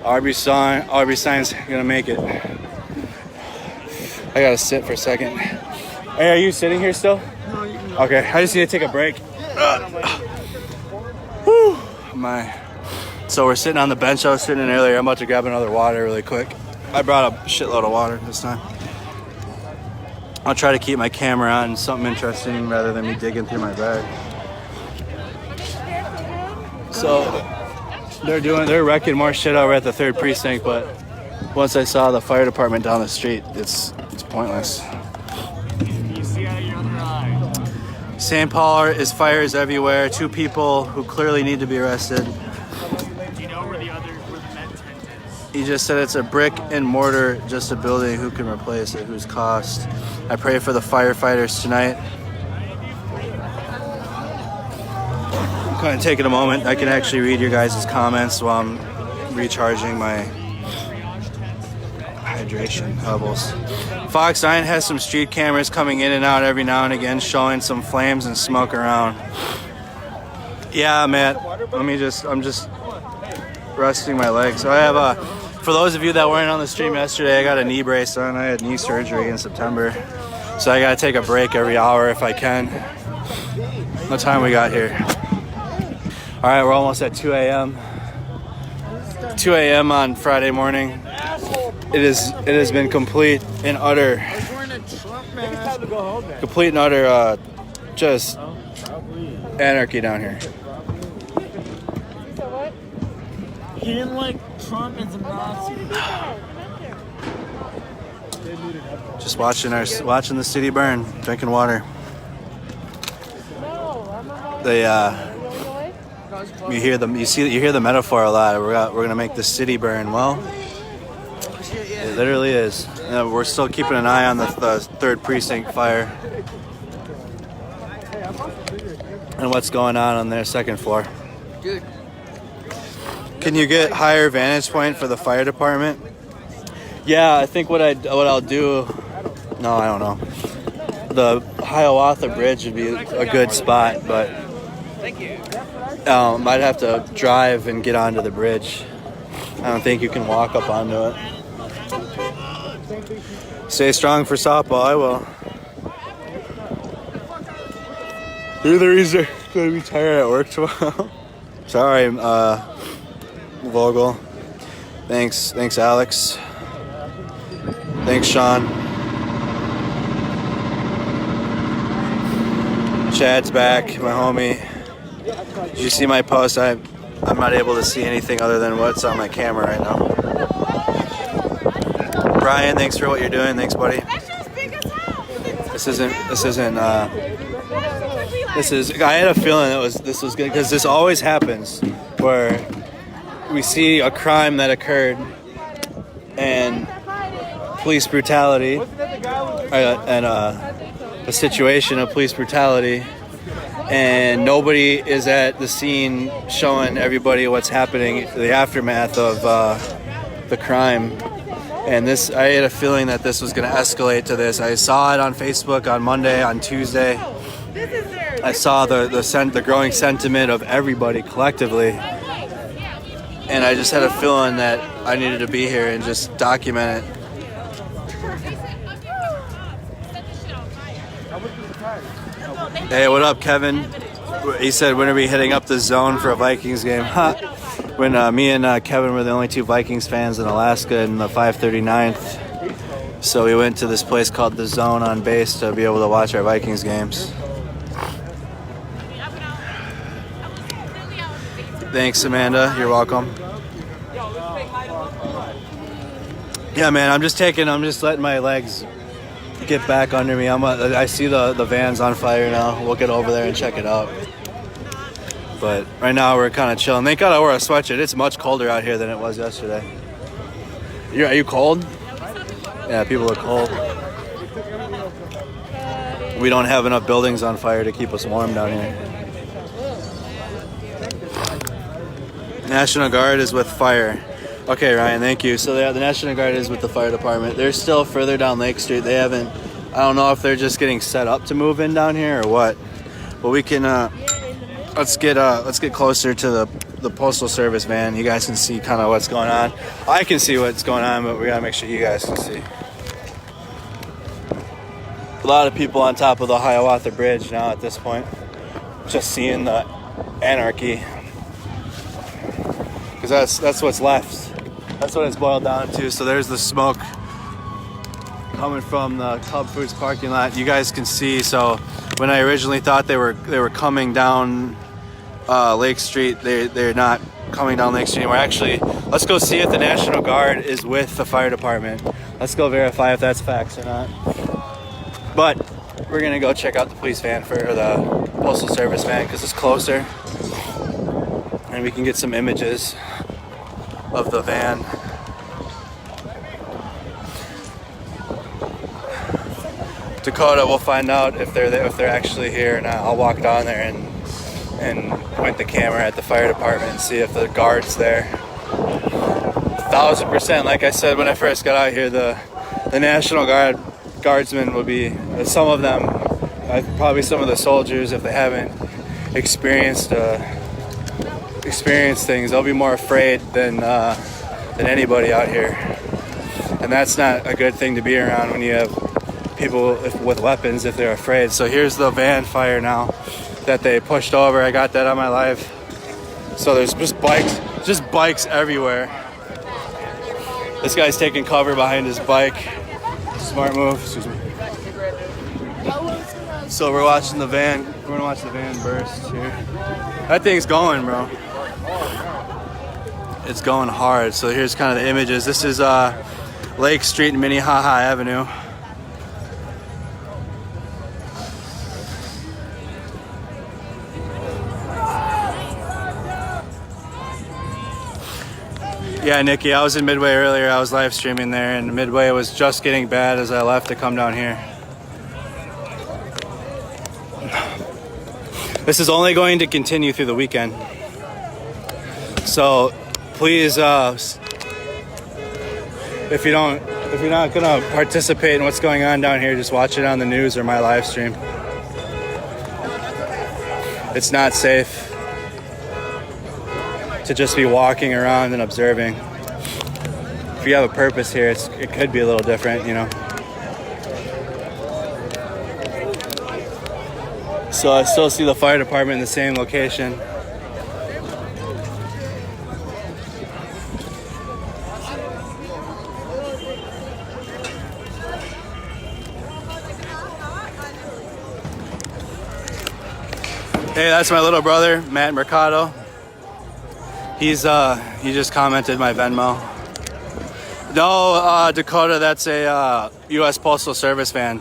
Arby's sign's gonna make it. I gotta sit for a second. Hey, are you sitting here still? No, you can go. Okay, I just need to take a break. Whew, so we're sitting on the bench I was sitting in earlier. I'm about to grab another water really quick. I brought a shitload of water this time. I'll try to keep my camera on something interesting rather than me digging through my bag. So they're wrecking more shit over at the 3rd precinct, but once I saw the fire department down the street, it's pointless. You see out of your other eye. St. Paul is fires everywhere. 2 people who clearly need to be arrested. Do you know where the med tent is? He just said it's a brick and mortar, just a building. Who can replace it? Whose cost? I pray for the firefighters tonight. I'm kind of taking a moment. I can actually read your guys' comments while I'm recharging my hydration levels. Fox 9 has some street cameras coming in and out every now and again, showing some flames and smoke around. Yeah, Matt. I'm just resting my legs. So I have for those of you that weren't on the stream yesterday, I got a knee brace on. I had knee surgery in September, so I gotta take a break every hour if I can. What time we got here? All right, we're almost at 2 a.m. 2 a.m. on Friday morning. It has been complete and utter just anarchy down here. He didn't like Trump and some Nazis. Just watching the city burn, drinking water. You hear the metaphor a lot. We're gonna make the city burn. Well, it literally is. We're still keeping an eye on the 3rd precinct fire and what's going on their 2nd floor. Dude. Can you get higher vantage point for the fire department? Yeah, I think what I'll do. No, I don't know. The Hiawatha Bridge would be a good spot, but I'd have to drive and get onto the bridge. I don't think you can walk up onto it. Stay strong for softball. I will. You're the reason I'm gonna be tired at work tomorrow. Sorry, Vogel. Thanks, Alex. Thanks, Sean. Chad's back, my homie. Did you see my post? I'm not able to see anything other than what's on my camera right now. Brian, thanks for what you're doing. Thanks, buddy. This isn't. I had a feeling this was good because this always happens where we see a crime that occurred and police brutality and a situation of police brutality, and nobody is at the scene showing everybody what's happening, the aftermath of the crime. And this, I had a feeling that this was going to escalate to this. I saw it on Facebook on Monday, on Tuesday. I saw the growing sentiment of everybody collectively, and I just had a feeling that I needed to be here and just document it. Hey, what up, Kevin? He said, when are we hitting up the zone for a Vikings game? When me and Kevin were the only 2 Vikings fans in Alaska in the 539th. So we went to this place called The Zone on base to be able to watch our Vikings games. Thanks, Amanda. You're welcome. Yeah, man, I'm just letting my legs get back under me. I see the van's on fire now. We'll get over there and check it out. But right now we're kind of chilling. Thank God I wore a sweatshirt. It's much colder out here than it was yesterday. Are you cold? Yeah, people are cold. We don't have enough buildings on fire to keep us warm down here. National Guard is with fire. Okay, Ryan, thank you. So the National Guard is with the fire department. They're still further down Lake Street. They haven't, I don't know if they're just getting set up to move in down here or what. But we can, let's get closer to the Postal Service van. You guys can see kind of what's going on. I can see what's going on, but we gotta make sure you guys can see. A lot of people on top of the Hiawatha Bridge now at this point. Just seeing the anarchy. Because that's what's left. That's what it's boiled down to. So there's the smoke coming from the Cub Foods parking lot. You guys can see. So when I originally thought they were coming down Lake Street, they're not coming down Lake Street anymore. Actually, let's go see if the National Guard is with the fire department. Let's go verify if that's facts or not. But we're gonna go check out the police van or the Postal Service van because it's closer, and we can get some images of the van. Dakota, we'll find out if they're actually here or not. I'll walk down there and point the camera at the fire department and see if the guard's there. 1,000%. Like I said when I first got out here, the National Guardsmen will be, some of them, probably some of the soldiers, if they haven't experienced things, they'll be more afraid than anybody out here. And that's not a good thing to be around when you have people with weapons if they're afraid. So here's the van fire now that they pushed over. I got that on my live. So there's just bikes everywhere. This guy's taking cover behind his bike. Smart move. Excuse me. So we're watching the van. We're gonna watch the van burst here. That thing's going, bro. It's going hard. So here's kind of the images. This is Lake Street and Minnehaha Avenue. Yeah, Nikki, I was in Midway earlier. I was live streaming there, and Midway was just getting bad as I left to come down here. This is only going to continue through the weekend. So please, if you're not gonna participate in what's going on down here, just watch it on the news or my live stream. It's not safe to just be walking around and observing. If you have a purpose here, it could be a little different, you know. So I still see the fire department in the same location. Hey, that's my little brother, Matt Mercado. He just commented my Venmo. No, Dakota, that's a U.S. Postal Service van.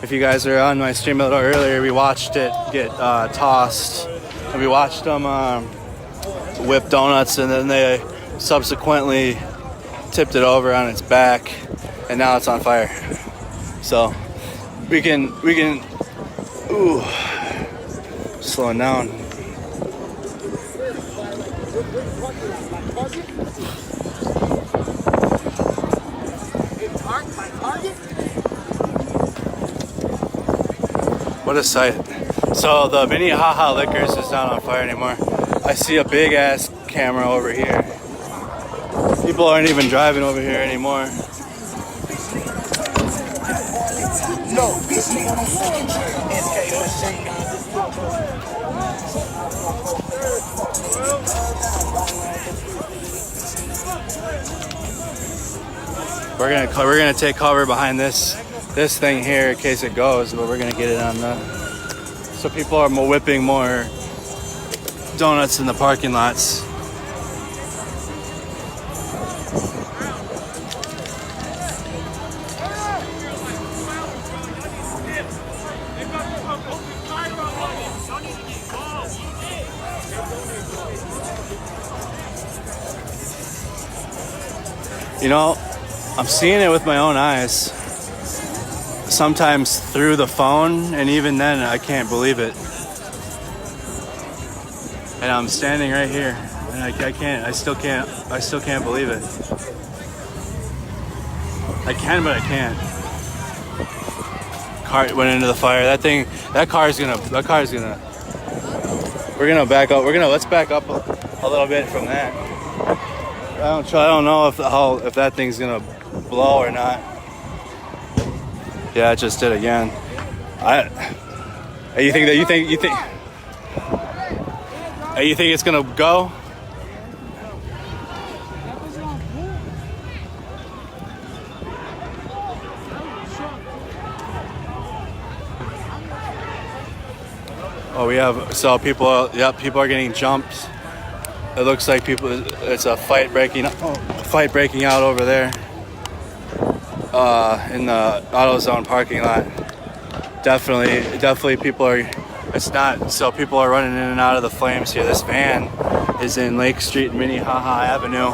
If you guys were on my stream a little earlier, we watched it get tossed. And we watched them whip donuts, and then they subsequently tipped it over on its back, and now it's on fire. So we can, ooh, slowing down. What a sight. So the Minnehaha Liquors is not on fire anymore. I see a big ass camera over here. People aren't even driving over here anymore. We're gonna take cover behind this thing here in case it goes, but we're gonna get it on the. So people are whipping more donuts in the parking lots. You know, I'm seeing it with my own eyes. Sometimes through the phone, and even then I can't believe it. And I'm standing right here, and I still can't believe it. I can, but I can't. Car went into the fire. That car's gonna. We're gonna back up. Let's back up a little bit from that. I don't know if that thing's gonna blow or not. Yeah, it just did again. You think it's gonna go? Oh, we have people are getting jumped. It looks like it's a fight breaking out over there. In the AutoZone parking lot. Definitely people are, people are running in and out of the flames here. This van is in Lake Street and Minnehaha Avenue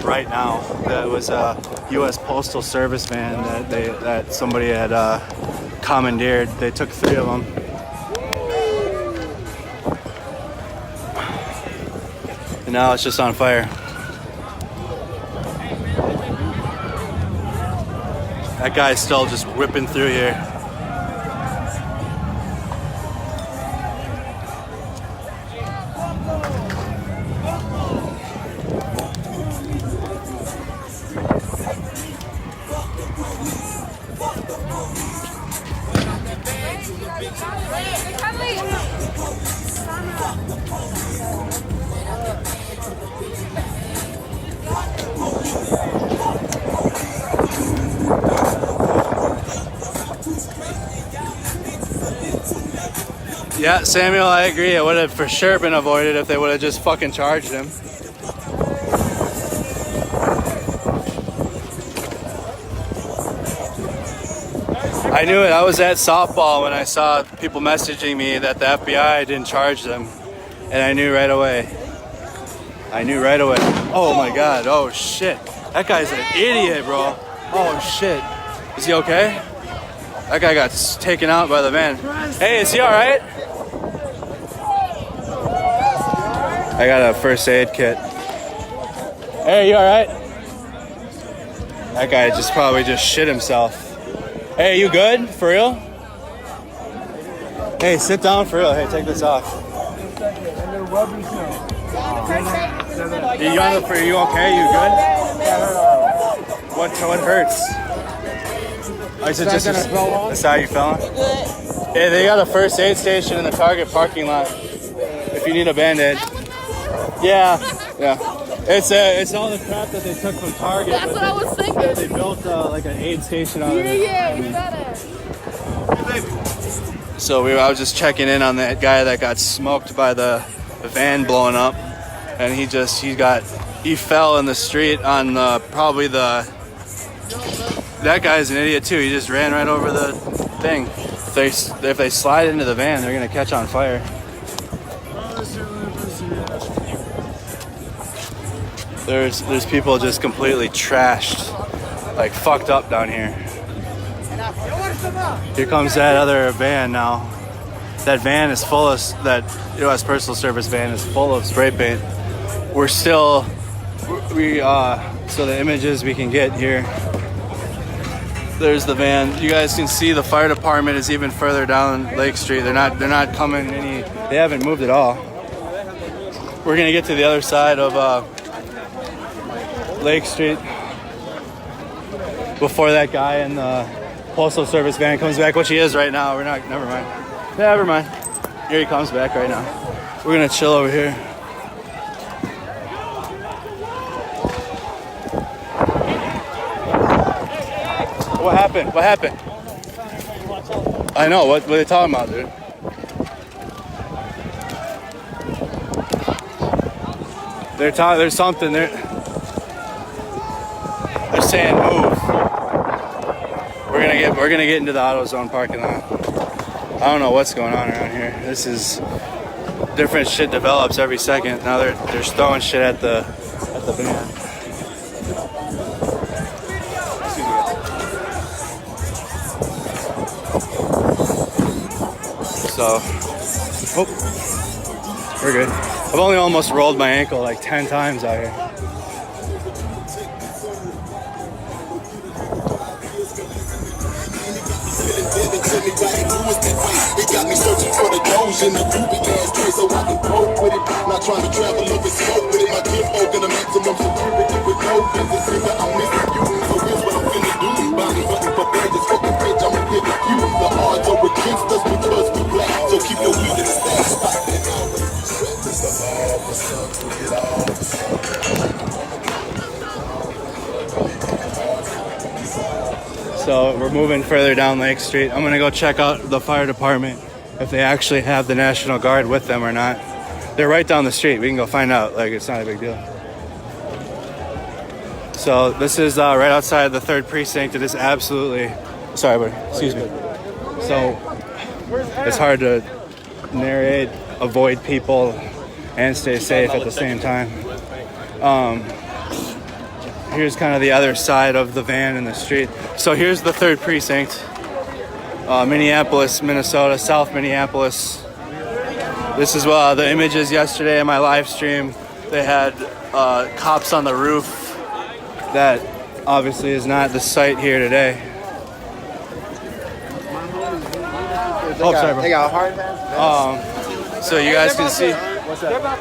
right now. That was a U.S. Postal Service van that somebody had commandeered. They took 3 of them. And now it's just on fire. That guy's still just whipping through here. Yeah, Samuel, I agree. It would have for sure been avoided if they would have just fucking charged him. I knew it. I was at softball when I saw people messaging me that the FBI didn't charge them. And I knew right away. Oh my God. Oh shit. That guy's an idiot, bro. Oh shit. Is he okay? That guy got taken out by the van. Hey, is he alright? I got a first aid kit. Hey, you alright? That guy probably just shit himself. Hey, you good? For real? Hey, sit down for real. Hey, take this off. You okay? You good? What hurts? Is it just that's how you feeling? Hey, they got a first aid station in the Target parking lot. If you need a Band-Aid. Yeah. It's all the crap that they took from Target. That's what I was thinking. They built like an aid station out of it. Yeah, we got it. So I was just checking in on that guy that got smoked by the van blowing up, and he fell in the street on that guy's an idiot too. He just ran right over the thing. If they slide into the van, they're gonna catch on fire. There's people just completely trashed, like fucked up down here. Here comes that other van now. That van is full of, that U.S. Postal Service van is full of spray paint. So the images we can get here. There's the van. You guys can see the fire department is even further down Lake Street. They're not coming they haven't moved at all. We're gonna get to the other side of Lake Street before that guy in the Postal Service van comes back, which he is right now. Never mind. Here he comes back right now. We're gonna chill over here. What happened? I know, what are they talking about, dude? There's something there. They're saying move. We're gonna get into the AutoZone parking lot. I don't know what's going on around here. This is different shit develops every second. Now they're throwing shit at the van. So, we're good. I've only almost rolled my ankle like 10 times out here. It got me searching for the doge in the groovy ass place so I can cope with it. Not trying to travel up and smoke with it. My kinfolk in the maximum security with no business. Nigga, I'm missing you. So here's what I'm finna do. Body hunting for badges, fucking bitch, I'ma give it you. The odds are against us because we black. So keep your weed in the stash spot. So we're moving further down Lake Street. I'm gonna go check out the fire department if they actually have the National Guard with them or not. They're right down the street. We can go find out. Like, it's not a big deal. So this is right outside the 3rd precinct. It is absolutely, sorry, buddy. Excuse me. So it's hard to narrate, avoid people, and stay safe at the same time. Here's kind of the other side of the van in the street. So here's the 3rd precinct, Minneapolis, Minnesota, South Minneapolis. This is the images yesterday in my live stream. They had cops on the roof. That obviously is not the site here today. Oh, sorry, bro. They got hard hats. So you guys can see. They're about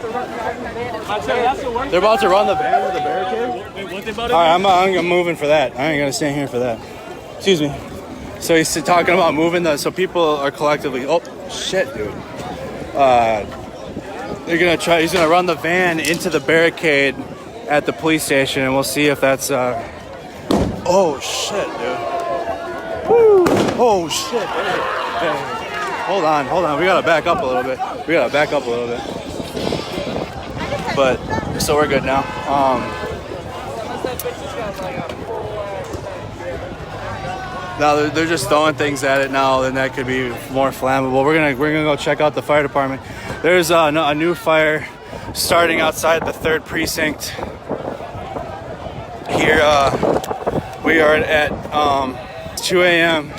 to run the van with the barricade? Wait, what they about All right, I'm moving for that. I ain't gonna stand here for that. Excuse me. So he's talking about moving so people are collectively, oh, shit, dude. He's gonna run the van into the barricade at the police station, and we'll see if that's, oh, shit, dude. Woo! Oh, shit. Hey. Hold on. We gotta back up a little bit. But, so we're good now. Now they're just throwing things at it now, and that could be more flammable. We're gonna go check out the fire department. There's a new fire starting outside the 3rd precinct. Here we are at 2 a.m.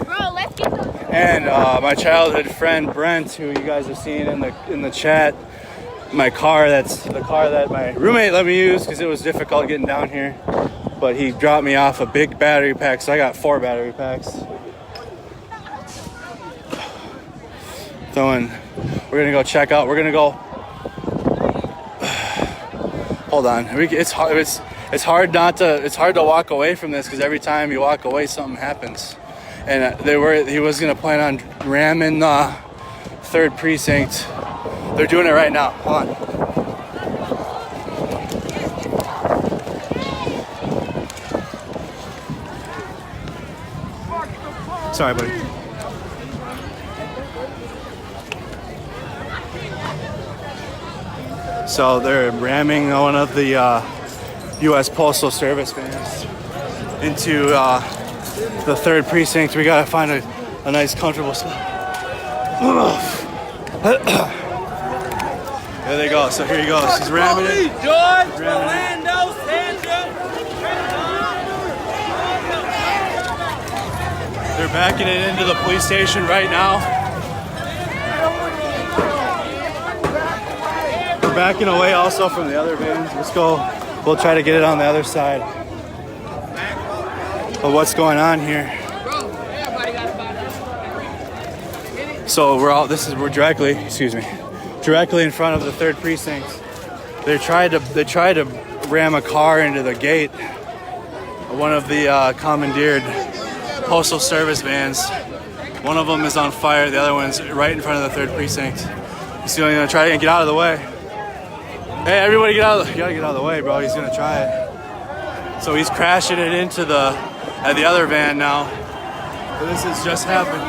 Bro, let's get the... And my childhood friend Brent, who you guys have seen in the chat, that's the car that my roommate let me use because it was difficult getting down here. But he dropped me off a big battery pack, so I got 4 battery packs. We're gonna go check out. We're gonna go. Hold on. It's hard to walk away from this because every time you walk away, something happens. And he was gonna plan on ramming the 3rd precinct. They're doing it right now. Hold on. Sorry, buddy. So they're ramming one of the U.S. Postal Service vans into the 3rd precinct. We gotta find a nice, comfortable spot. There they go. So here he goes. He's ramming it. They're backing it into the police station right now. We're backing away also from the other vans. Let's go. We'll try to get it on the other side. But what's going on here? So we're directly in front of the 3rd precinct. They tried to ram a car into the gate. One of the commandeered Postal Service vans. One of them is on fire. The other one's right in front of the 3rd precinct. He's gonna try to get out of the way. Hey, everybody, get out! You gotta get out of the way, bro. He's gonna try it. So he's crashing it into the other van now. So this has just happened.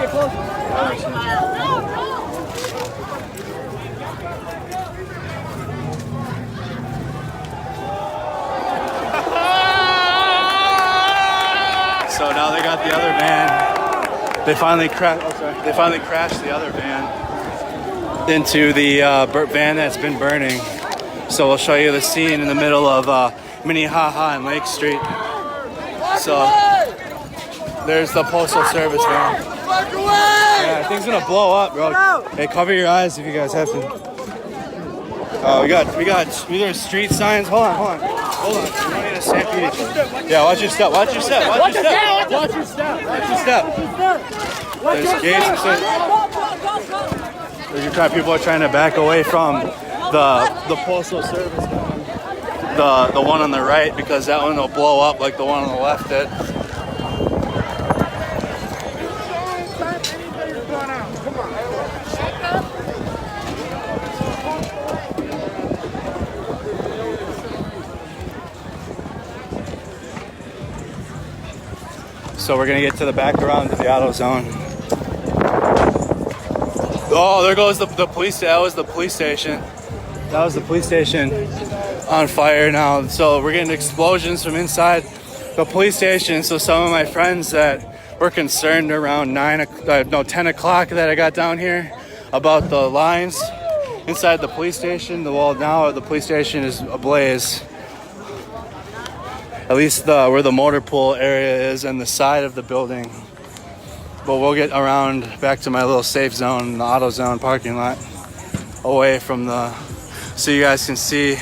So now they got the other van. They finally crashed the other van into the van that's been burning. So we'll show you the scene in the middle of Minneapolis and Lake Street. So there's the Postal Service van. Yeah, thing's gonna blow up, bro. Hey, cover your eyes if you guys have to. We got street signs. Hold on. We don't need to stampede. Yeah, watch your step. There's gates and stuff. People are trying to back away from the Postal Service van. The one on the right, because that one will blow up like the one on the left did. So we're gonna get to the back around to the auto zone. Oh, there goes the police. That was the police station. That was the police station on fire now. So we're getting explosions from inside the police station. So some of my friends that were concerned around 10 o'clock that I got down here about the lines inside the police station. Well, now the police station is ablaze. At least where the motor pool area is and the side of the building. But we'll get around back to my little safe zone, the auto zone parking lot, away from so you guys can see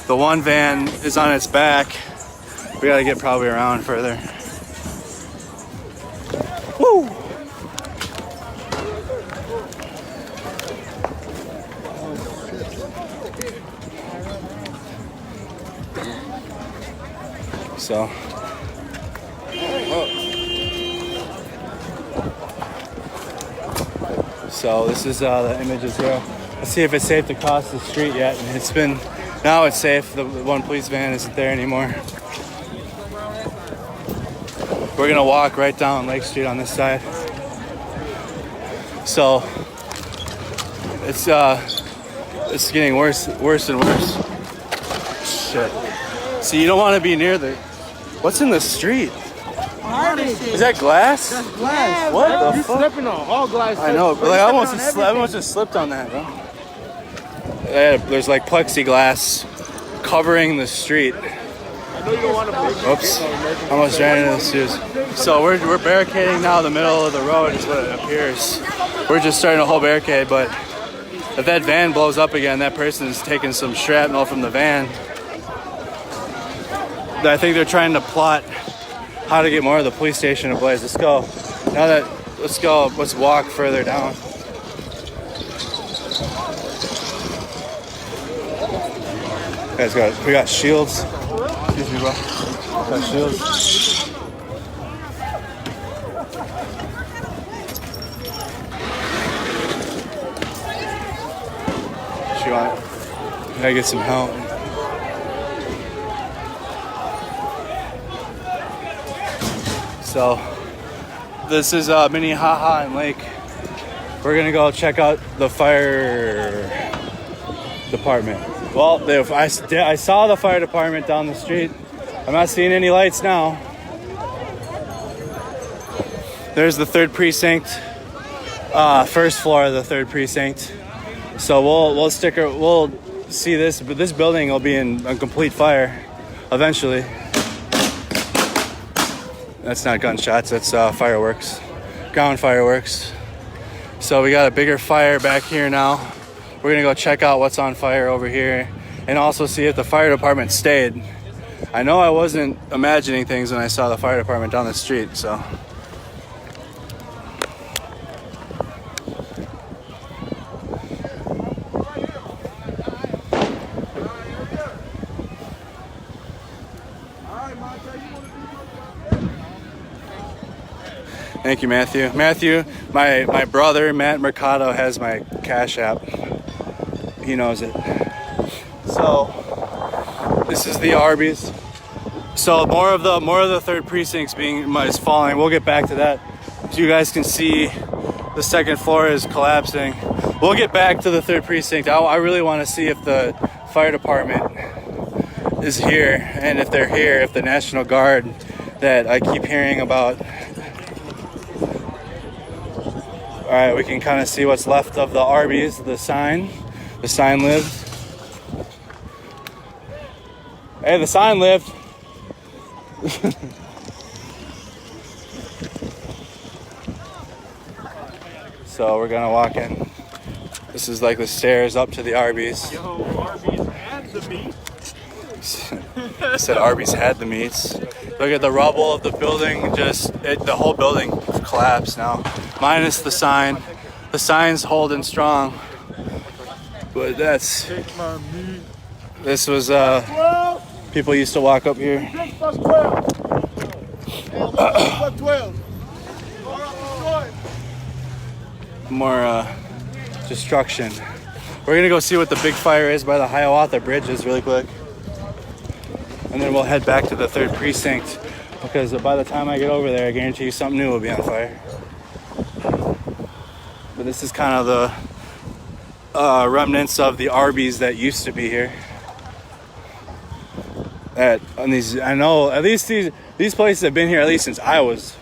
the one van is on its back. We gotta get probably around further. Woo! So. So this is the images here. Let's see if it's safe to cross the street yet. It's been, now it's safe. The one police van isn't there anymore. We're gonna walk right down Lake Street on this side. So it's getting worse and worse. Shit. See, you don't want to be near the. What's in the street? Is that glass? That's glass. What the You fuck? slipping on all glass. I know, but like, I almost just slipped on that, bro. Yeah, there's like plexiglass covering the street. I know you don't want to break. Oops, almost ran into the shoes. So we're barricading now the middle of the road is what it appears. We're just starting a whole barricade, but if that van blows up again, that person is taking some shrapnel from the van. I think they're trying to plot how to get more of the police station ablaze. Let's go. Let's go. Let's walk further down. Guys, we got shields. Excuse me, bro. Got shields. Gotta get some help. So this is Minnehaha and Lake. We're gonna go check out the fire department. Well, I saw the fire department down the street. I'm not seeing any lights now. There's the 3rd precinct, first floor of the 3rd precinct. So we'll see this, but this building will be in a complete fire eventually. That's not gunshots, that's fireworks, ground fireworks. So we got a bigger fire back here now. We're gonna go check out what's on fire over here and also see if the fire department stayed. I know I wasn't imagining things when I saw the fire department down the street, so. Thank you, Matthew. Matthew, my brother, Matt Mercado, has my Cash App. He knows it. So, this is the Arby's. So more of the 3rd precinct's is falling. We'll get back to that. So you guys can see the 2nd floor is collapsing. We'll get back to the 3rd precinct. I really want to see if the fire department is here, and if they're here, if the National Guard that I keep hearing about. All right, we can kind of see what's left of the Arby's, the sign. The sign lived. Hey, the sign lived. So we're gonna walk in. This is like the stairs up to the Arby's. Yo, Arby's had the meat. I said Arby's had the meats. Look at the rubble of the building. The whole building collapsed now, minus the sign. The sign's holding strong, but this was people used to walk up here. 12. More destruction. We're gonna go see what the big fire is by the Hiawatha Bridges really quick. And then we'll head back to the 3rd precinct, because by the time I get over there, I guarantee you something new will be on fire. But this is kind of the remnants of the Arby's that used to be here. I know at least these places have been here at least since I was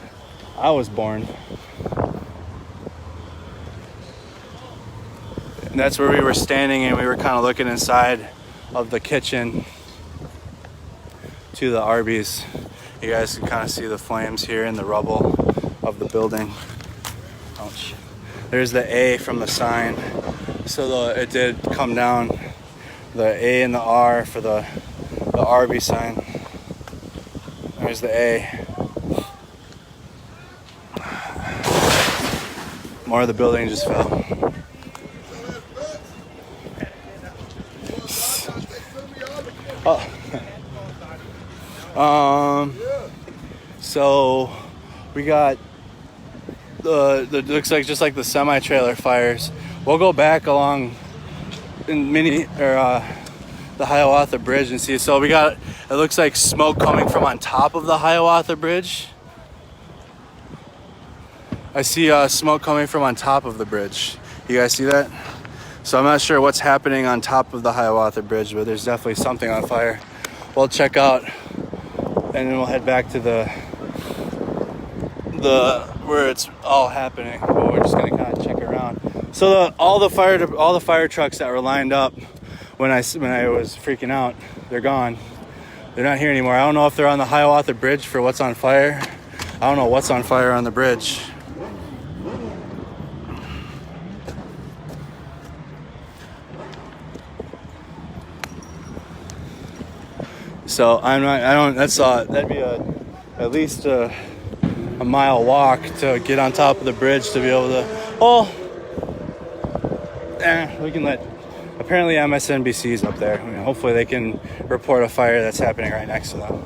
born. And that's where we were standing, and we were kind of looking inside of the kitchen to the Arby's. You guys can kind of see the flames here in the rubble of the building. Ouch. There's the A from the sign. So it did come down. The A and the R for the Arby's sign. There's the A. More of the building just fell. Oh. So we got the looks like just like the semi-trailer fires. We'll go back along in the Hiawatha Bridge and see. So we got, it looks like smoke coming from on top of the Hiawatha Bridge. I see smoke coming from on top of the bridge. You guys see that? So I'm not sure what's happening on top of the Hiawatha Bridge, but there's definitely something on fire. We'll check out, and then we'll head back to the where it's all happening. But we're just gonna kind of check around. So all the fire trucks that were lined up when I was freaking out, they're gone. They're not here anymore. I don't know if they're on the Hiawatha Bridge for what's on fire. I don't know what's on fire on the bridge. So that'd be at least a mile walk to get on top of the bridge to be able to, we can apparently MSNBC's up there. I mean, hopefully they can report a fire that's happening right next to them.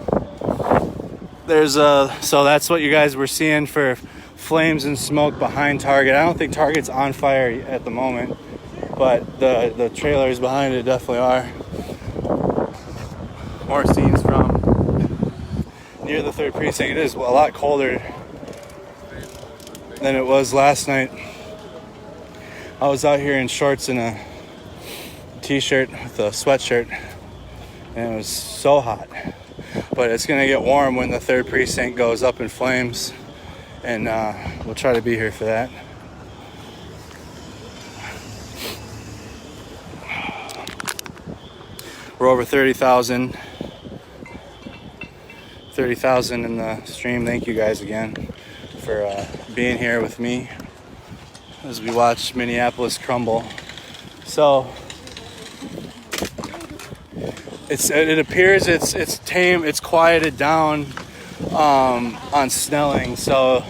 So that's what you guys were seeing for flames and smoke behind Target. I don't think Target's on fire at the moment, but the trailers behind it definitely are. More scenes from near the 3rd precinct. It is a lot colder than it was last night. I was out here in shorts and a t-shirt with a sweatshirt, and it was so hot. But it's gonna get warm when the 3rd precinct goes up in flames, and we'll try to be here for that. We're over 30,000 in the stream. Thank you guys again for being here with me as we watch Minneapolis crumble. So it appears it's tame, it's quieted down on Snelling. So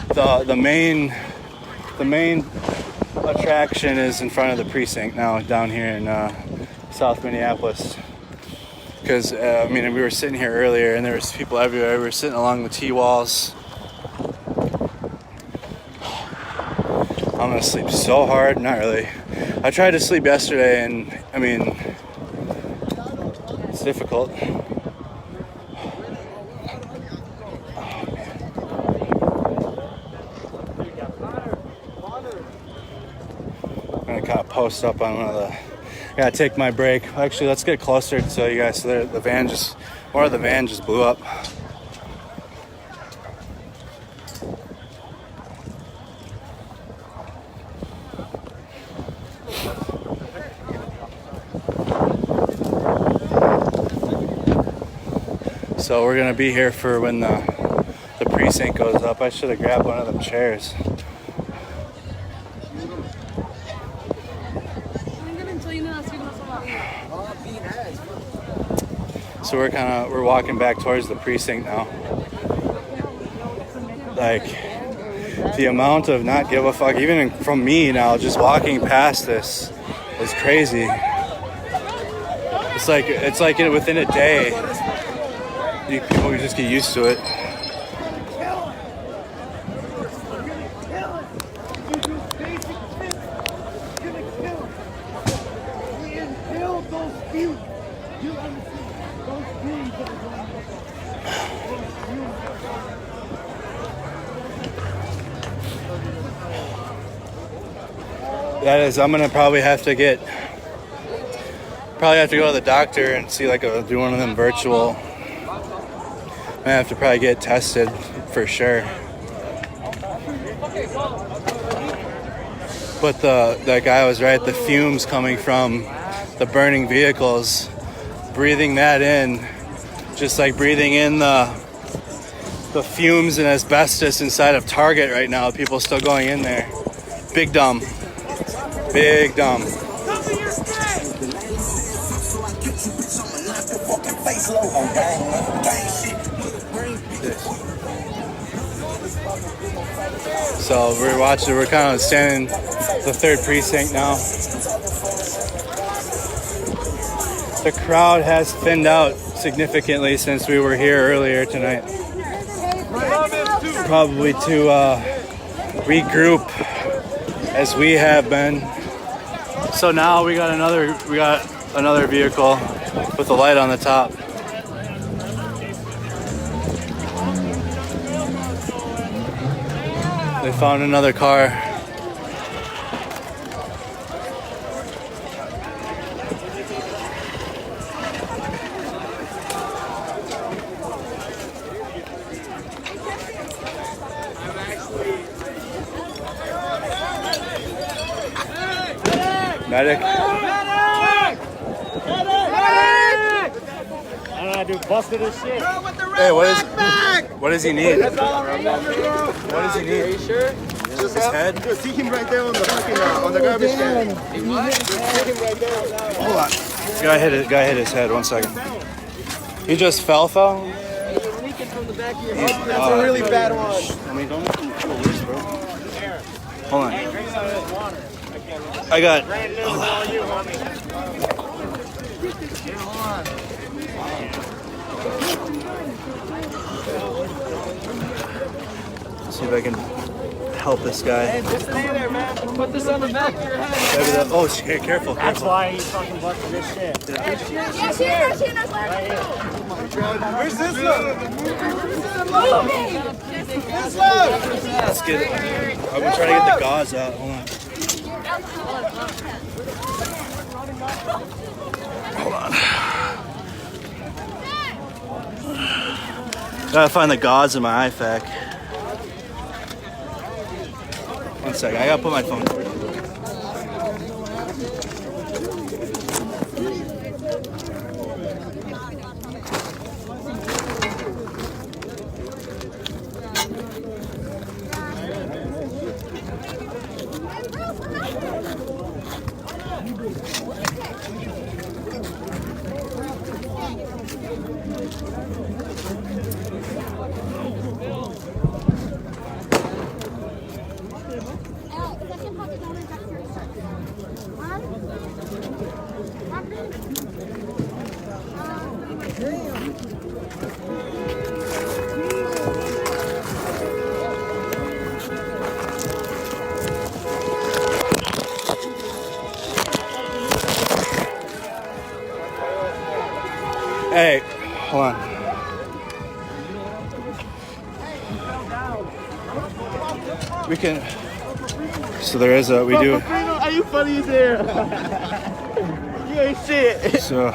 the main attraction is in front of the precinct now down here in South Minneapolis. Because, we were sitting here earlier and there was people everywhere. We were sitting along the T-walls. I'm going to sleep so hard. Not really. I tried to sleep yesterday and, it's difficult. I'm going to kind of post up on one of the... I gotta take my break. Actually, let's get closer so you guys. So the van just blew up. So we're gonna be here for when the precinct goes up. I should have grabbed one of them chairs. So we're walking back towards the precinct now. Like, the amount of not give a fuck, even from me now, just walking past this is crazy. It's like within a day, people just get used to it. That is, I'm gonna probably have to go to the doctor and see do one of them virtual. I have to probably get tested for sure. But that guy was right. The fumes coming from the burning vehicles, breathing that in, just like breathing in the fumes and asbestos inside of Target right now. People still going in there. Big dumb. Big dumb. So we're kind of standing the 3rd precinct now. The crowd has thinned out significantly since we were here earlier tonight. Probably to regroup as we have been. So now we got another vehicle with the light on the top. They found another car. Medic. Dude, busted his shit. Hey, what does he need? What does he need? Are you sure? Just his head? Just see him right there on the fucking on the garbage can. See him right there. Hold on. Guy hit his head. 1 second. He just fell? You're leaking from the back of your head. That's a really bad one. I mean, don't make him feel worse, bro. Hold on. I got. See if I can help this guy. Hey, just stay there, man. Put this on the back of your head. Oh, shit, careful. That's why he fucking busted his shit. Where's this look? Let's get it. I'm trying to get the gauze out. Hold on. Hold on. Gotta find the gauze in my IFAC. 1 second, I gotta put my phone. Hey, hold on. We can. So there is a. We do. Are you funny as hell? You ain't shit. So.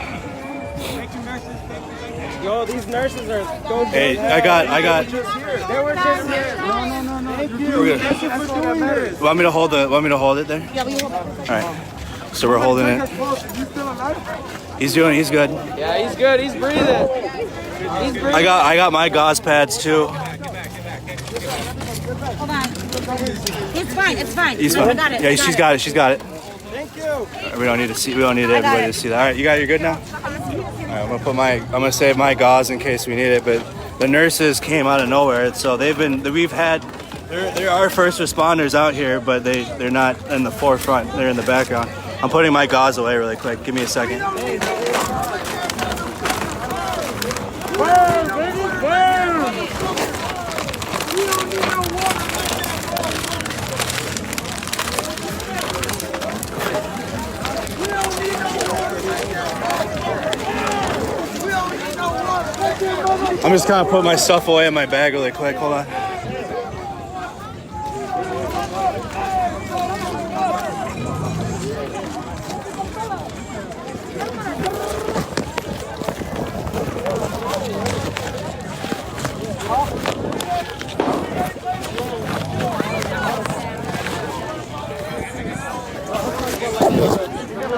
Yo, these nurses are so good. Hey, I got. They were just here. No. Thank you. We're good. Thank you for doing this. Want me to hold it there? Yeah, we hold it. All right. So we're holding it. He's good. Yeah, he's good. He's breathing. He's breathing. I got my gauze pads too. Hold on. It's fine. It's fine. He's No, fine. I got it. Yeah, I she's got it. She's got it. Thank you. We don't need everybody to see that. All right, you're good now. All right, I'm gonna save my gauze in case we need it. But the nurses came out of nowhere, so they're our first responders out here, but they're not in the forefront. They're in the background. I'm putting my gauze away really quick. Give me a second. I'm just gonna put my stuff away in my bag really quick. Hold on.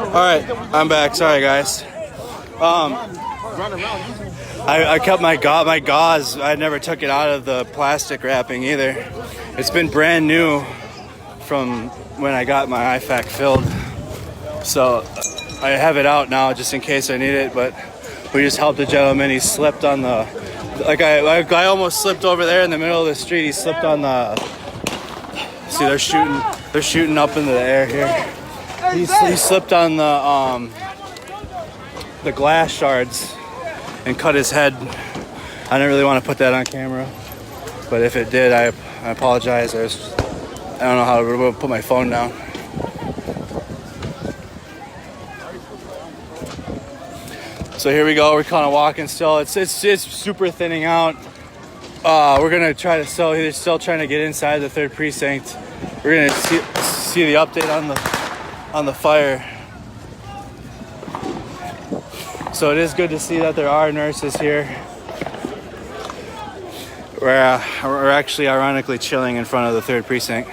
All right, I'm back. Sorry, guys. I kept my gauze. I never took it out of the plastic wrapping either. It's been brand new from when I got my IFAC filled. So I have it out now just in case I need it, but we just helped a gentleman. He slipped on the, I almost slipped over there in the middle of the street. He slipped on the, see they're shooting up into the air here. He slipped on the glass shards and cut his head. I didn't really want to put that on camera, but if it did, I apologize. I don't know how to put my phone down. So here we go. We're kind of walking still. It's super thinning out. We're gonna try to sell. They're still trying to get inside the 3rd precinct. We're gonna see the update on the fire. So it is good to see that there are nurses here. We're actually ironically chilling in front of the 3rd precinct,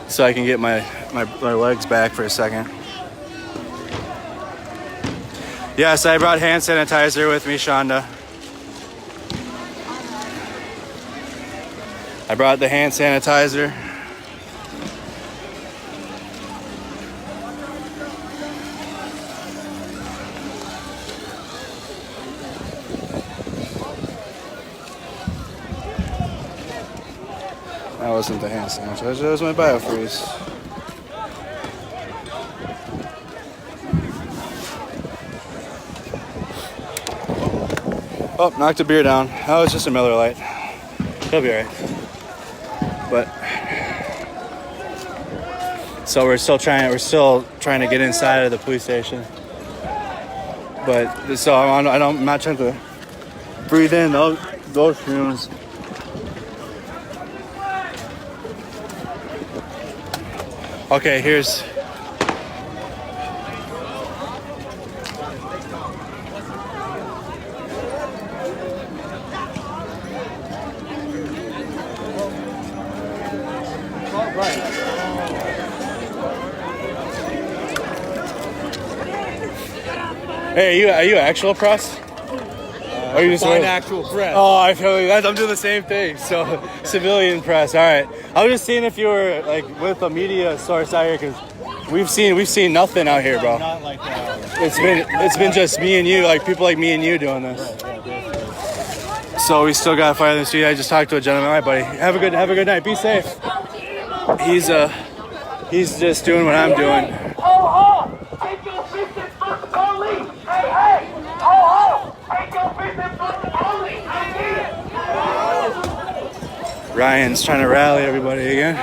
so I can get my legs back for a second. Yes, I brought hand sanitizer with me, Shonda. I brought the hand sanitizer. That wasn't the hand sanitizer, that was my biofreeze. Oh, knocked a beer down. Oh, it's just a Miller Lite. He'll be alright. But so we're still trying to get inside of the police station. But so I'm not trying to breathe in those fumes. Okay, here's Hey, are you actual press? Are you just actual press? Oh, I feel like that. I'm doing the same thing. So, civilian press. All right. I was just seeing if you were like with a media source out here, because we've seen nothing out here, bro. Not like that. It's been just me and you, like people like me and you doing this. So we still got fire in the street. I just talked to a gentleman. All right, buddy. Have a good night. Be safe. He's just doing what I'm doing. Ho, ho! Take your business from the police! Hey, hey! Ho, ho! Take your business from the police! I need it! Ryan's trying to rally everybody again.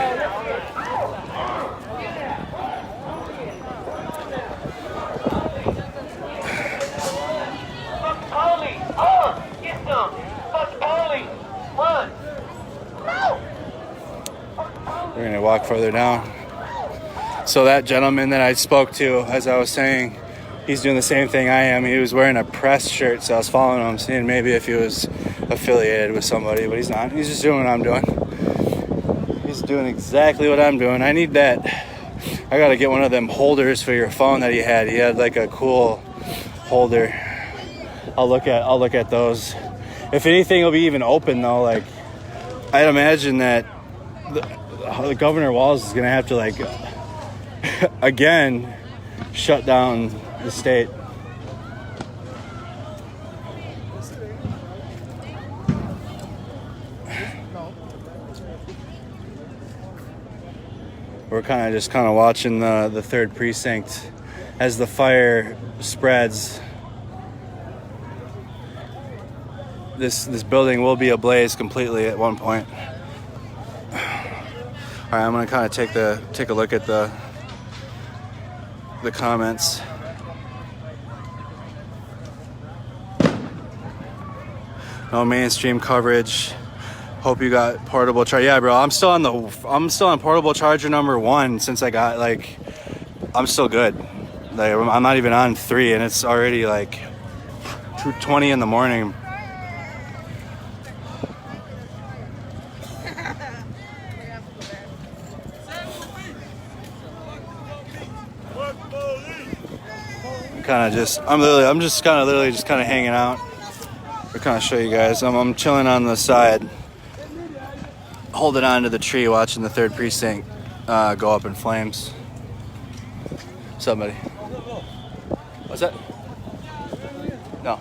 Fuck the police! Get some! Fuck the police! Run! We're gonna walk further down. So that gentleman that I spoke to, as I was saying, he's doing the same thing I am. He was wearing a press shirt, so I was following him, seeing maybe if he was affiliated with somebody, but he's not. He's just doing what I'm doing. He's doing exactly what I'm doing. I need that. I gotta get one of them holders for your phone that he had. He had like a cool holder. I'll look at those. If anything, it'll be even open though. Like, I'd imagine that the Governor Walz is gonna have to like again shut down the state. We're kind of watching the 3rd precinct as the fire spreads. This building will be ablaze completely at one point. All right, I'm gonna kind of take a look at the comments. No mainstream coverage. Hope you got portable charger. Yeah, bro, I'm still on portable charger number 1 since I got I'm still good. Like, I'm not even on 3 and it's already like 2:20 in the morning. I'm just hanging out. We're kind of show you guys. I'm chilling on the side, holding on to the tree, watching the 3rd precinct go up in flames. What's up, buddy? What's that? No.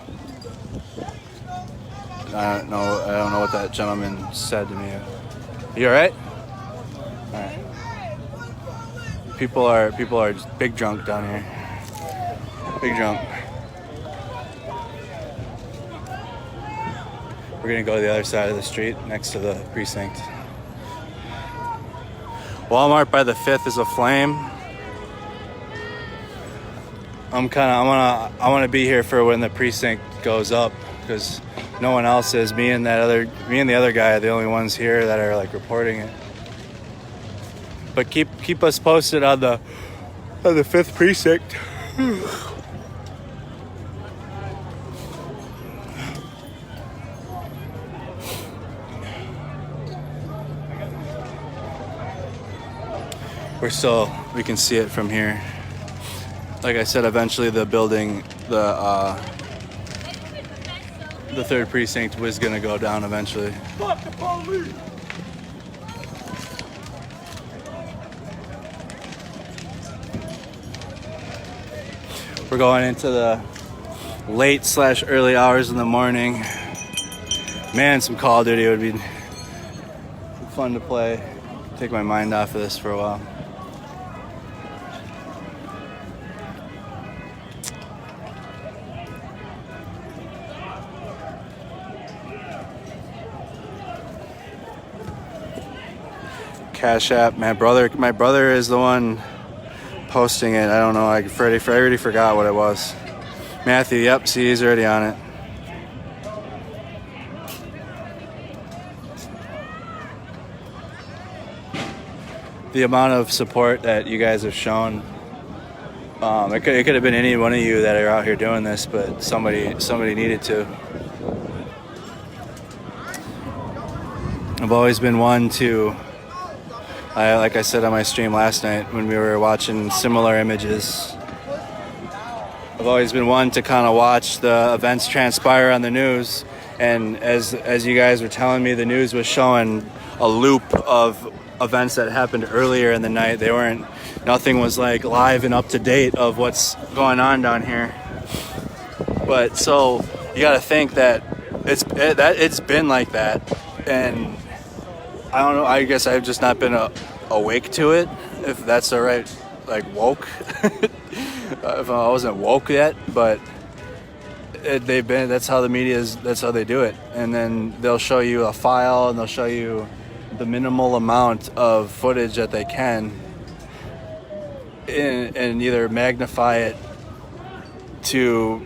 I don't know what that gentleman said to me. You all right? All right. People are just big drunk down here. Big drunk. We're gonna go to the other side of the street next to the precinct. Walmart by the 5th is aflame. I want to be here for when the precinct goes up because no one else is. Me and the other guy are the only ones here that are like reporting it. But keep us posted on the 5th precinct. We can see it from here. Like I said, eventually the building, the 3rd precinct was gonna go down eventually. Fuck the police! We're going into the late/early hours in the morning. Man, some Call of Duty would be fun to play. Take my mind off of this for a while. Cash App. My brother is the one posting it. I don't know. I already forgot what it was. Matthew. Yep. See, he's already on it. The amount of support that you guys have shown. It could have been any one of you that are out here doing this, but somebody needed to. I've always been one to. Like I said on my stream last night when we were watching similar images, I've always been one to kind of watch the events transpire on the news. And as you guys were telling me, the news was showing a loop of events that happened earlier in the night. Nothing was like live and up to date of what's going on down here. But so you got to think that it's been like that. And I don't know. I guess I've just not been awake to it, if that's the right, like, woke. If I wasn't woke yet, but that's how the media is. That's how they do it. And then they'll show you a file, and they'll show you the minimal amount of footage that they can, and either magnify it to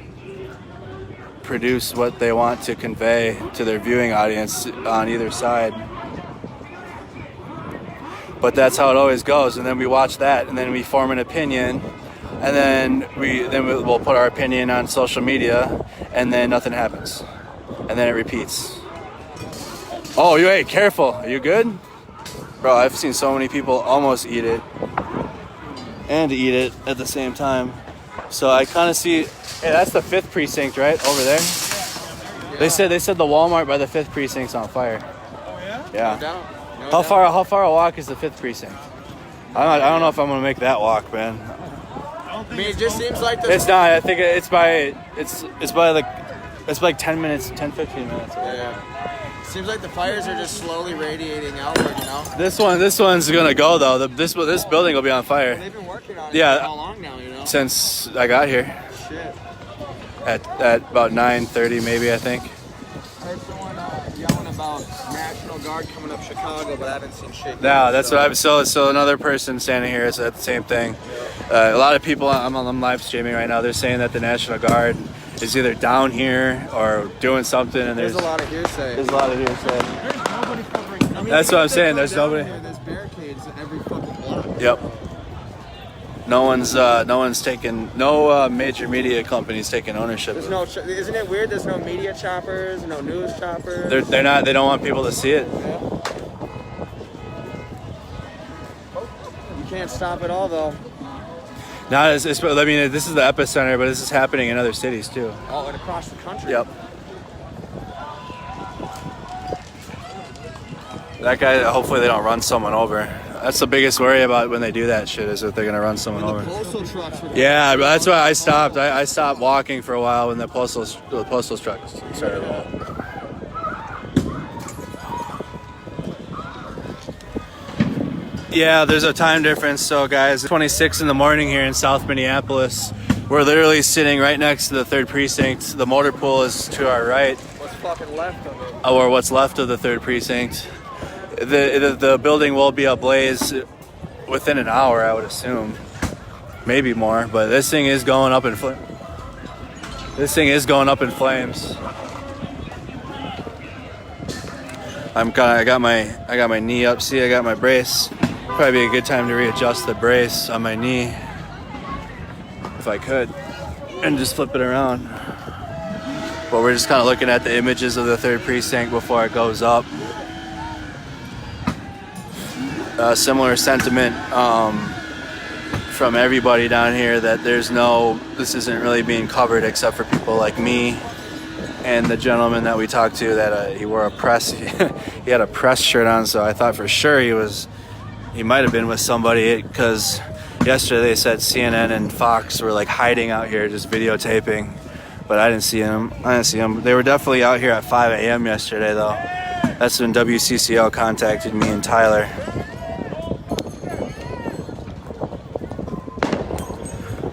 produce what they want to convey to their viewing audience on either side. But that's how it always goes. And then we watch that, and then we form an opinion, and then we'll put our opinion on social media, and then nothing happens, and then it repeats. Oh, hey, careful! Are you good, bro? I've seen so many people almost eat it and eat it at the same time. So I kind of see. Hey, that's the 5th precinct, right over there. They said the Walmart by the 5th precinct's on fire. Oh yeah? Yeah. No doubt. How far a walk is the 5th precinct? I don't know if I'm gonna make that walk, man. I mean, it just seems like It's not. I think it's like 10 minutes, 10-15 minutes. Yeah. Seems like the fires are just slowly radiating outward, you know? This one's gonna go though. This building will be on fire. They've been working on it Yeah. for how long now, you know? Since I got here. Shit. At about 9:30 maybe, I think. I heard someone yelling about National Guard coming up Chicago, but I haven't seen shit. No, that's what I'm. So another person standing here said the same thing. A lot of people. I'm live streaming right now. They're saying that the National Guard is either down here or doing something, and There's a lot of hearsay. There's a lot of hearsay. There's nobody covering. I mean, That's what I'm if they saying, go there's down nobody. here, there's barricades at every fucking block. Yep. No one's taking. No major media companies taking ownership. There's no. Isn't it weird? There's no media choppers, no news choppers. They're not. They don't want people to see it. You can't stop it all, though. Not as. I mean, this is the epicenter, but this is happening in other cities too. All and across the country. Yep. That guy. Hopefully, they don't run someone over. That's the biggest worry about when they do that shit, is that they're gonna run someone over. Postal trucks. Yeah, but that's why I stopped. I stopped walking for a while when the postal trucks started rolling. Yeah, there's a time difference. So guys, 26 in the morning here in South Minneapolis. We're literally sitting right next to the 3rd precinct. The motor pool is to our right. What's fucking left of it. or what's left of the 3rd precinct. The building will be ablaze within an hour, I would assume. Maybe more, but this thing is going up in flames. This thing is going up in flames. I got my knee up. See, I got my brace. Probably be a good time to readjust the brace on my knee if I could, and just flip it around. But we're just kind of looking at the images of the 3rd precinct before it goes up. Similar sentiment from everybody down here that this isn't really being covered except for people like me and the gentleman that we talked to that he wore he had a press shirt on, so I thought for sure he might have been with somebody, because yesterday they said CNN and Fox were like hiding out here just videotaping, but I didn't see them. They were definitely out here at 5 a.m. yesterday though. That's when WCCO contacted me and Tyler.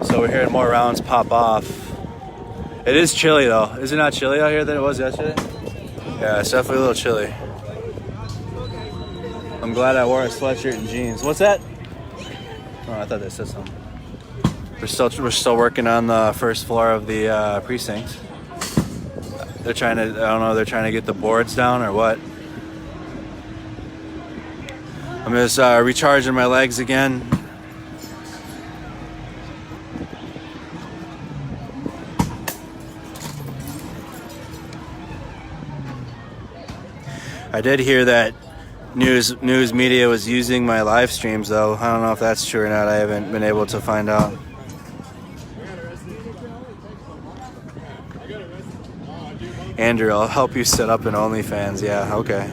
So we're hearing more rounds pop off. It is chilly though. Is it not chilly out here than it was yesterday? Yeah, it's definitely a little chilly. I'm glad I wore a sweatshirt and jeans. What's that? Oh, I thought they said something. We're still working on the 1st floor of the precinct. They're trying to, I don't know, they're trying to get the boards down or what. I'm just recharging my legs again. I did hear that news media was using my live streams though. I don't know if that's true or not. I haven't been able to find out. Andrew, I'll help you set up an OnlyFans. Yeah, okay.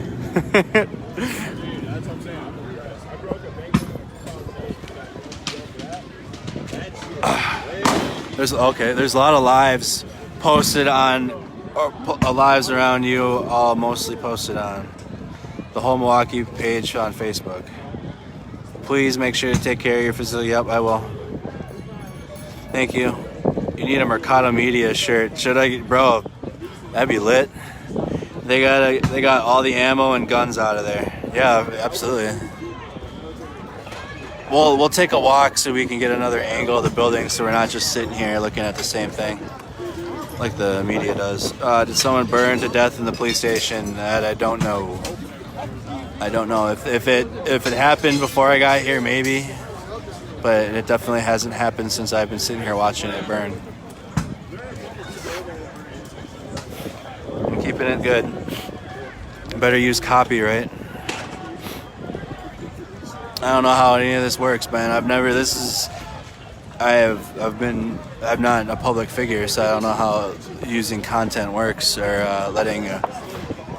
There's a lot of lives posted on, or lives around you, all mostly posted on the whole Milwaukee page on Facebook. Please make sure to take care of your facility. Yep, I will. Thank you. You need a Mercado Media shirt. Should I, bro? That'd be lit. They got all the ammo and guns out of there. Yeah, absolutely. We'll take a walk so we can get another angle of the building, so we're not just sitting here looking at the same thing like the media does. Did someone burn to death in the police station? That I don't know. I don't know if it happened before I got here, maybe, but it definitely hasn't happened since I've been sitting here watching it burn. I'm keeping it good. Better use copyright. I don't know how any of this works, man. I'm not a public figure, so I don't know how using content works or letting.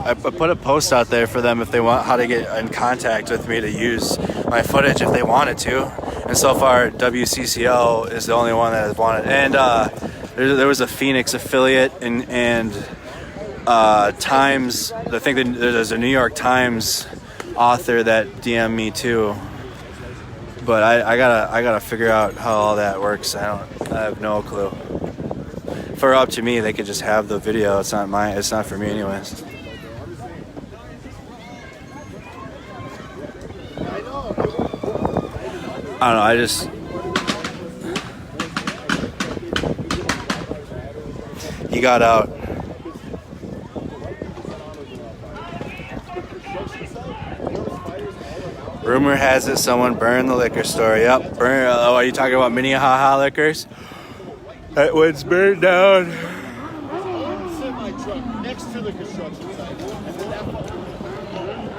I put a post out there for them if they want how to get in contact with me to use my footage if they wanted to, and so far WCCO is the only one that has wanted. And there was a Phoenix affiliate and Times. I think that there's a New York Times author that DM'd me too. But I gotta figure out how all that works. I have no clue. If it were up to me, they could just have the video. It's not for me anyways. I don't know, he got out. Rumor has it someone burned the liquor store. Yep, are you talking about Minneapolis liquors? That one's burned down.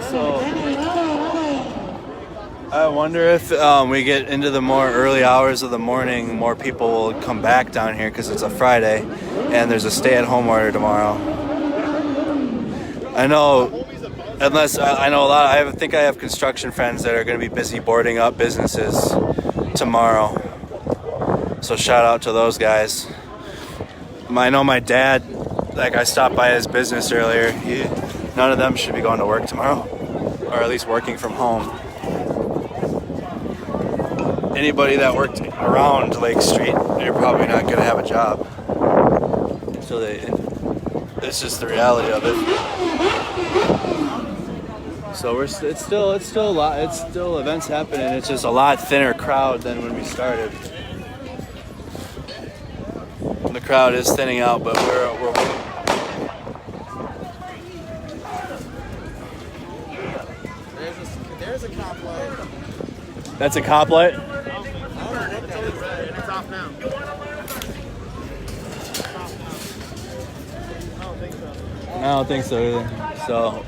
So I wonder if we get into the more early hours of the morning, more people will come back down here because it's a Friday and there's a stay-at-home order tomorrow. I know. Unless I know a lot, I think I have construction friends that are going to be busy boarding up businesses tomorrow. So shout out to those guys. I know my dad, like I stopped by his business earlier. None of them should be going to work tomorrow, or at least working from home. Anybody that worked around Lake Street, they're probably not going to have a job. So it's just the reality of it. So it's still a lot. It's still events happening. It's just a lot thinner crowd than when we started. The crowd is thinning out, but we're There's a cop light. That's a cop light? And it's off now. I don't think so either. So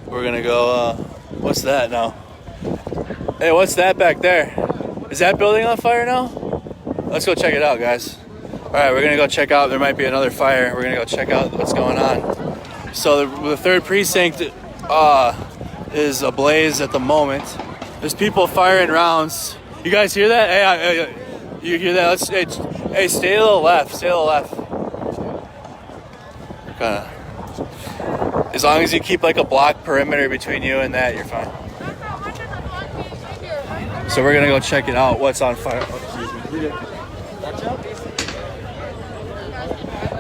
we're gonna go, what's that now? Hey, what's that back there? Is that building on fire now? Let's go check it out, guys. All right, we're gonna go check out. There might be another fire. We're gonna go check out what's going on. So the third precinct is ablaze at the moment. There's people firing rounds. You guys hear that? Hey, you hear that? Hey, stay to the left. Stay to the left. Kinda. As long as you keep like a block perimeter between you and that, you're fine. So we're gonna go check it out. What's on fire? Oh, excuse me.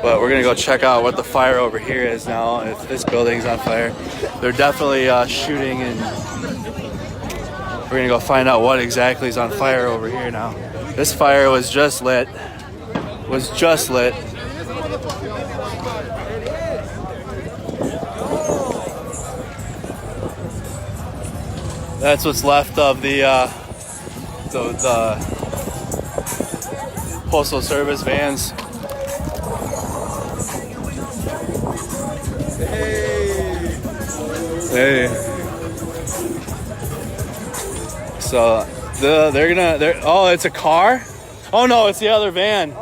But we're gonna go check out what the fire over here is now. If this building's on fire, they're definitely shooting, and we're gonna go find out what exactly is on fire over here now. This fire was just lit. That's what's left of the Postal Service vans. Hey. So oh, it's a car? Oh no, it's the other van.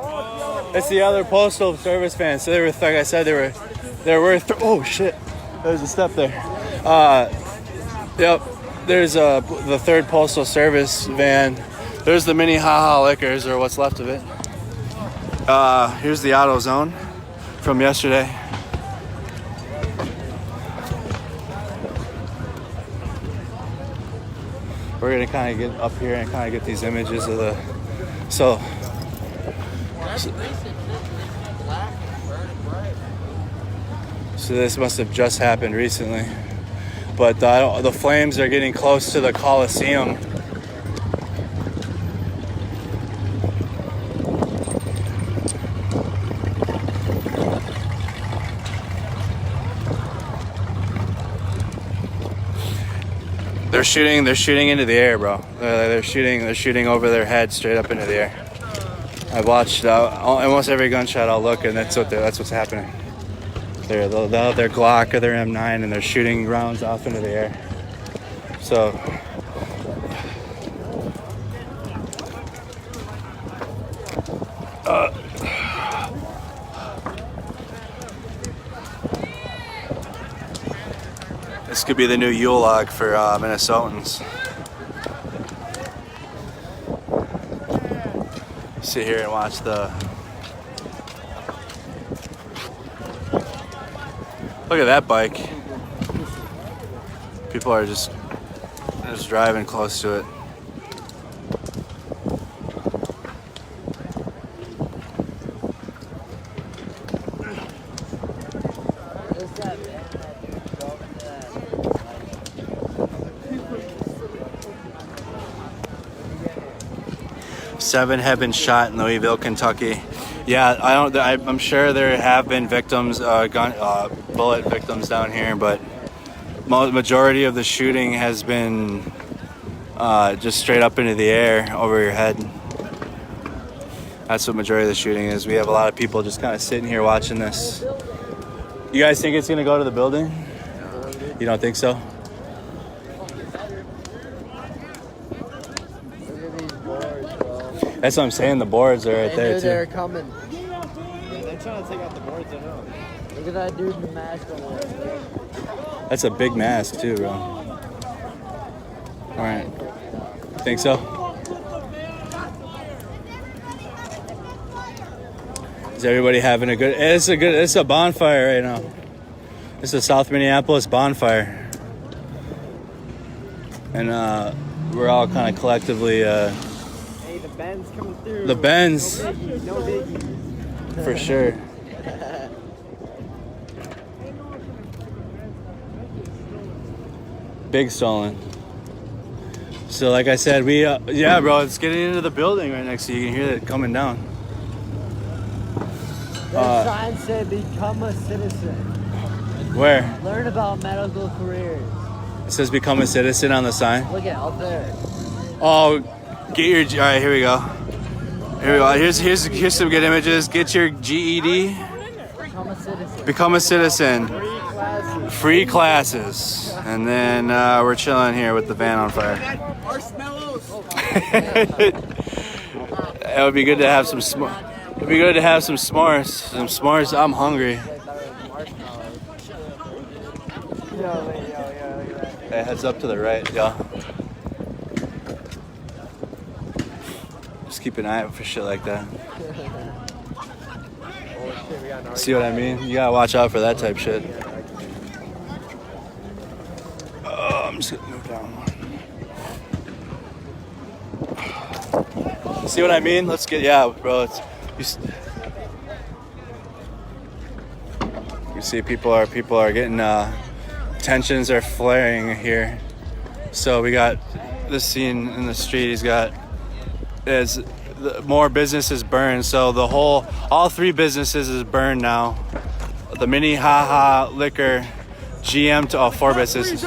It's the other Postal Service van. So they were, like I said, there were oh shit. There's a step there. Yep. There's the third Postal Service van. There's the Minnehaha Liquors, or what's left of it. Here's the Auto Zone from yesterday. We're gonna kind of get up here and kind of get these images of the. So this must have just happened recently, but the flames are getting close to the Coliseum. They're shooting into the air, bro. They're shooting over their head straight up into the air. I've watched almost every gunshot I'll look, and that's what's happening. They'll have their Glock or their M9, and they're shooting rounds off into the air. So this could be the new Yule log for Minnesotans. Sit here and watch the. Look at that bike. People are just driving close to it. Seven have been shot in Louisville, Kentucky. Yeah, I'm sure there have been victims, bullet victims down here, but majority of the shooting has been just straight up into the air over your head. That's what majority of the shooting is. We have a lot of people just kind of sitting here watching this. You guys think it's gonna go to the building? You don't think so? That's what I'm saying. The boards are right there too. They're coming. They're trying to take out the boards, I know. Look at that dude in the mask over there. That's a big mask too, bro. All right. Think so? Is everybody having a good? It's a bonfire right now. It's a South Minneapolis bonfire, and we're all kind of collectively. Ben's coming through. The Benz. No biggie. For sure. Big stolen. So like I said, we yeah, bro, it's getting into the building right next to you. You can hear it coming down. The sign said become a citizen. Where? Learn about medical careers. It says become a citizen on the sign. Look at out there. Oh, get your all right. Here we go. Here we go. Here's some good images. Get your GED. Become a citizen. Become a citizen. Free classes. Free classes. And then we're chilling here with the van on fire. It would be good to have some It'd be good to have some s'mores. Some s'mores. I'm hungry. Hey, heads up to the right, yeah. Just keep an eye out for shit like that. See what I mean? You gotta watch out for that type shit. Oh, I'm just gonna move down one. See what I mean? Let's get, yeah, bro. You see people are getting, tensions are flaring here. So we got this scene in the street. He's got, more businesses burned. So all 3 businesses is burned now. The Minnehaha Liquor, GM to all 4 businesses.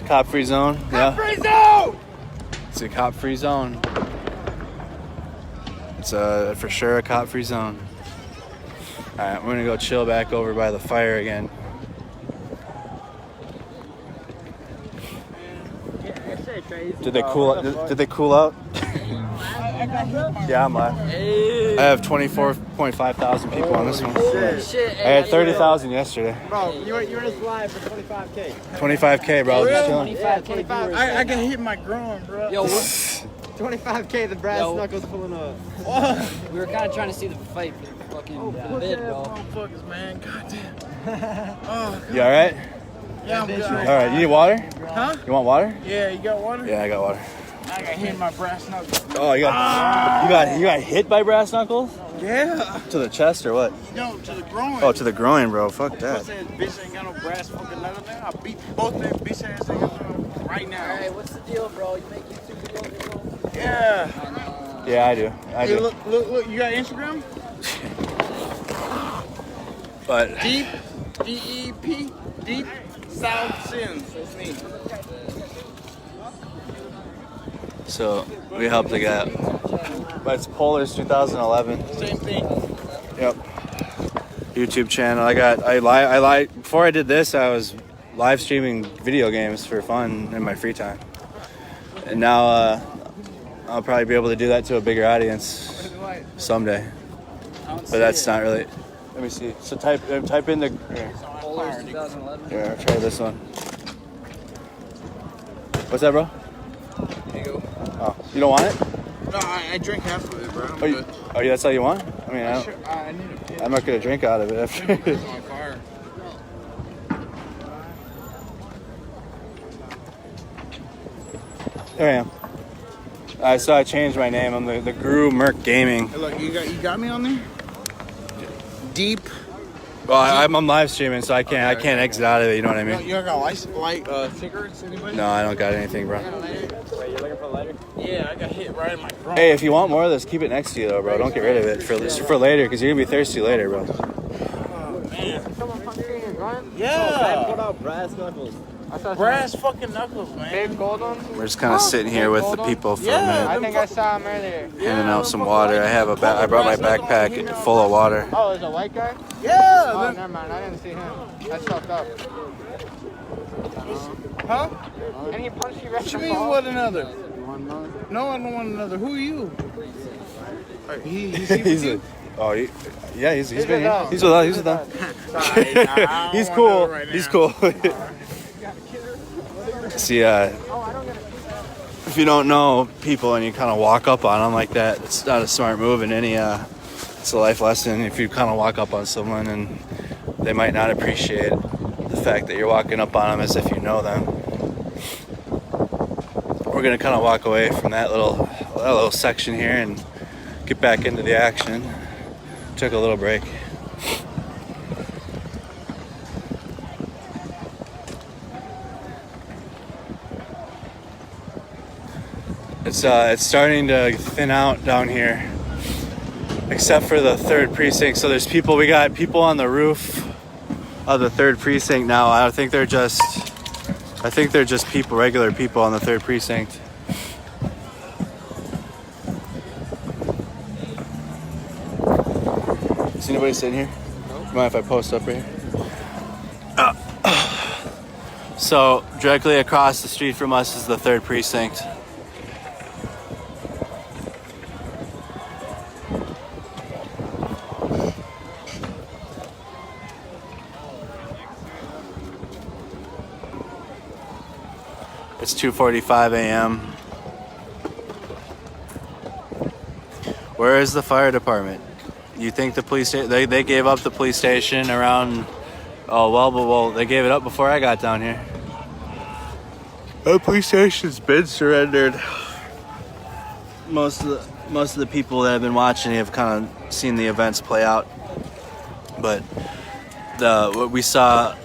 Cop free zone. Yeah. Free zone! It's a cop free zone. It's for sure a cop free zone. All right, we're gonna go chill back over by the fire again. Did they cool? Did they cool out? Yeah, I'm live. Hey. I have 24.5 thousand people on this one. Shit. I had 30,000 yesterday. Bro, you're just live for 25K. 25K, bro. Just chilling. 25K. I can hit my groin, bro. Yo, 25K, the brass knuckles pulling up. we were kind of trying to see the fight for the fucking bid, bro. Motherfuckers, man. Goddamn. You all right? Yeah, I'm good. All right. You need water? Huh? You want water? Yeah, you got water? Yeah, I got water. I got hit my brass knuckles. Oh, you got hit by brass knuckles? Yeah. To the chest or what? No, to the groin. Oh, to the groin, bro. Fuck that. Bitch ain't got no brass fucking knuckles there. I beat both them bitch ass niggas right now. Hey, what's the deal, bro? You make YouTube videos? Yeah. Yeah, I do. Hey, look, you got Instagram? But Deep, DEP, Deep South Sins. That's me. so we helped the guy. But it's Polars 2011. Same thing. Yep. YouTube channel. Before I did this, I was live streaming video games for fun in my free time. And now I'll probably be able to do that to a bigger audience someday. But that's not really. Let me see. So type in the. Polars 2011. Here, I'll try this one. What's that, bro? There you go. Oh, you don't want it? No, I drink half of it, bro. Oh, that's all you want? I mean, I need a piss. I'm not gonna drink out of it after. It's on fire. There I am. So I changed my name. I'm the Guru Merc Gaming. Hey, look, you got me on there? Deep. Well, I'm live streaming, so I can't exit out of it. You know what I mean? You got light cigarettes, anybody? No, I don't got anything, bro. Wait, you looking for a lighter? Yeah, I got hit right in my groin. Hey, if you want more of this, keep it next to you, though, bro. Don't get rid of it for later, because you're gonna be thirsty later, bro. Yeah. Put out brass knuckles. Brass fucking knuckles, man. Big gold ones? We're just kind of sitting here with the people for a minute, I think I saw him earlier. handing out some water. I brought my backpack full of water. Oh, there's a white guy? Yeah. Oh, never mind. I didn't see him. That's fucked up. Huh? And he punched you right in the mean one another? No, I don't want another. Who are you? He's He's been here. He's with us. He's with us. He's cool. He's cool. See, if you don't know people and you kind of walk up on them like that, it's not a smart move in any. It's a life lesson. If you kind of walk up on someone and they might not appreciate the fact that you're walking up on them as if you know them. We're gonna kind of walk away from that little that little section here and get back into the action. Took a little break. It's starting to thin out down here, except for the 3rd precinct. So there's people. We got people on the roof of the 3rd precinct now. I think they're just people, regular people on the 3rd precinct. Is anybody sitting here? No. Mind if I post up right here? So directly across the street from us is the 3rd precinct. It's 2:45 a.m. Where is the fire department? You think the police they gave up the police station around? Oh well, they gave it up before I got down here. The police station's been surrendered. Most of the people that have been watching have kind of seen the events play out, but what we saw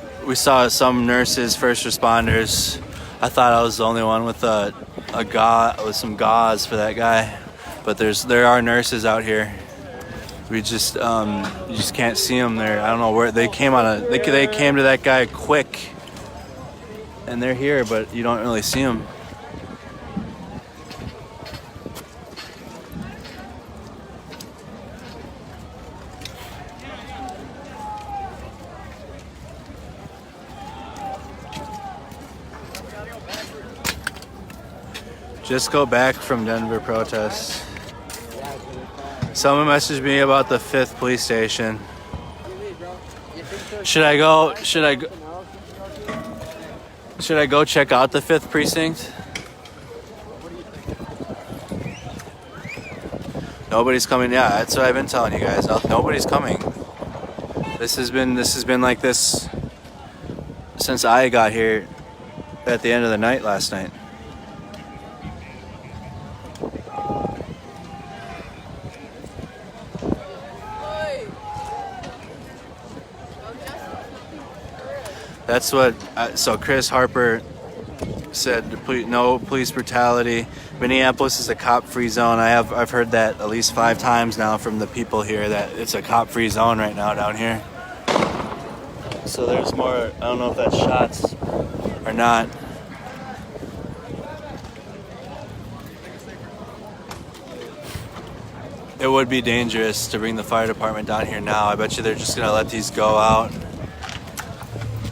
some nurses, first responders. I thought I was the only one with with some gauze for that guy, but there are nurses out here. We just you just can't see them there. I don't know where they came they came to that guy quick, and they're here, but you don't really see them. Just go back from Denver protests. Someone messaged me about the 5th police station. Should I go check out the 5th precinct? Nobody's coming. Yeah, that's what I've been telling you guys. Nobody's coming. This has been like this since I got here at the end of the night last night. That's what. So Chris Harper said. No police brutality. Minneapolis is a cop-free zone. I've heard that at least 5 times now from the people here that it's a cop-free zone right now down here. So there's more. I don't know if that's shots or not. It would be dangerous to bring the fire department down here now. I bet you they're just gonna let these go out.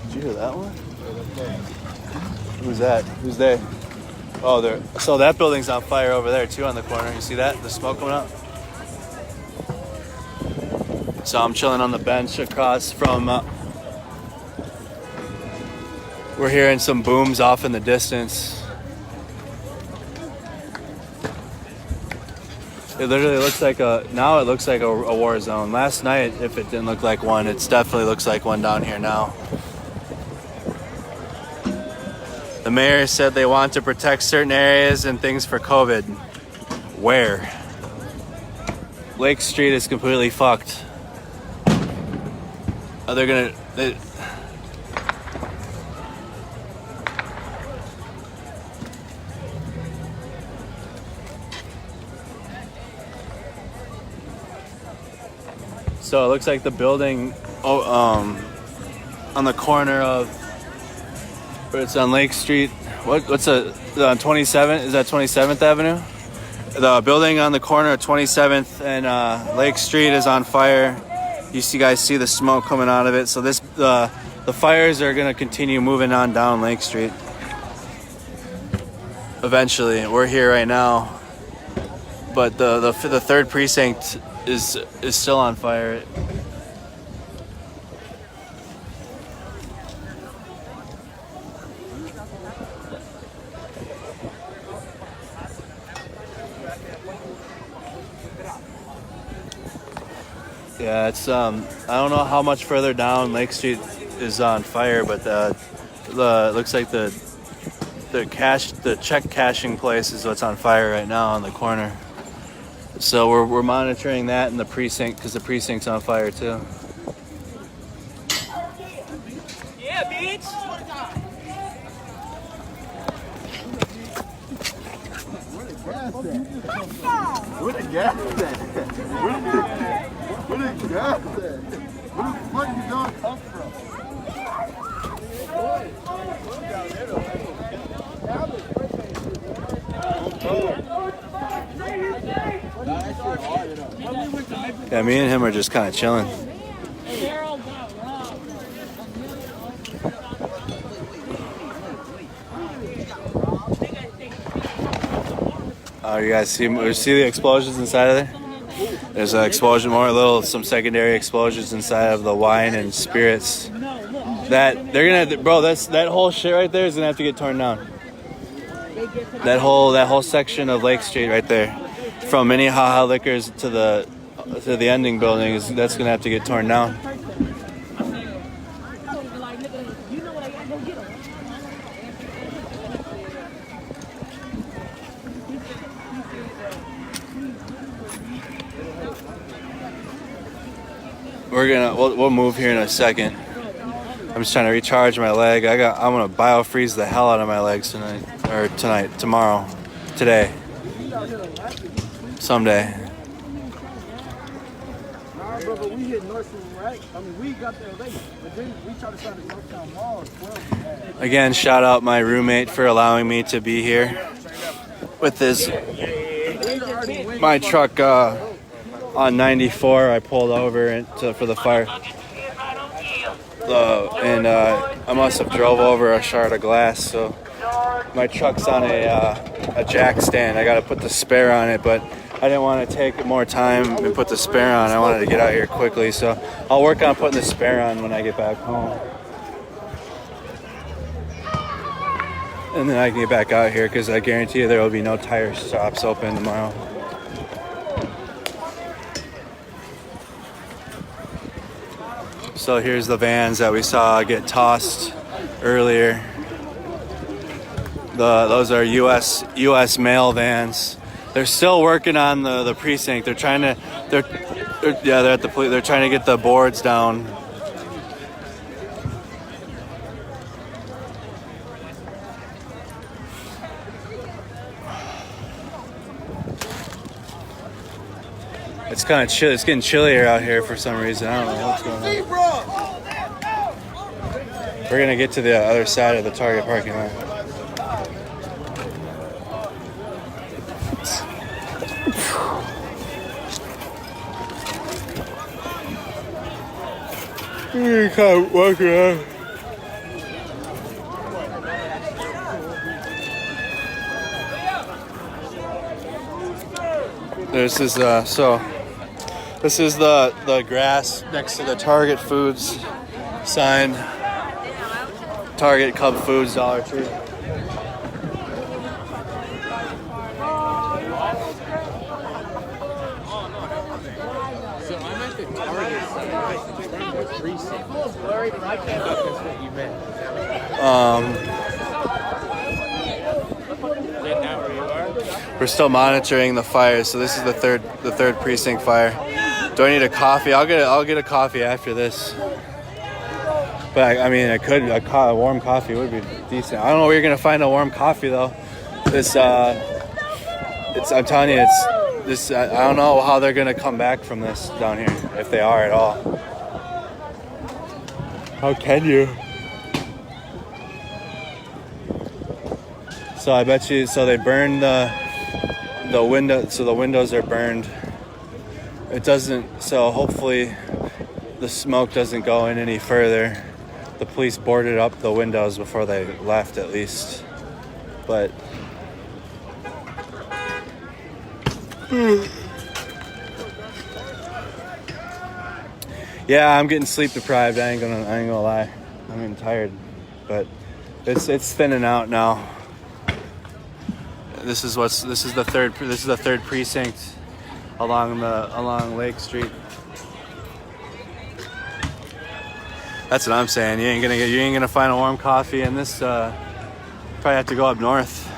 Did you hear that one? Who's that? Who's they? Oh, there. So that building's on fire over there too on the corner. You see that? The smoke coming up. So I'm chilling on the bench across from. We're hearing some booms off in the distance. It literally looks like now it looks like a war zone. Last night, if it didn't look like one, it definitely looks like one down here now. The mayor said they want to protect certain areas and things for COVID. Where? Lake Street is completely fucked. Are they gonna? So it looks like the building on the corner of. It's on Lake Street. What's on 27th? Is that 27th Avenue? The building on the corner of 27th and Lake Street is on fire. You guys see the smoke coming out of it. So the fires are gonna continue moving on down Lake Street. Eventually, we're here right now, but the 3rd precinct is still on fire. Yeah, it's I don't know how much further down Lake Street is on fire, but it looks like the the check cashing place is what's on fire right now on the corner. So we're monitoring that in the precinct because the precinct's on fire too. Yeah, bitch. Where the gas at? Where the gas at? Where the fuck you gonna come from? Yeah, me and him are just kind of chilling. Oh, you guys see the explosions inside of there? There's an explosion, some secondary explosions inside of the wine and spirits. That they're gonna have to, bro. That whole shit right there is gonna have to get torn down. That whole section of Lake Street right there, from Minneapolis Liquors to the ending building, that's gonna have to get torn down. We'll move here in a second. I'm just trying to recharge my leg. I'm gonna biofreeze the hell out of my legs tomorrow, today, someday. Nah, bro, but we hit Northtown, right? I mean, we got there late, but then we tried to start at Northtown Mall as well. Again, shout out my roommate for allowing me to be here with my truck on 94. I pulled over for the fire. I must have drove over a shard of glass, so my truck's on a jack stand. I got to put the spare on it, but I didn't want to take more time and put the spare on. I wanted to get out here quickly, so I'll work on putting the spare on when I get back home. And then I can get back out here because I guarantee you there will be no tire shops open tomorrow. So here's the vans that we saw get tossed earlier. Those are U.S. mail vans. They're still working on the precinct. They're at the police. They're trying to get the boards down. It's kind of chill. It's getting chillier out here for some reason. I don't know what's going on. We're gonna get to the other side of the Target parking lot. You can't walk around. This is this is the grass next to the Target Foods sign. Target, Cub Foods, Dollar Tree. So I'm at the Target side. Precinct. I can't know if that's what you meant. Is that not where you are? We're still monitoring the fire, so this is the third precinct fire. Do I need a coffee? I'll get a coffee after this. But I mean, a warm coffee would be decent. I don't know where you're gonna find a warm coffee though. I'm telling you, I don't know how they're gonna come back from this down here, if they are at all. How can you? So I bet you. So they burned the window. So the windows are burned. It doesn't. So hopefully, the smoke doesn't go in any further. The police boarded up the windows before they left, at least. But yeah, I'm getting sleep deprived. I ain't gonna lie. I'm getting tired, but it's thinning out now. This is the third precinct along Lake Street. That's what I'm saying. You ain't gonna find a warm coffee in this Probably have to go up north.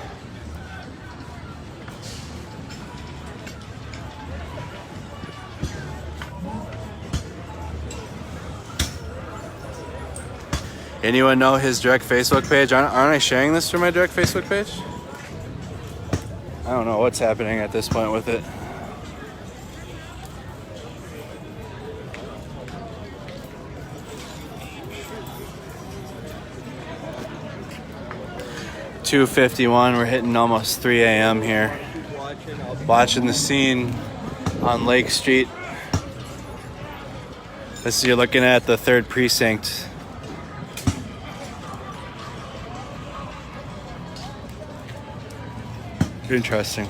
Anyone know his direct Facebook page? Aren't I sharing this through my direct Facebook page? I don't know what's happening at this point with it. (2:51). We're hitting almost 3 a.m. here. Watching the scene on Lake Street. This you're looking at the 3rd precinct. Interesting.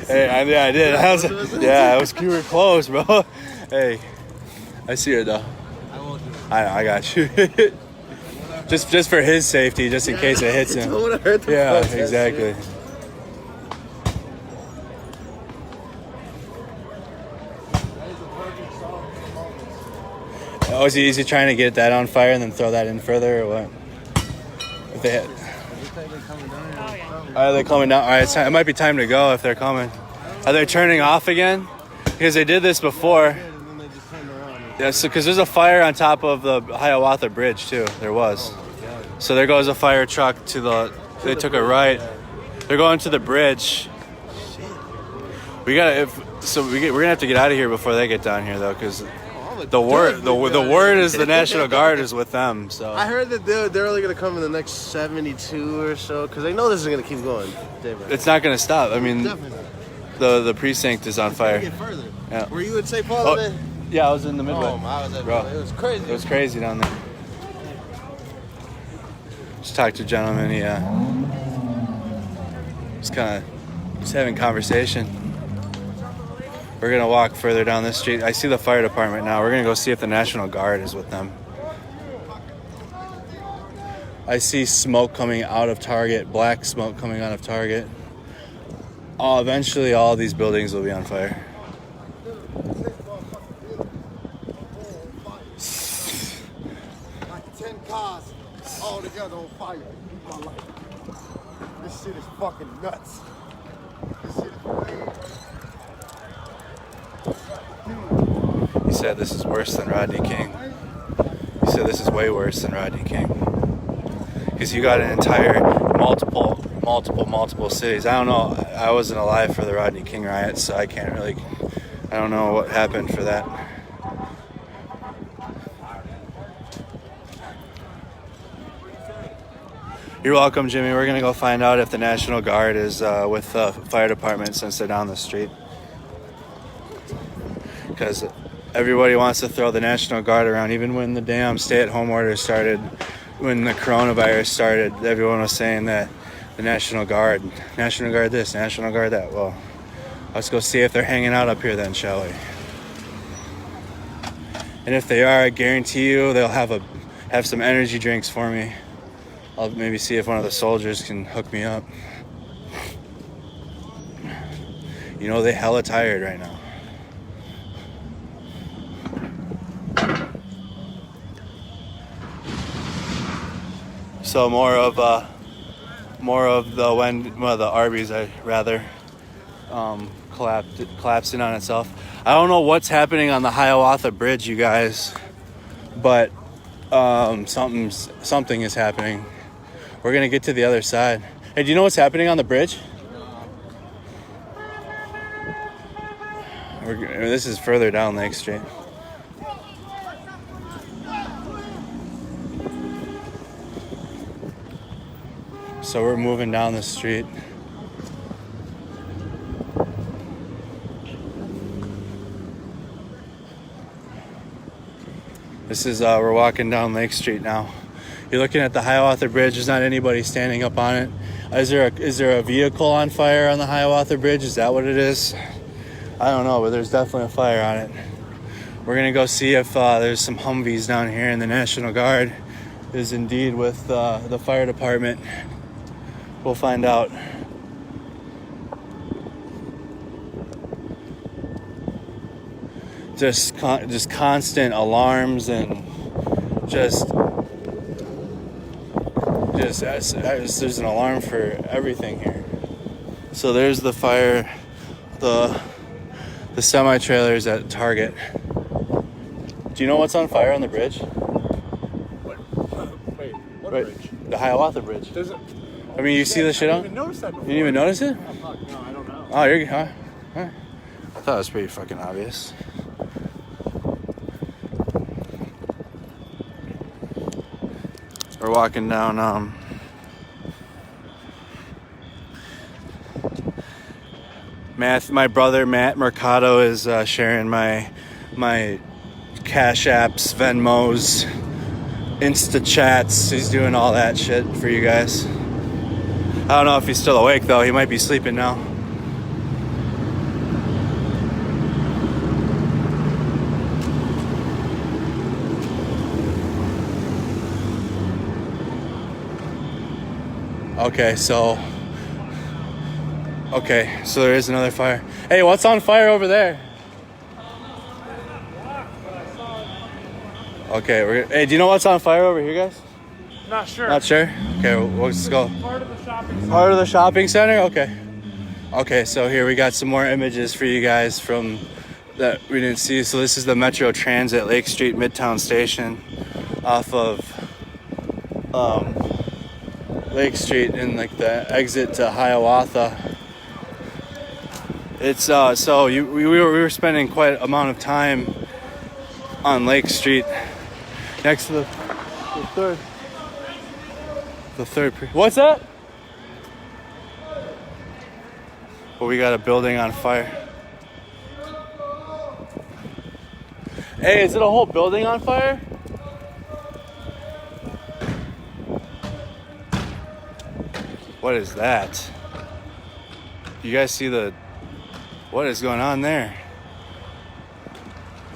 Hey, I did. You were close, bro. Hey, I see her though. I got you. just for his safety, just in case it hits him. Don't want to hurt the Yeah, process, exactly. yeah. Oh, is he trying to get that on fire and then throw that in further, or what? If they had... Are they coming down? All right, it might be time to go if they're coming. Are they turning off again? Because they did this before. Yeah, so because there's a fire on top of the Hiawatha Bridge too. There was. So there goes a fire truck to the. They took a right. They're going to the bridge. We gotta. We're gonna have to get out of here before they get down here though, because the word is the National Guard is with them. So I heard that they're only gonna come in the next 72 or so because they know this is gonna keep going. It's not gonna stop. I mean, Definitely. the precinct is on fire. Get further. Yeah. Were you in St. Paul Oh, today? yeah, I was in the Midway. Oh, I was at Bro, Midway. It was crazy. It was crazy down there. Just talked to a gentleman. He just having conversation. We're gonna walk further down this street. I see the fire department now. We're gonna go see if the National Guard is with them. I see smoke coming out of Target, black smoke coming out of Target. Oh, eventually all these buildings will be on fire. Like 10 cars all together on fire. This shit is fucking nuts. This shit is crazy. He said this is worse than Rodney King. He said this is way worse than Rodney King. Because you got an entire multiple cities. I don't know. I wasn't alive for the Rodney King riots, so I can't really. I don't know what happened for that. You're welcome, Jimmy. We're gonna go find out if the National Guard is with the fire department since they're down the street. Because everybody wants to throw the National Guard around. Even when the damn stay-at-home order started, when the coronavirus started, everyone was saying that the National Guard this, National Guard that. Well, let's go see if they're hanging out up here then, shall we? And if they are, I guarantee you they'll have some energy drinks for me. I'll maybe see if one of the soldiers can hook me up. You know, they hella tired right now. So more of the Arby's, collapsing on itself. I don't know what's happening on the Hiawatha Bridge, you guys, but something is happening. We're gonna get to the other side. Hey, do you know what's happening on the bridge? This is further down Lake Street. So we're moving down the street. This is, we're walking down Lake Street now. You're looking at the Hiawatha Bridge. There's not anybody standing up on it. Is there a vehicle on fire on the Hiawatha Bridge? Is that what it is? I don't know, but there's definitely a fire on it. We're gonna go see if there's some Humvees down here, and the National Guard is indeed with the fire department. We'll find out. just constant alarms and just there's an alarm for everything here. So there's the fire, the semi-trailers at Target. Do you know what's on fire on the bridge? Wait, what Right, bridge? the Hiawatha Bridge. There's a, I mean, you see the shit I on? didn't even notice that before. You didn't even notice it? Oh, fuck, no, I don't know. Oh, you're huh? Huh. I thought it was pretty fucking obvious. We're walking down my brother Matt Mercado is sharing my Cash Apps, Venmos, Insta Chats. He's doing all that shit for you guys. I don't know if he's still awake though. He might be sleeping now. Okay, so there is another fire. Hey, what's on fire over there? Okay, hey, do you know what's on fire over here, guys? Not sure. Not sure? Okay, we'll just go. Part of the shopping center. Part of the shopping center? Okay. Okay, so here we got some more images for you guys from that we didn't see. So this is the Metro Transit Lake Street Midtown Station off of Lake Street and like the exit to Hiawatha. It's we were spending quite an amount of time on Lake Street next to the third. What's that? Well, we got a building on fire. Hey, is it a whole building on fire? What is that? You guys see what is going on there?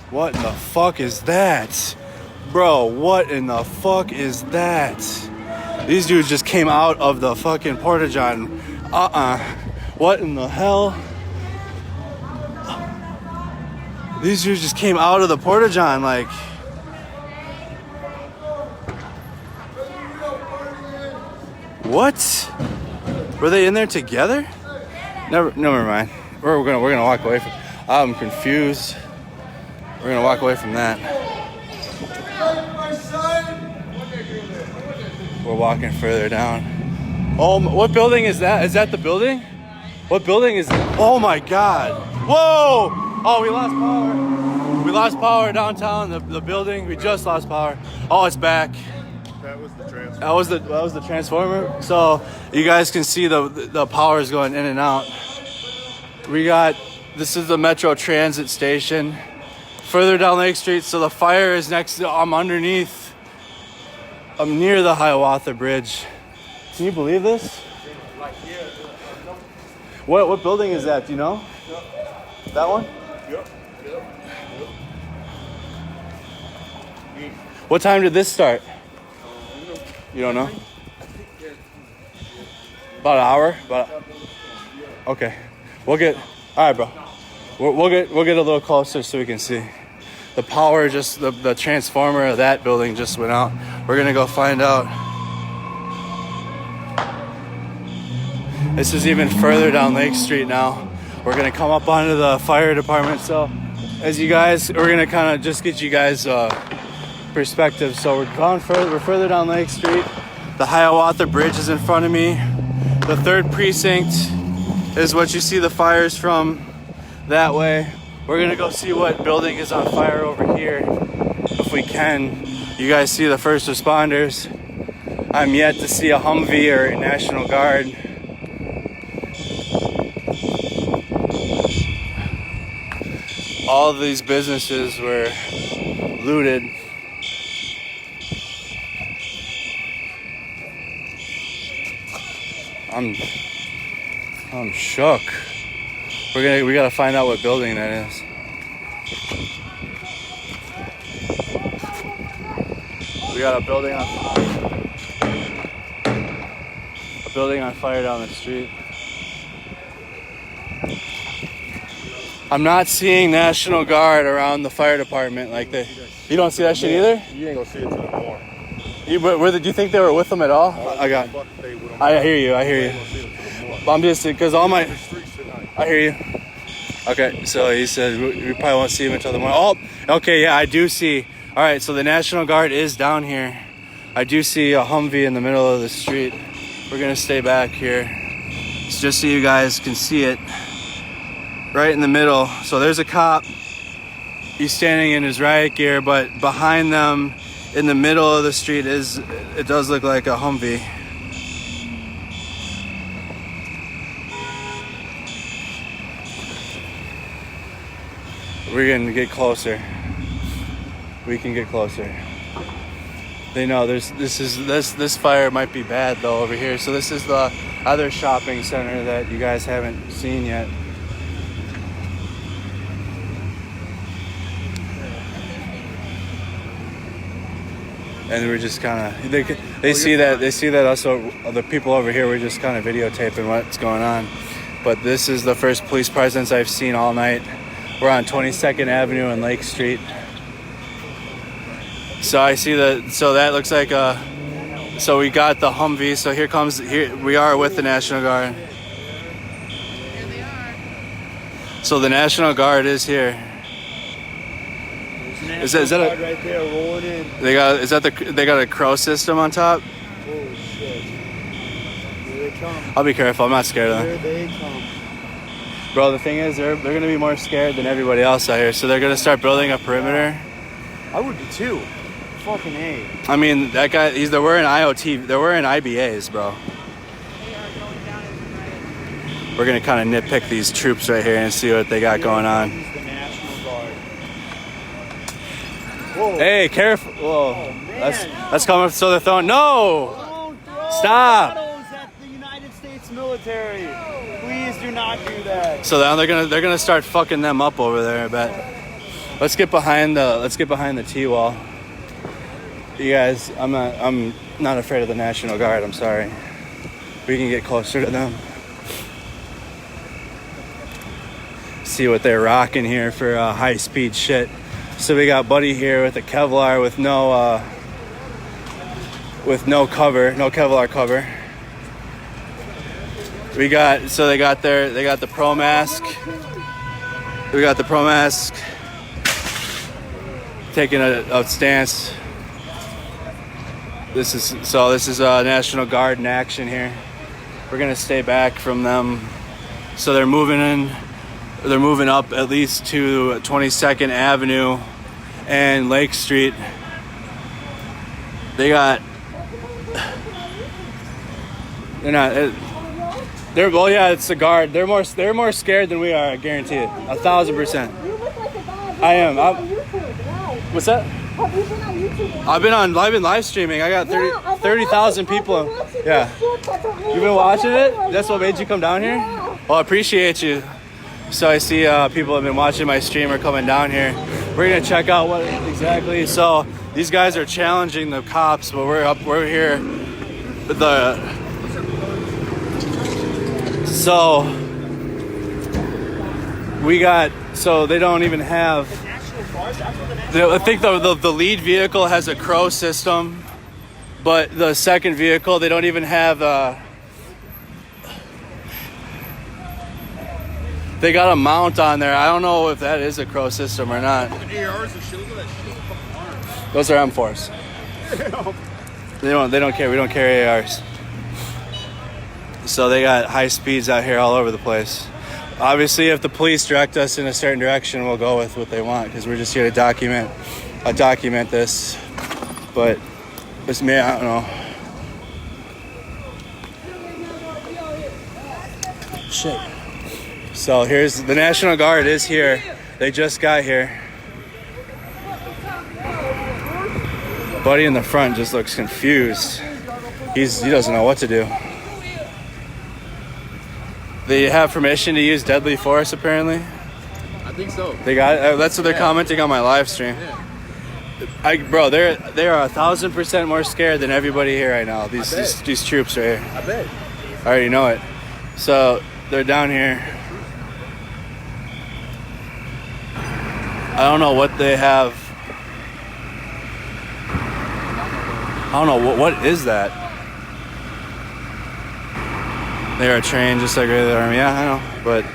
What in the fuck is that? Bro, what in the fuck is that? These dudes just came out of the fucking Porta-John. What in the hell? These dudes just came out of the Porta-John, like. What? Were they in there together? Never mind. We're gonna walk away from. I'm confused. We're gonna walk away from that. We're walking further down. Oh, what building is that? Is that the building? What building is that? Oh my God! Whoa! Oh, we lost power. We lost power downtown. The building. We just lost power. Oh, it's back. That was the transformer. That was the transformer. So you guys can see the power is going in and out. This is the Metro Transit station. Further down Lake Street, so the fire is next to, I'm underneath. I'm near the Hiawatha Bridge. Can you believe this? What building is that? Do you know? Yep. That one? Yep. What time did this start? You don't know? About an hour? Okay. All right, bro. We'll get a little closer so we can see. The power the transformer of that building just went out. We're gonna go find out. This is even further down Lake Street now. We're gonna come up onto the fire department. So we're gonna kind of just get you guys perspective. So we're further down Lake Street. The Hiawatha Bridge is in front of me. The 3rd precinct is what you see the fires from that way. We're gonna go see what building is on fire over here if we can. You guys see the first responders. I'm yet to see a Humvee or a National Guard. All of these businesses were looted. I'm shook. We gotta find out what building that is. We got a building on fire down the street. I'm not seeing National Guard around the fire department like they. You don't see that shit either? You ain't gonna see it till tomorrow. Do you think they were with them at all? I hear you. I'm just because all my. I hear you. Okay, so he said we probably won't see him until the morning. Oh, okay, yeah, I do see. All right, so the National Guard is down here. I do see a Humvee in the middle of the street. We're gonna stay back here, just so you guys can see it. Right in the middle. So there's a cop. He's standing in his riot gear, but behind them, in the middle of the street, it does look like a Humvee. We're gonna get closer. We can get closer. They know this fire might be bad though over here. So this is the other shopping center that you guys haven't seen yet. And we're just kind of they see that us, the people over here, we're just kind of videotaping what's going on. But this is the first police presence I've seen all night. We're on 22nd Avenue and Lake Street. So I see so that looks like so we got the Humvee. So here we are with the National Guard. Here they are. So the National Guard is here. Is that right there rolling in? they got a crow system on top? Oh shit. Here they come. I'll be careful. I'm not scared of them. Here they come. Bro, the thing is, they're going to be more scared than everybody else out here. So they're going to start building a perimeter. I would be too. Fucking A. I mean, that guy, they're wearing IoT. They're wearing IBAs, bro. We're going to kind of nitpick these troops right here and see what they got going on. He's the National Guard. Whoa. Hey, careful. Whoa. Oh, That's coming. So they're throwing. No! Don't throw Stop! bottles at the United States military. Please do not do that. So now they're gonna start fucking them up over there, I bet. Let's get behind the T-wall. You guys, I'm not afraid of the National Guard, I'm sorry. We can get closer to them. See what they're rocking here for high speed shit. So we got Buddy here with a Kevlar with no Kevlar cover. They got the Pro Mask. We got the Pro Mask taking a stance. This is National Guard in action here. We're gonna stay back from them. So they're moving up at least to 22nd Avenue and Lake Street. They're well, yeah, it's the Guard. They're more scared than we are, I guarantee it. 1,000%. I am. What's that? Have you been on YouTube? I've been live streaming. I got 30,000 people. Yeah. You've been watching it? That's what made you come down here? Well, I appreciate you. So I see people have been watching my stream or coming down here. We're gonna check out what exactly. So these guys are challenging the cops, but we're here. So they don't even have. I think the lead vehicle has a crow system, but the second vehicle they don't even have. They got a mount on there. I don't know if that is a crow system or not. Those are M4s. They don't care. We don't carry ARs. So they got high speeds out here all over the place. Obviously, if the police direct us in a certain direction, we'll go with what they want because we're just here to document this. But it's me, I don't know. Shit. So here's the National Guard is here. They just got here. Buddy in the front just looks confused. He doesn't know what to do. They have permission to use deadly force, apparently. I think so. They got. That's what they're commenting on my live stream. Yeah. Bro, they are 1,000% more scared than everybody here right now. These troops right here. I bet. I already know it. So they're down here. I don't know what they have. I don't know what is that. They are trained just like regular army. Yeah, I know, but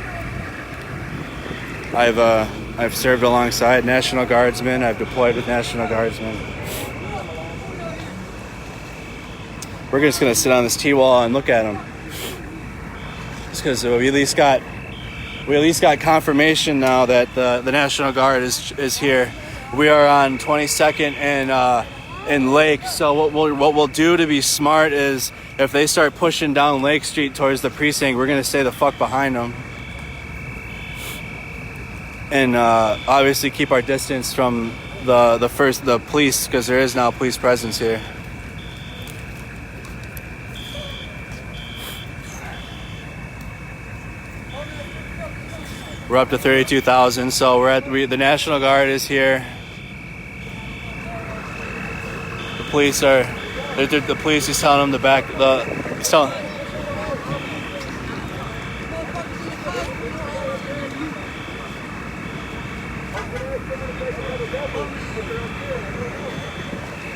I've served alongside National Guardsmen. I've deployed with National Guardsmen. We're just gonna sit on this T-wall and look at them, just because we at least got confirmation now that the National Guard is here. We are on 22nd and in Lake. So what we'll do to be smart is if they start pushing down Lake Street towards the precinct, we're gonna stay the fuck behind them, and obviously keep our distance from the police, because there is now police presence here. We're up to 32,000, so the National Guard is here. The police is telling them to back he's telling.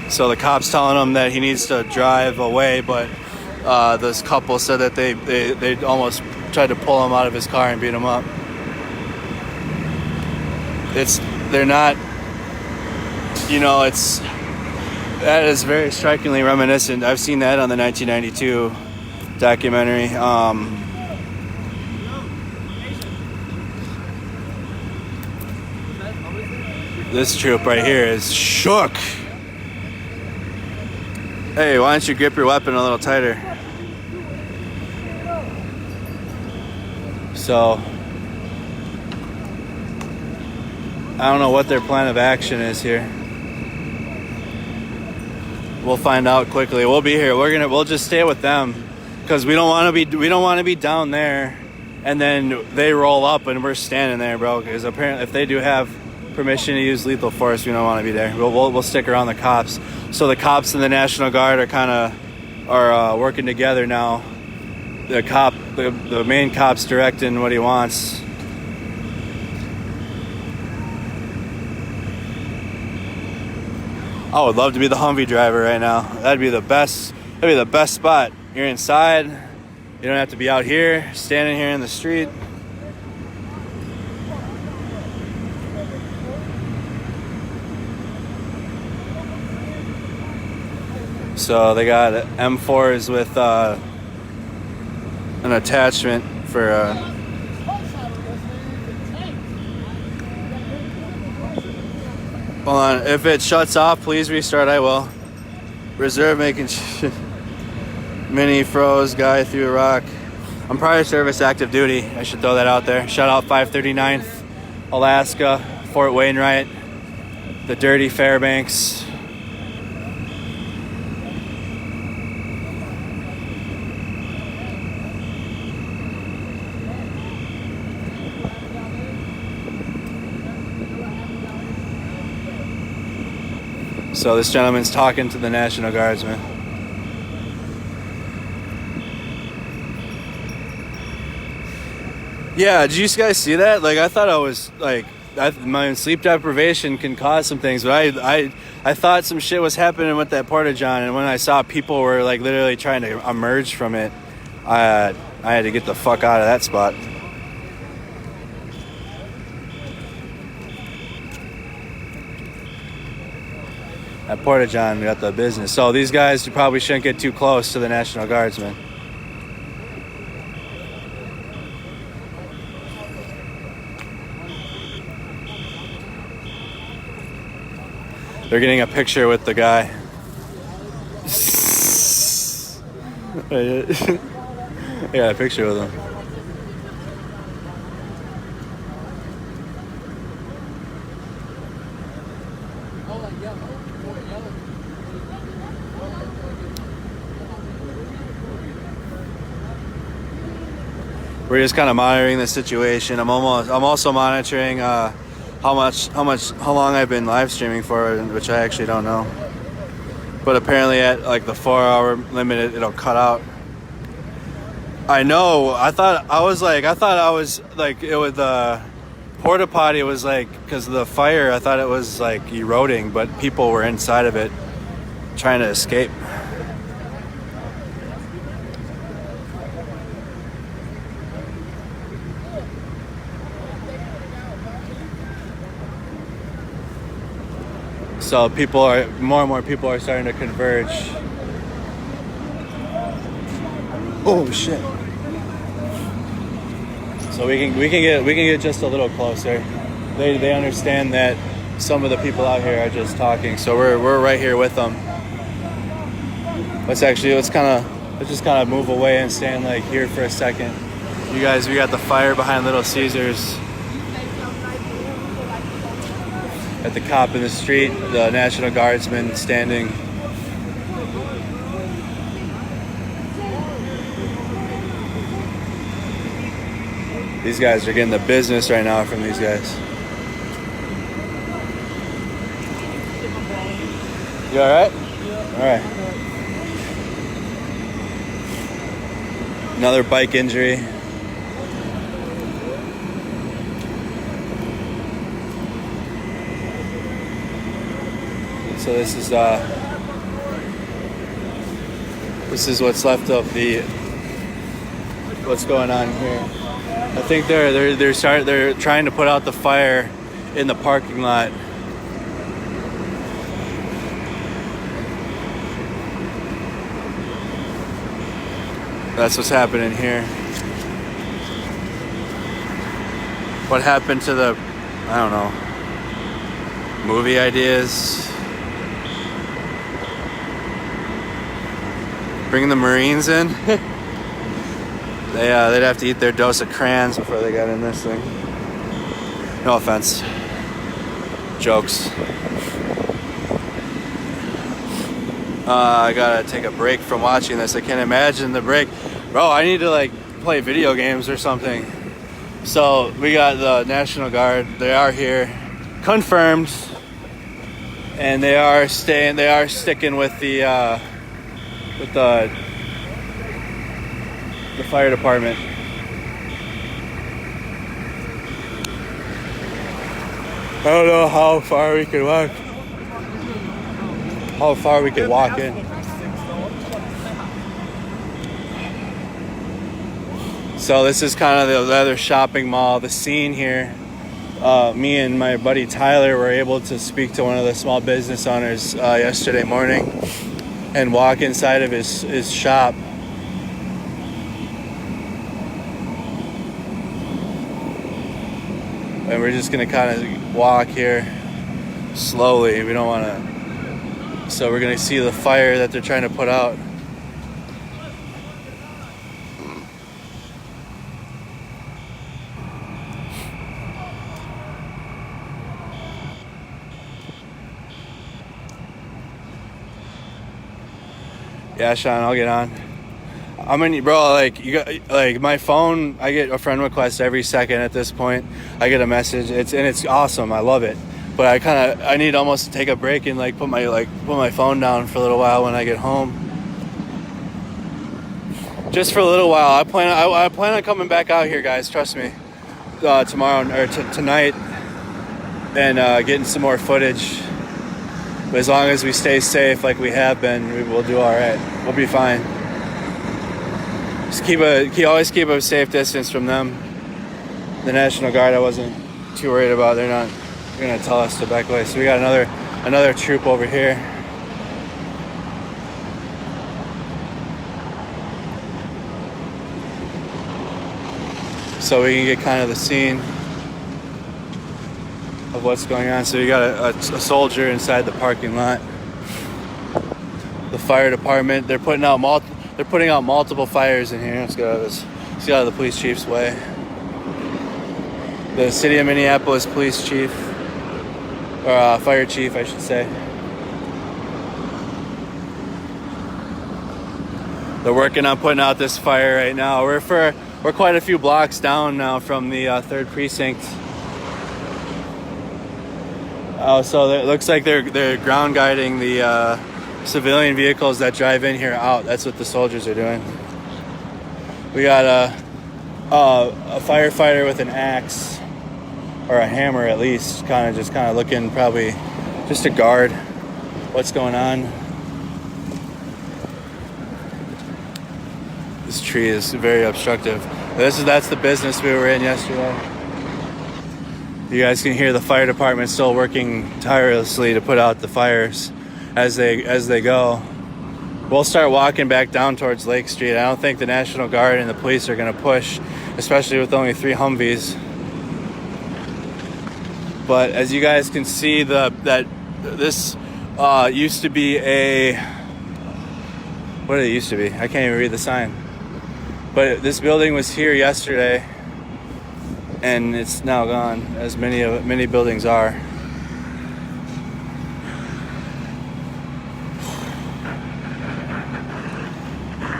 So the cop's telling him that he needs to drive away, but this couple said that they almost tried to pull him out of his car and beat him up. They're not, that is very strikingly reminiscent. I've seen that on the 1992 documentary. This troop right here is shook. Hey, why don't you grip your weapon a little tighter? So I don't know what their plan of action is here. We'll find out quickly. We'll be here. We'll just stay with them, because we don't want to be down there and then they roll up and we're standing there, bro. Because apparently, if they do have permission to use lethal force, we don't want to be there. We'll stick around the cops. So the cops and the National Guard are working together now. The main cop's directing what he wants. I would love to be the Humvee driver right now. That'd be the best spot. You're inside. You don't have to be out here, standing here in the street. So they got M4s with an attachment for hold on. If it shuts off, please restart. I will. Reserve making mini froze guy through a rock. I'm prior service active duty. I should throw that out there. Shout out 539th, Alaska, Fort Wainwright, the dirty Fairbanks. So this gentleman's talking to the National Guardsman. Yeah, did you guys see that? Like, I thought I was my sleep deprivation can cause some things, but I thought some shit was happening with that porta-john, and when I saw people were like literally trying to emerge from it, I had to get the fuck out of that spot. That porta-john got the business. So these guys, you probably shouldn't get too close to the National Guardsmen. They're getting a picture with the guy. I got a picture with him. We're just kind of monitoring the situation. I'm also monitoring how long I've been live streaming for, which I actually don't know. But apparently at like the 4-hour limit, it'll cut out. I know. I thought I was like it was porta potty was like, because of the fire, I thought it was like eroding, but people were inside of it trying to escape. So more and more people are starting to converge. Oh shit. So we can get just a little closer. They understand that some of the people out here are just talking, so we're right here with them. Let's just kind of move away and stand like here for a second. You guys, we got the fire behind Little Caesars. At the cop in the street, the National Guardsman standing. These guys are getting the business right now from these guys. You all right? Yeah. All right. Another bike injury. So this is what's left of what's going on here. I think they're trying to put out the fire in the parking lot. That's what's happening here. What happened to the, I don't know, movie ideas? Bring the Marines in. They'd have to eat their dose of crayons before they got in this thing. No offense. Jokes. I gotta take a break from watching this. I can't imagine the break. Bro, I need to like play video games or something. So we got the National Guard. They are here. Confirmed. And they are sticking with the fire department. I don't know how far we could walk. How far we could walk in. So this is kind of the other shopping mall. The scene here. Me and my buddy Tyler were able to speak to one of the small business owners yesterday morning and walk inside of his shop. And we're just gonna kind of walk here slowly. We don't want to. So we're gonna see the fire that they're trying to put out. Yeah, Sean, I'll get on. I'm in, bro. Like my phone. I get a friend request every second at this point. I get a message. It's awesome. I love it. But I need almost to take a break and like put my phone down for a little while when I get home. Just for a little while. I plan on coming back out here, guys. Trust me. Tomorrow or tonight, and getting some more footage. But as long as we stay safe like we have been, we will do all right. We'll be fine. Just always keep a safe distance from them. The National Guard, I wasn't too worried about. They're gonna tell us to back away. So we got another troop over here. So we can get kind of the scene of what's going on. So you got a soldier inside the parking lot. The fire department, they're putting out multiple fires in here. Let's get out of the police chief's way. The city of Minneapolis police chief, or fire chief, I should say. They're working on putting out this fire right now. We're quite a few blocks down now from the 3rd precinct. So it looks like they're ground guiding the civilian vehicles that drive in here out. That's what the soldiers are doing. We got a firefighter with an axe or a hammer at least, kind of looking, probably just to guard what's going on. This tree is very obstructive. That's the business we were in yesterday. You guys can hear the fire department still working tirelessly to put out the fires as they go. We'll start walking back down towards Lake Street. I don't think the National Guard and the police are going to push, especially with only 3 Humvees. But as you guys can see, this used to be a... What did it used to be? I can't even read the sign. But this building was here yesterday, and it's now gone, as many buildings are.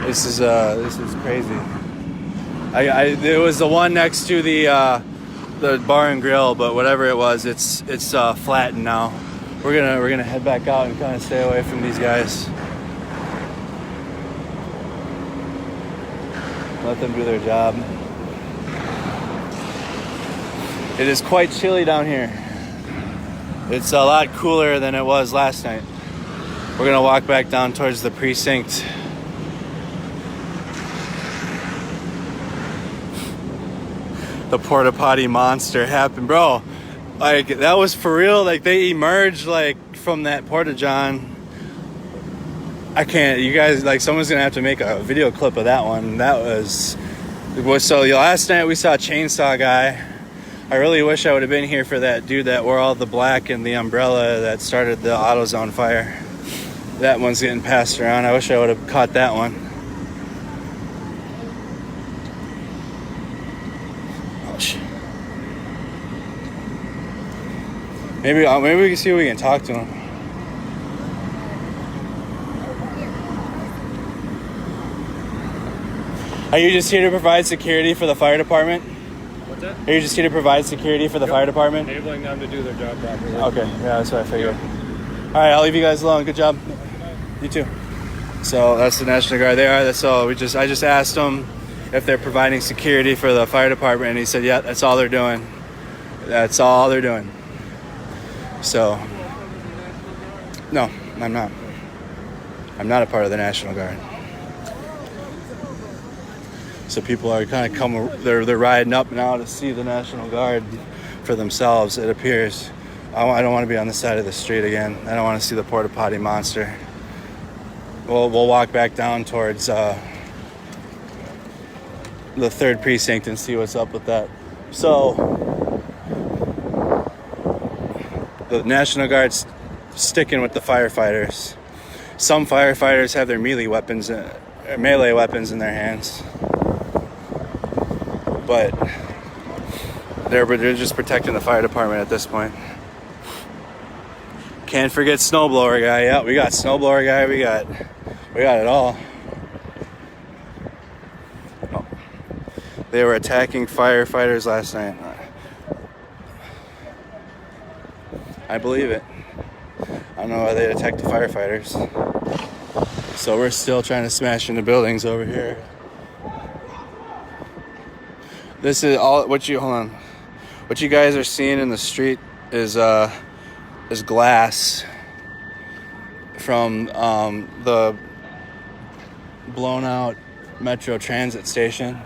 This is crazy. It was the one next to the bar and grill, but whatever it was, it's flattened now. We're gonna head back out and kind of stay away from these guys. Let them do their job. It is quite chilly down here. It's a lot cooler than it was last night. We're gonna walk back down towards the precinct. The porta potty monster happened, bro. Like, that was for real. Like, they emerged like from that porta john. I can't, you guys, like, someone's gonna have to make a video clip of that one. That was so. Last night we saw a chainsaw guy. I really wish I would have been here for that dude that wore all the black and the umbrella that started the AutoZone fire. That one's getting passed around. I wish I would have caught that one. Maybe we can see if we can talk to him. Are you just here to provide security for the fire department? What's that? Are you just here to provide security for the fire department? Enabling them to do their job properly. Okay, yeah, that's what I figured. All right, I'll leave you guys alone. Good job. You too. So that's the National Guard. They are. That's all. I just asked them if they're providing security for the fire department, and he said, yeah, that's all they're doing. That's all they're doing. So, no, I'm not. I'm not a part of the National Guard. So people are kind of they're riding up now to see the National Guard for themselves, it appears. I don't want to be on the side of the street again. I don't want to see the porta potty monster. We'll walk back down towards the 3rd precinct and see what's up with that. So, the National Guard's sticking with the firefighters. Some firefighters have their melee weapons in their hands, but they're just protecting the fire department at this point. Can't forget snowblower guy. Yeah, we got snowblower guy. We got it all. Oh. They were attacking firefighters last night. I believe it. I don't know why they attacked the firefighters. So we're still trying to smash into buildings over here. This is all what you guys are seeing in the street is glass from the blown out Metro Transit station.